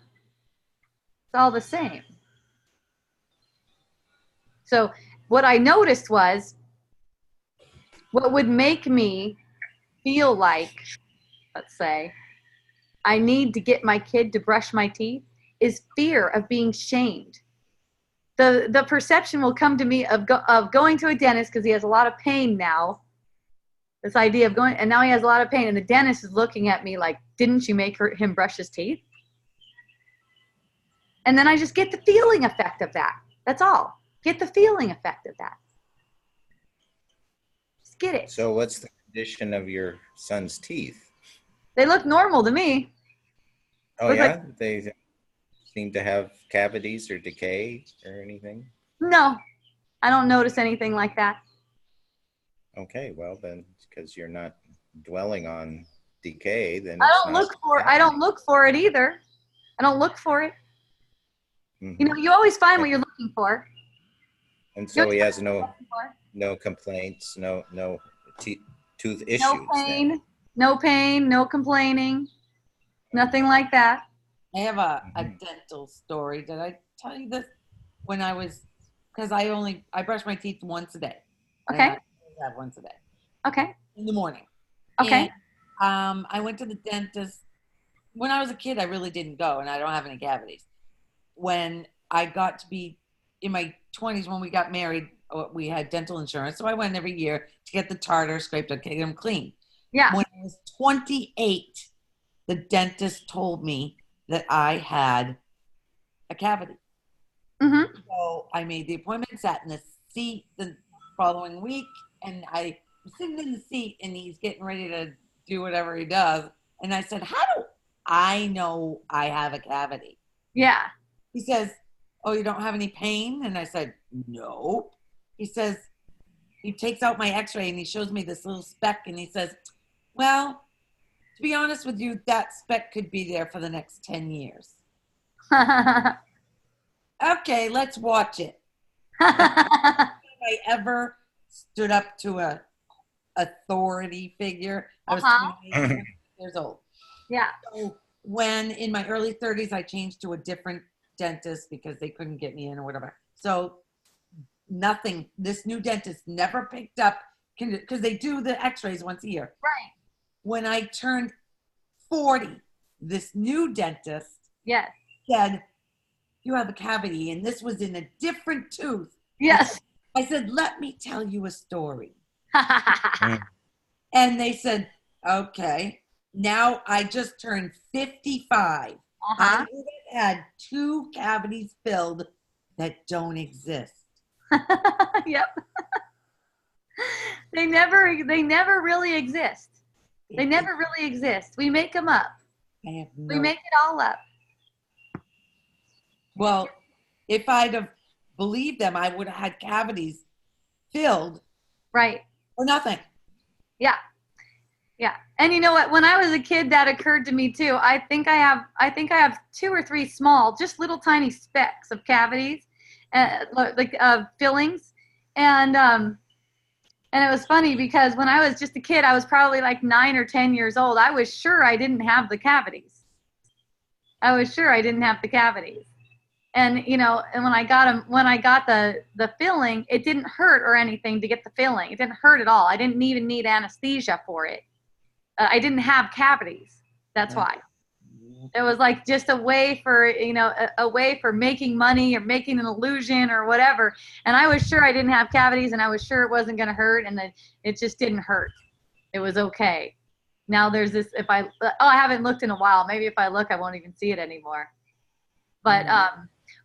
It's all the same. So what I noticed was, what would make me feel like, let's say, I need to get my kid to brush my teeth is fear of being shamed. The perception will come to me of going to a dentist because he has a lot of pain now. This idea of going, and now he has a lot of pain, and the dentist is looking at me like, didn't you make him brush his teeth? And then I just get the feeling effect of that. That's all. Get the feeling effect of that. Get it. So what's the condition of your son's teeth? They look normal to me. Oh, yeah? They seem to have cavities or decay or anything? No, I don't notice anything like that. Okay, well then, because you're not dwelling on decay, then I don't look for it either. I don't look for it. Mm-hmm. You always find what you're looking for. And so he has no complaints, no tooth issues. No pain, no complaining, nothing like that. I have a dental story. Did I tell you this? When I was, because I brush my teeth once a day. Okay. I have once a day. Okay. In the morning. Okay. And, I went to the dentist. When I was a kid, I really didn't go, and I don't have any cavities. When I got to be in my 20s when we got married, we had dental insurance. So I went every year to get the tartar scraped and get them clean. Yeah. When I was 28, the dentist told me that I had a cavity. Mm-hmm. So I made the appointment, sat in the seat the following week, and I was sitting in the seat, and he's getting ready to do whatever he does. And I said, how do I know I have a cavity? Yeah. He says, oh, you don't have any pain? And I said, no. He says, he takes out my x-ray and he shows me this little speck and he says, well, to be honest with you, that speck could be there for the next 10 years. Okay, let's watch it. Have I ever stood up to a authority figure? I was 28 years old. Yeah. So when in my early 30s, I changed to a different dentist because they couldn't get me in or whatever. So nothing, this new dentist never picked up, because they do the x-rays once a year. Right. When I turned 40, this new dentist Yes. said, you have a cavity, and this was in a different tooth. Yes. I said, let me tell you a story. And they said, okay. Now I just turned 55. I would have had 2 cavities filled that don't exist. Yep. They never really exist. They never really exist. We make them up. We make it all up. Well, if I'd have believed them, I would have had cavities filled. Right. Or nothing. Yeah. Yeah. And you know what? When I was a kid, that occurred to me too. I think I have 2 or 3 small, just little tiny specks of cavities, like fillings. And it was funny because when I was just a kid, I was probably like 9 or 10 years old. I was sure I didn't have the cavities. And you know, and when I got the filling, it didn't hurt or anything to get the filling. It didn't hurt at all. I didn't even need anesthesia for it. I didn't have cavities. That's why. It was like just a way for, you know, a way for making money or making an illusion or whatever. And I was sure I didn't have cavities, and I was sure it wasn't going to hurt, and that it just didn't hurt. It was okay. Now there's this, I haven't looked in a while. Maybe if I look, I won't even see it anymore. But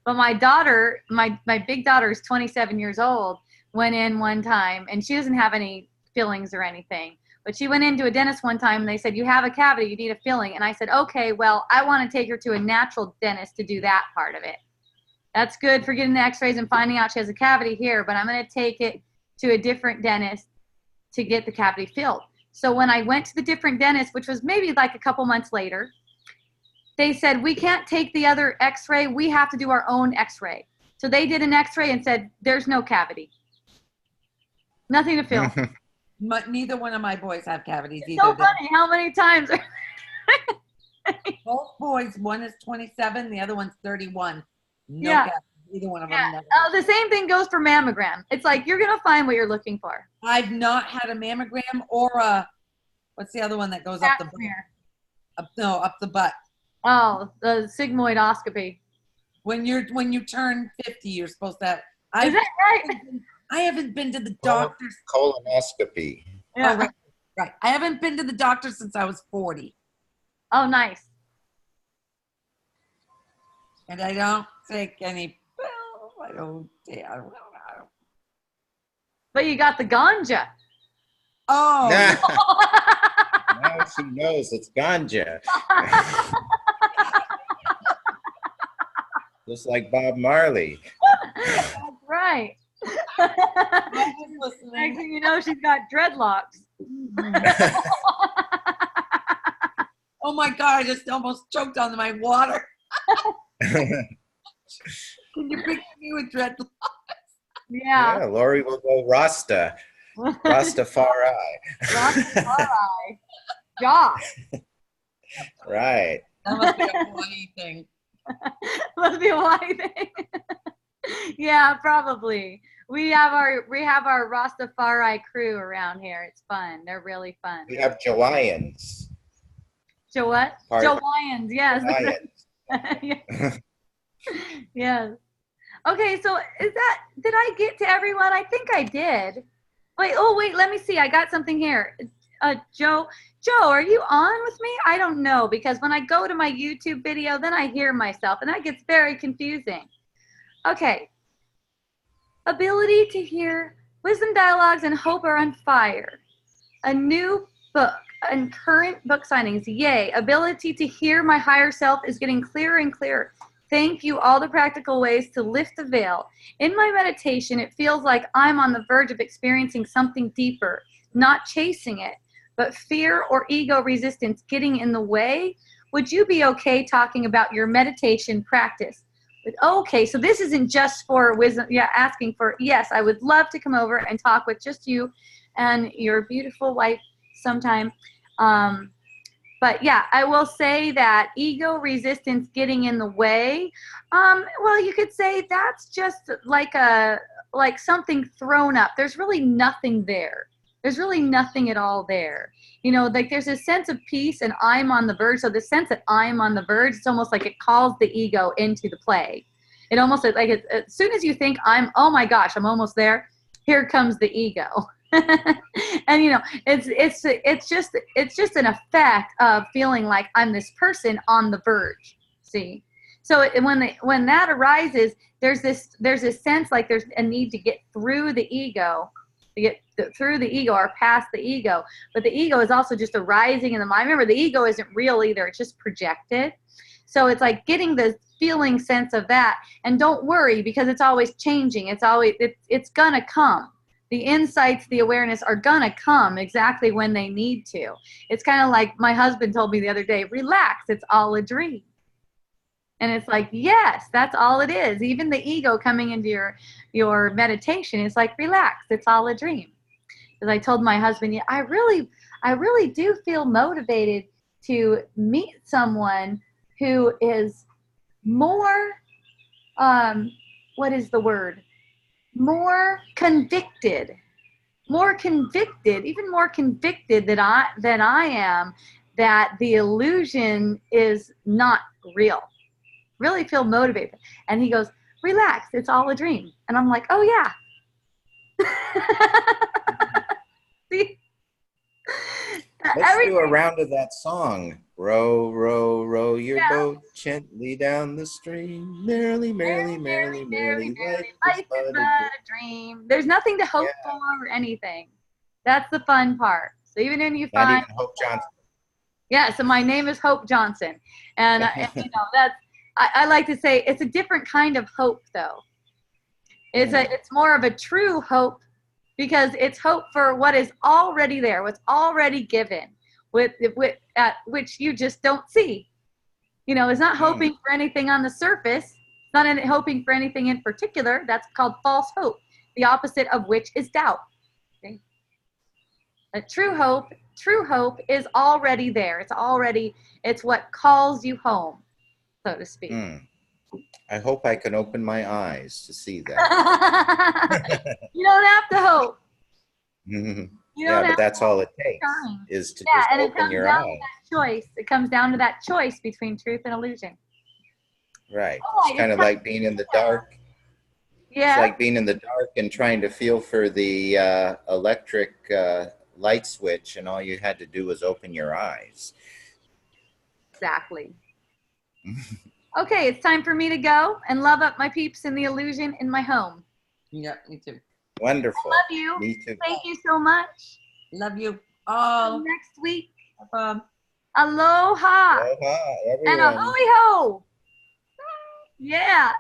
my daughter, my big daughter is 27 years old, went in one time, and she doesn't have any fillings or anything. But she went into a dentist one time, and they said, you have a cavity, you need a filling. And I said, okay, well, I want to take her to a natural dentist to do that part of it. That's good for getting the x-rays and finding out she has a cavity here, but I'm going to take it to a different dentist to get the cavity filled. So when I went to the different dentist, which was maybe like a couple months later, they said, we can't take the other x-ray, we have to do our own x-ray. So they did an x-ray and said, there's no cavity. Nothing to fill. Neither one of my boys have cavities either. So funny. How many times? Both boys, one is 27, the other one's 31. No Yeah. cavities. Either one of them. Yeah. The same thing goes for mammogram. It's like you're going to find what you're looking for. I've not had a mammogram or a, what's the other one that goes up the butt? Up the butt. Oh, the sigmoidoscopy. When you turn 50, you're supposed to have. Is that right? I haven't been to the doctor's. Colonoscopy. Yeah. Oh, right. I haven't been to the doctor since I was 40. Oh, nice. And I don't take any pills. I don't. But you got the ganja. Oh. Now she knows it's ganja. Just like Bob Marley. That's right. Next thing you know, she's got dreadlocks. Oh my God, I just almost choked on my water. Can you picture me with dreadlocks? Yeah. Yeah, Lori will go Rasta. Rastafari. Rastafari. Josh. Right. That must be a Hawaii thing. Must be a Hawaii thing. Yeah, probably. We have our Rastafari crew around here. It's fun. They're really fun. We have Jawaians. What? Jawaians, yes. Hawaiians. Yes. Okay, so did I get to everyone? I think I did. Wait, let me see. I got something here. Joe, are you on with me? I don't know, because when I go to my YouTube video, then I hear myself, and that gets very confusing. Okay. Ability to hear wisdom dialogues and hope are on fire. A new book and current book signings. Yay. Ability to hear my higher self is getting clearer and clearer. Thank you. All the practical ways to lift the veil. In my meditation, it feels like I'm on the verge of experiencing something deeper, not chasing it, but fear or ego resistance getting in the way. Would you be okay talking about your meditation practice? Okay, so this isn't just for wisdom. Yeah, asking for, yes, I would love to come over and talk with just you and your beautiful wife sometime. But yeah, I will say that ego resistance getting in the way. Well, you could say that's just like something thrown up. There's really nothing there. There's really nothing at all there. You know, like there's a sense of peace and I'm on the verge. So the sense that I'm on the verge, it's almost like it calls the ego into the play. It almost like as soon as you think oh my gosh, I'm almost there, here comes the ego. And you know, it's just an effect of feeling like I'm this person on the verge. See, so when that arises, there's this sense like there's a need to get through the ego, through the ego or past the ego. But the ego is also just arising in the mind. Remember, the ego isn't real either; it's just projected. So it's like getting the feeling sense of that, and don't worry because it's always changing. It's gonna come. The insights, the awareness are gonna come exactly when they need to. It's kind of like my husband told me the other day, relax, it's all a dream. And it's like, yes, that's all it is. Even the ego coming into your meditation is like, relax, it's all a dream. Because I told my husband, yeah, I really do feel motivated to meet someone who is more, what is the word? More convicted, even more convicted than I am, that the illusion is not real. Really feel motivated. And he goes, relax, it's all a dream. And I'm like, oh yeah. See? Let's do a round of that song. Row, row, row your boat gently down the stream. Merrily, merrily, merrily, merrily, life is but a dream. There's nothing to hope for or anything. That's the fun part. So even when you find, not even Hope Johnson. Yeah, so my name is Hope Johnson. And you know, I like to say it's a different kind of hope though. It's more of a true hope, because it's hope for what is already there, what's already given, which you just don't see. You know, it's not hoping for anything on the surface. It's not hoping for anything in particular. That's called false hope, the opposite of which is doubt. Okay? A true hope is already there. It's what calls you home, so to speak. I hope I can open my eyes to see that. You don't have to hope. But that's all it takes is to just open your eyes. It comes down to that choice between truth and illusion. Right. It's kind of like being in the dark. Yeah. It's like being in the dark and trying to feel for the electric light switch, and all you had to do was open your eyes. Exactly. Okay, it's time for me to go and love up my peeps in the illusion in my home. Yeah, me too. Wonderful. I love you. Me too. Thank you so much. Love you all. Until next week. Aloha. Aloha. Aloha, everyone. And ahoy ho. Yeah.